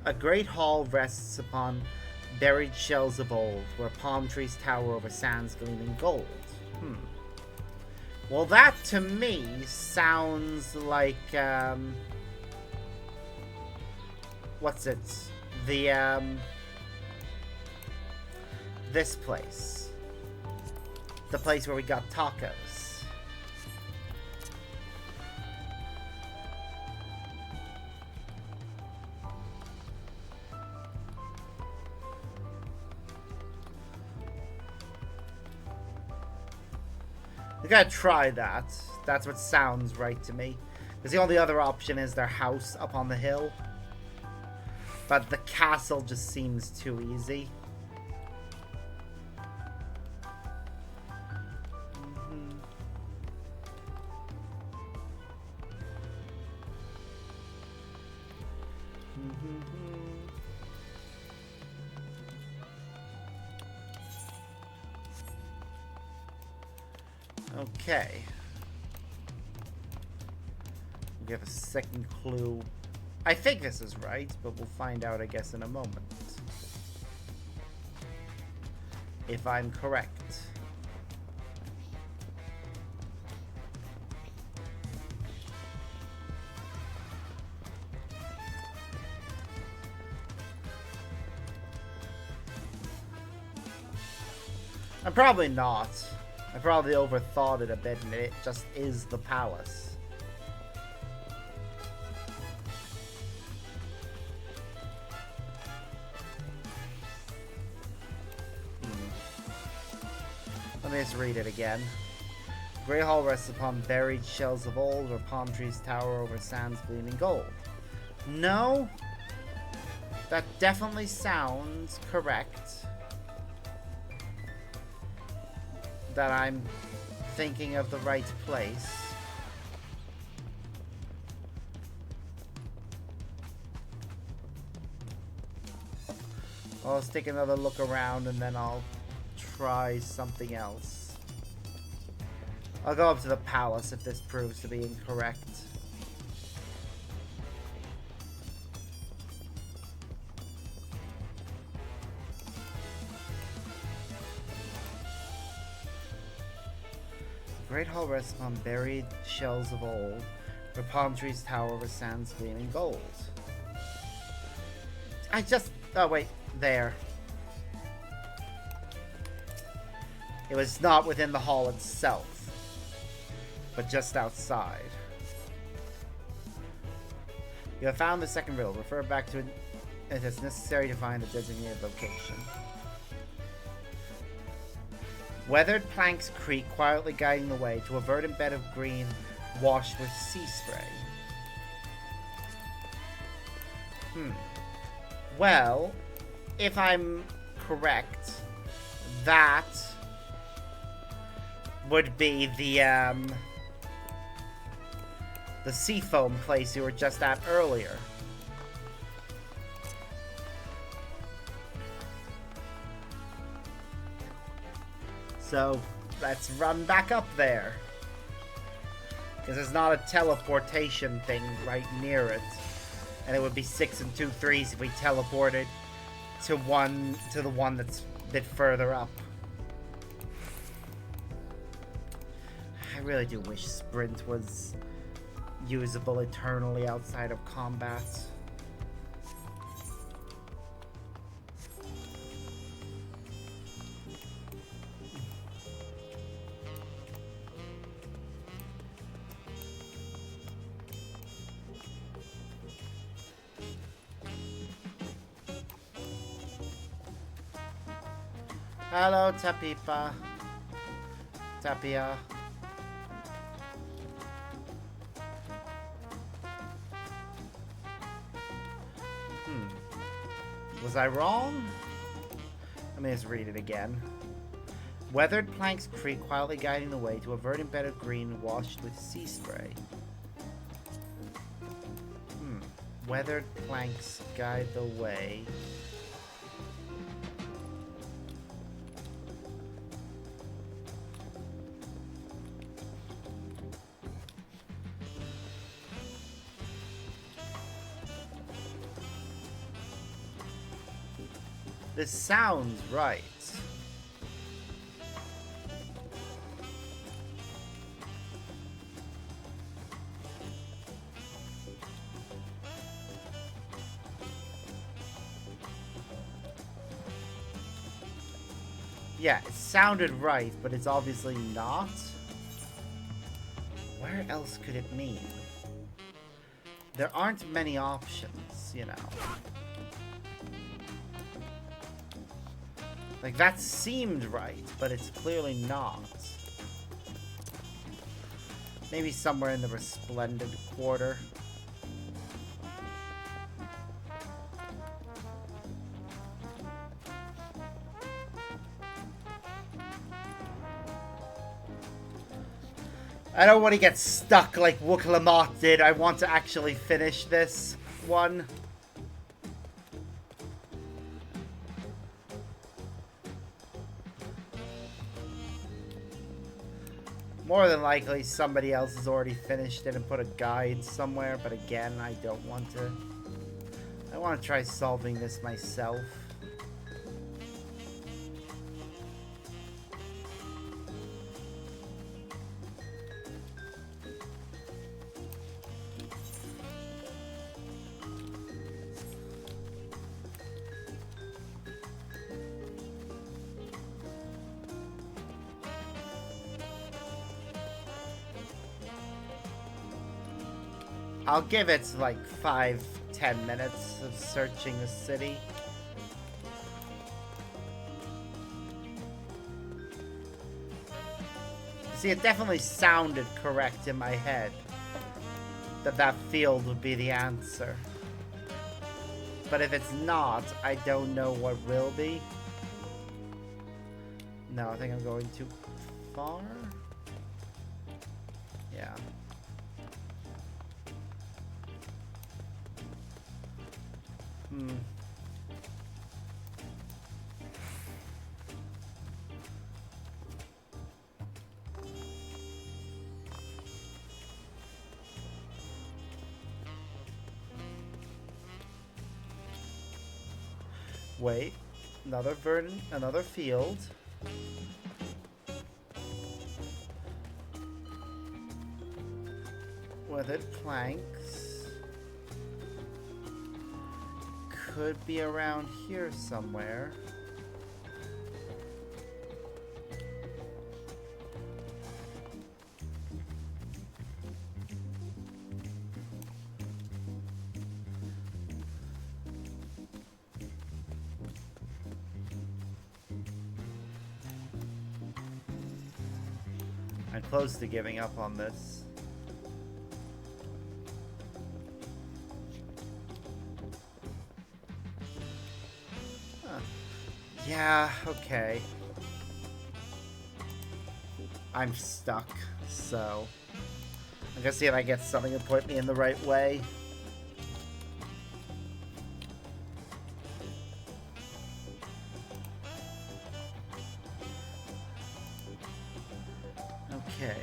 A great hall rests upon buried shells of old, where palm trees tower over sands gleaming gold. Well, that to me sounds like, what's it? This place. The place where we got tacos. We gotta try that. That's what sounds right to me. Because the only other option is their house up on the hill. But the castle just seems too easy. Okay. We have a second clue. I think this is right, but we'll find out, I guess, in a moment. If I'm correct. I'm probably not. I probably overthought it a bit, and it just is the palace. Let me just read it again. Grey Hall rests upon buried shells of old, where palm trees tower over sands gleaming gold. No, that definitely sounds correct. That I'm thinking of the right place. I'll take another look around and then I'll try something else. I'll go up to the palace if this proves to be incorrect. great hall rests upon buried shells of old, where palm trees tower over sands gleaming gold. Oh wait, there. It was not within the hall itself, but just outside. You have found the second riddle. Refer back to it if it's necessary to find the designated location. Weathered planks creak, quietly guiding the way to a verdant bed of green washed with sea spray. Well, if I'm correct, that would be the seafoam place you were just at earlier. So, let's run back up there. Because there's not a teleportation thing right near it. And it would be 6 and 2 3s if we teleported to the one that's a bit further up. I really do wish sprint was usable eternally outside of combat. Hello, Tapipa. Tapia. Was I wrong? Let me just read it again. Weathered planks creak, quietly guiding the way to a verdant bed of green washed with sea spray. Weathered planks guide the way. This sounds right. Yeah, it sounded right, but it's obviously not. Where else could it mean? There aren't many options, you know. Like, that seemed right, but it's clearly not. Maybe somewhere in the Resplendent Quarter. I don't want to get stuck like Wuk-Lamot did. I want to actually finish this one. More than likely, somebody else has already finished it and put a guide somewhere, but again, I don't want to. I want to try solving this myself. I'll give it like 5-10 minutes of searching the city. See, it definitely sounded correct in my head that that field would be the answer. But if it's not, I don't know what will be. No, I think I'm going too far. Yeah. Wait, another field. Weathered planks. Could be around here somewhere. I'm close to giving up on this. Huh. Yeah, okay. I'm stuck, so I'm gonna see if I get something to point me in the right way. Okay.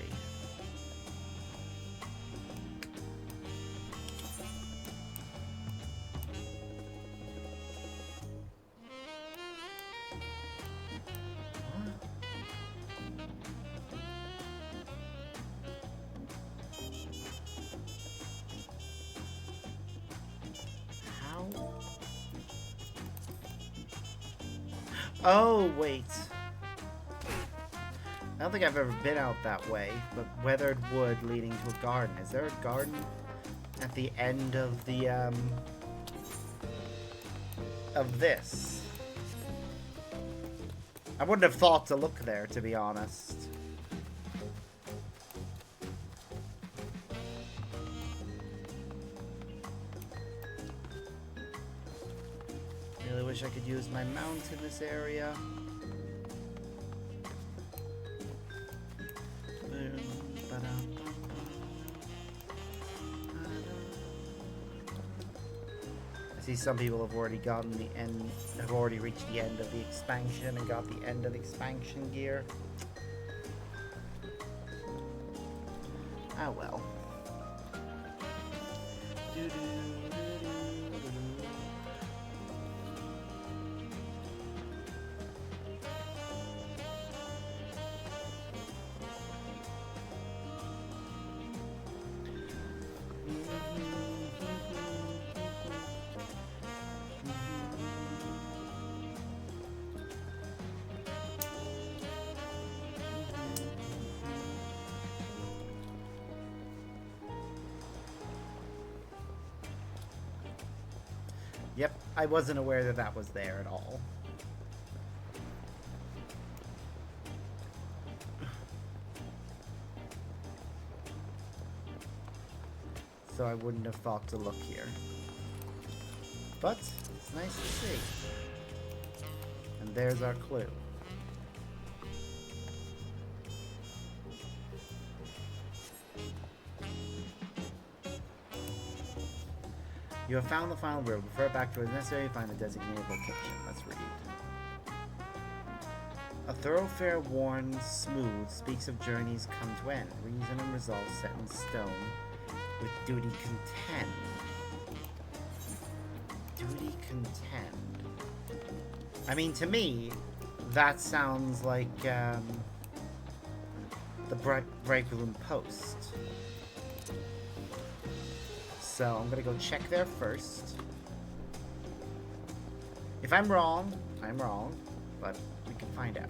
How? Oh, wait. I don't think I've ever been out that way, but weathered wood leading to a garden. Is there a garden at the end of the, of this? I wouldn't have thought to look there, to be honest. Really wish I could use my mount in this area. I see some people have already gotten the end, have already reached the end of the expansion and got the end of the expansion gear. Ah well. Yep, I wasn't aware that that was there at all. So I wouldn't have thought to look here. But it's nice to see. And there's our clue. You have found the final room. Refer back to it as necessary to find the designated location. Let's read. A thoroughfare worn smooth speaks of journeys come to end, reason and resolve set in stone, with duty contend. Duty contend. I mean, to me, that sounds like the Breakroom Post. So I'm gonna go check there first. If I'm wrong, but we can find out.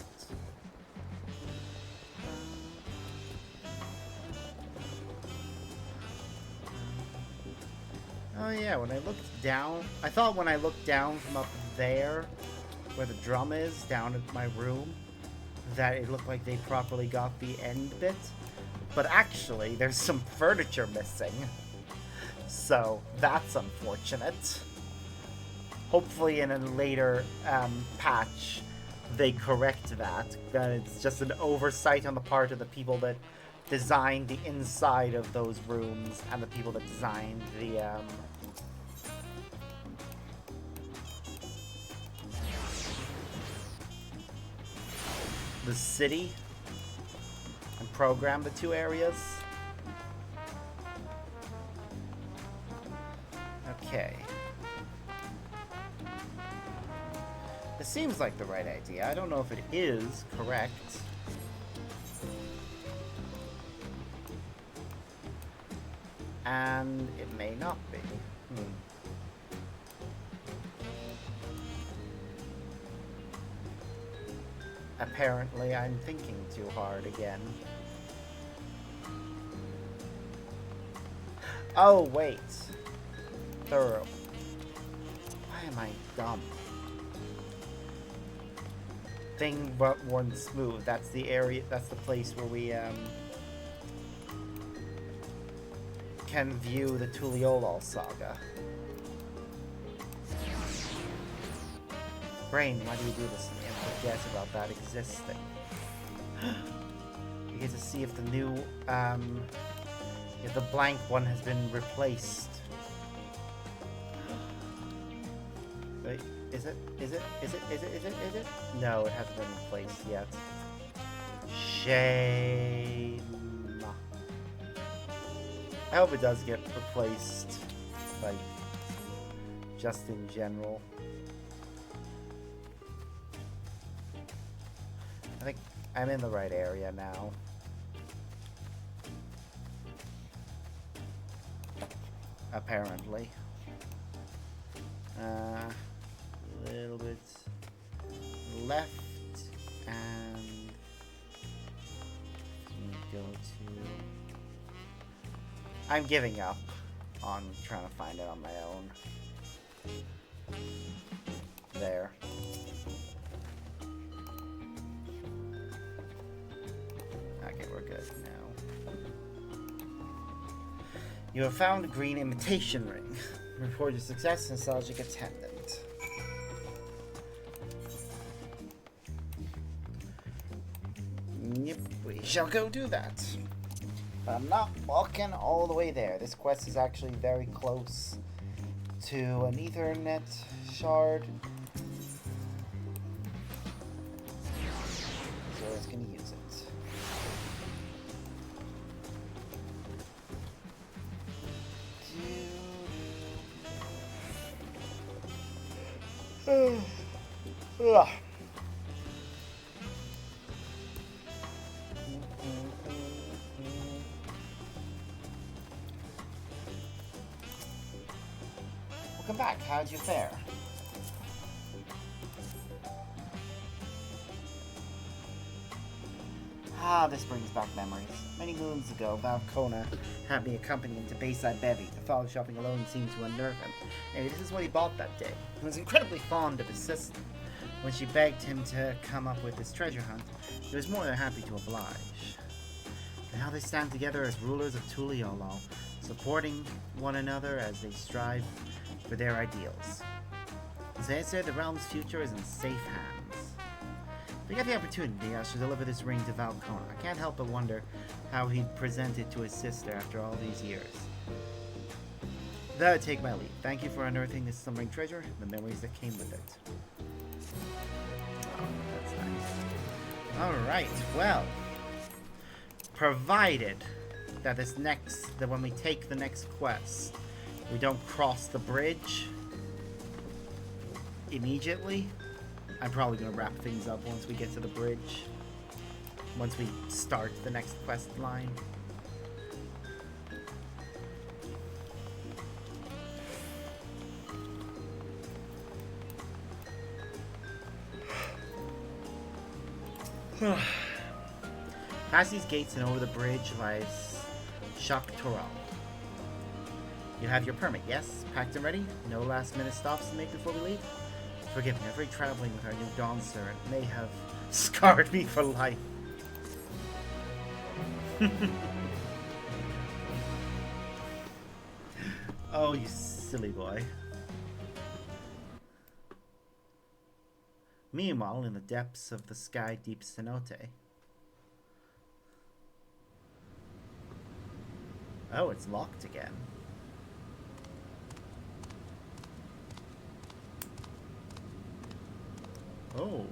Oh yeah, when I looked down, I thought when I looked down from up there, where the drum is, down at my room, that it looked like they properly got the end bit. But actually, there's some furniture missing. So, that's unfortunate. Hopefully in a later patch, they correct that. It's just an oversight on the part of the people that designed the inside of those rooms and the people that designed the city and programmed the two areas. Okay. This seems like the right idea. I don't know if it is correct. And it may not be. Apparently, I'm thinking too hard again. Oh, wait. Thorough. Why am I dumb? Thing but one smooth. That's the area, that's the place where we, can view the Tuliolal saga. Brain, why do you do this to me and forget about that existing? You get to see if the new, if the blank one has been replaced. Wait, is it? No, it hasn't been replaced yet. Shame. I hope it does get replaced, like, just in general. I think I'm in the right area now. Apparently. A little bit left, and go to... I'm giving up on trying to find it on my own. There. Okay, we're good now. You have found a green imitation ring. Report your success, nostalgic attendant. Yep, we shall go do that. But I'm not walking all the way there. This quest is actually very close to an Ethernet shard. So it's gonna use it. Ugh. Welcome back. How'd you fare? Ah, this brings back memories. Many moons ago, Valcona had me accompany him to Bayside Bevy. The thought of shopping alone seemed to unnerve him. Maybe this is what he bought that day. He was incredibly fond of his sister. When she begged him to come up with his treasure hunt, he was more than happy to oblige. And now they stand together as rulers of Tuliolal, supporting one another as they strive for their ideals. As I said, the realm's future is in safe hands. If I get the opportunity, I should deliver this ring to Valcona. I can't help but wonder how he'd present it to his sister after all these years. That would take my leave. Thank you for unearthing this slumbering treasure and the memories that came with it. Oh, that's nice. Alright, well. Provided that that when we take the next quest, we don't cross the bridge immediately. I'm probably going to wrap things up once we get to the bridge. Once we start the next quest line. Past these gates and over the bridge lies Shak Toral. You have your permit, yes? Packed and ready? No last minute stops to make before we leave? Forgive me, every traveling with our new Dawn servant may have scarred me for life. Oh, you silly boy. Meanwhile, in the depths of the sky deep cenote. Oh, it's locked again. Oh,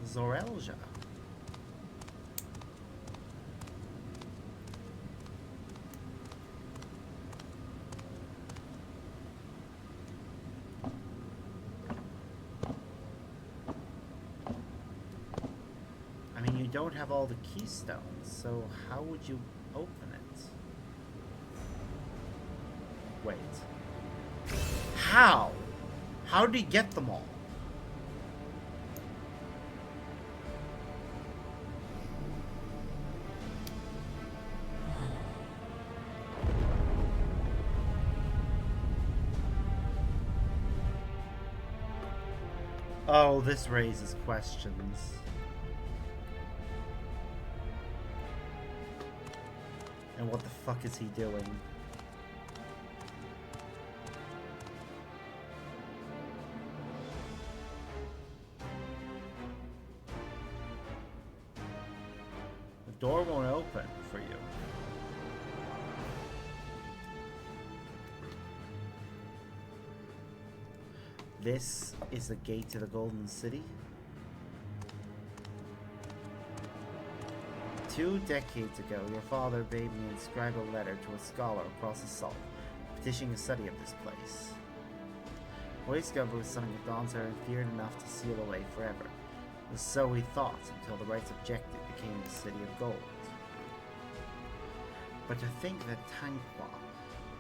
Zorelja. I mean, you don't have all the keystones, so how would you open it? Wait. How? How did he get them all? Oh, this raises questions. And what the fuck is he doing? The door won't open for you. This is the gate to the Golden City. 2 decades ago, your father bade me inscribe a letter to a scholar across the salt, petitioning a study of this place. What he discovered was something that Dawntrail had feared enough to seal away forever. It was so he thought, until the right's objective became the City of Gold. But to think that Tanqua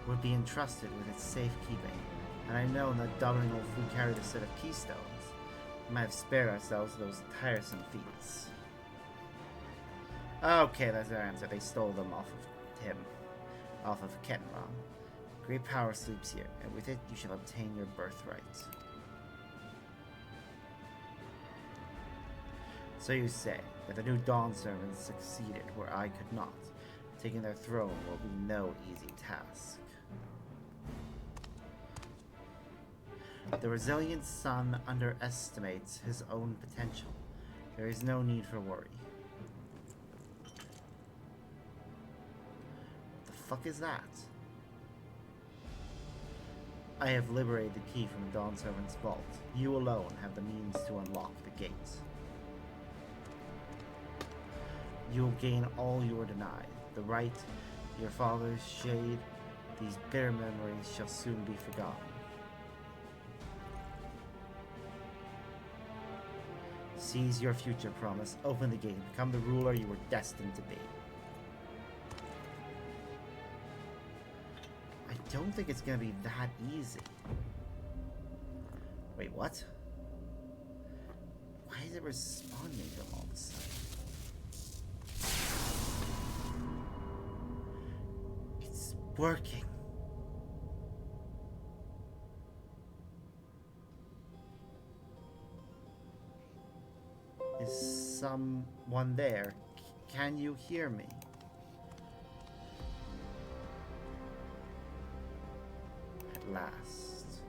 would be entrusted with its safekeeping, and I know that Dublin if we carried a set of keystones, we might have spared ourselves those tiresome feats. Okay, that's their answer. They stole them off of him. Off of Kenron. Great power sleeps here, and with it you shall obtain your birthright. So you say that the new Dawn servants succeeded where I could not. Taking their throne will be no easy task. The resilient son underestimates his own potential. There is no need for worry. What the fuck is that? I have liberated the key from the Dawn Servant's vault. You alone have the means to unlock the gate. You will gain all you were denied. The right, your father's shade, these bitter memories shall soon be forgotten. Seize your future promise, open the gate, and become the ruler you were destined to be. I don't think it's gonna be that easy. Wait, what? Why is it responding to all of a sudden? It's working. Is someone there? Can you hear me? At last.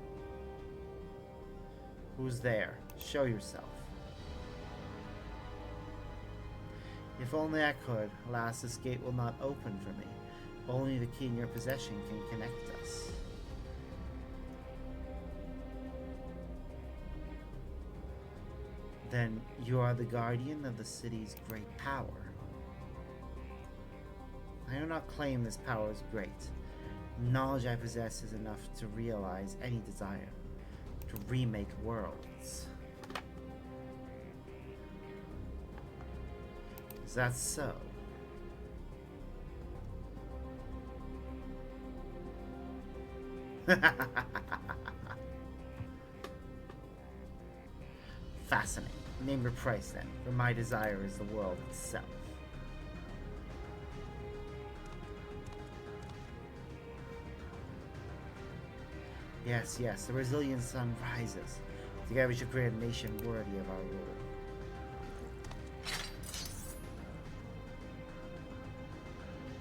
Who's there? Show yourself. If only I could. Alas, this gate will not open for me. Only the key in your possession can connect us. Then you are the guardian of the city's great power. I do not claim this power is great. The knowledge I possess is enough to realize any desire, to remake worlds. Is that so? Fascinating. Name your price then, for my desire is the world itself. Yes, yes, the resilient sun rises. Together we should create a nation worthy of our rule.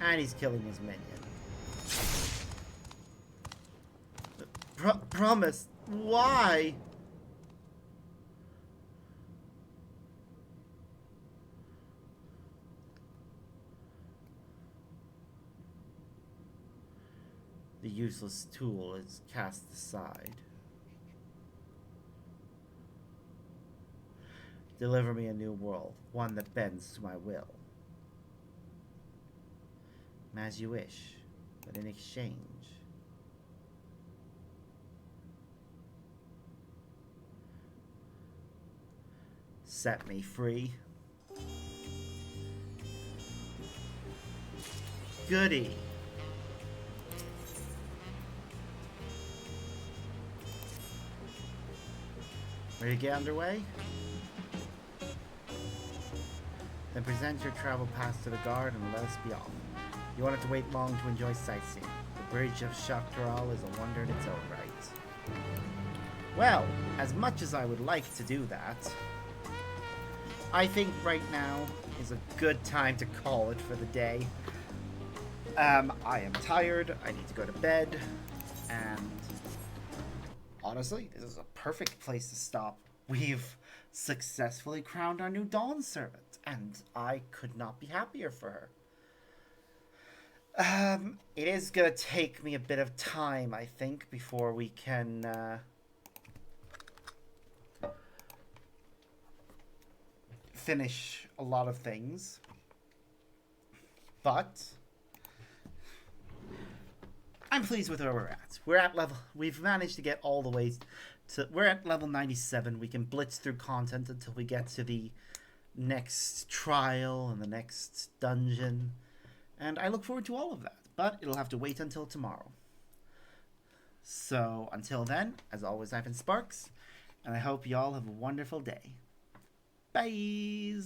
And he's killing his minion. Promise, why? The useless tool is cast aside. Deliver me a new world, one that bends to my will. As you wish, but in exchange... set me free. Goody. Ready to get underway? Then present your travel pass to the guard and let us be off. You won't have to wait long to enjoy sightseeing. The bridge of Shaktaral is a wonder in its own right. Well, as much as I would like to do that, I think right now is a good time to call it for the day. I am tired, I need to go to bed, and honestly, this is a perfect place to stop. We've successfully crowned our new Dawn servant, and I could not be happier for her. It is gonna take me a bit of time, I think, before we can, finish a lot of things. But I'm pleased with where we're at. We've managed to get all the way to, we're at level 97. We can blitz through content until we get to the next trial and the next dungeon. And I look forward to all of that. But it'll have to wait until tomorrow. So until then, as always, I've been Sparks. And I hope y'all have a wonderful day. Bye.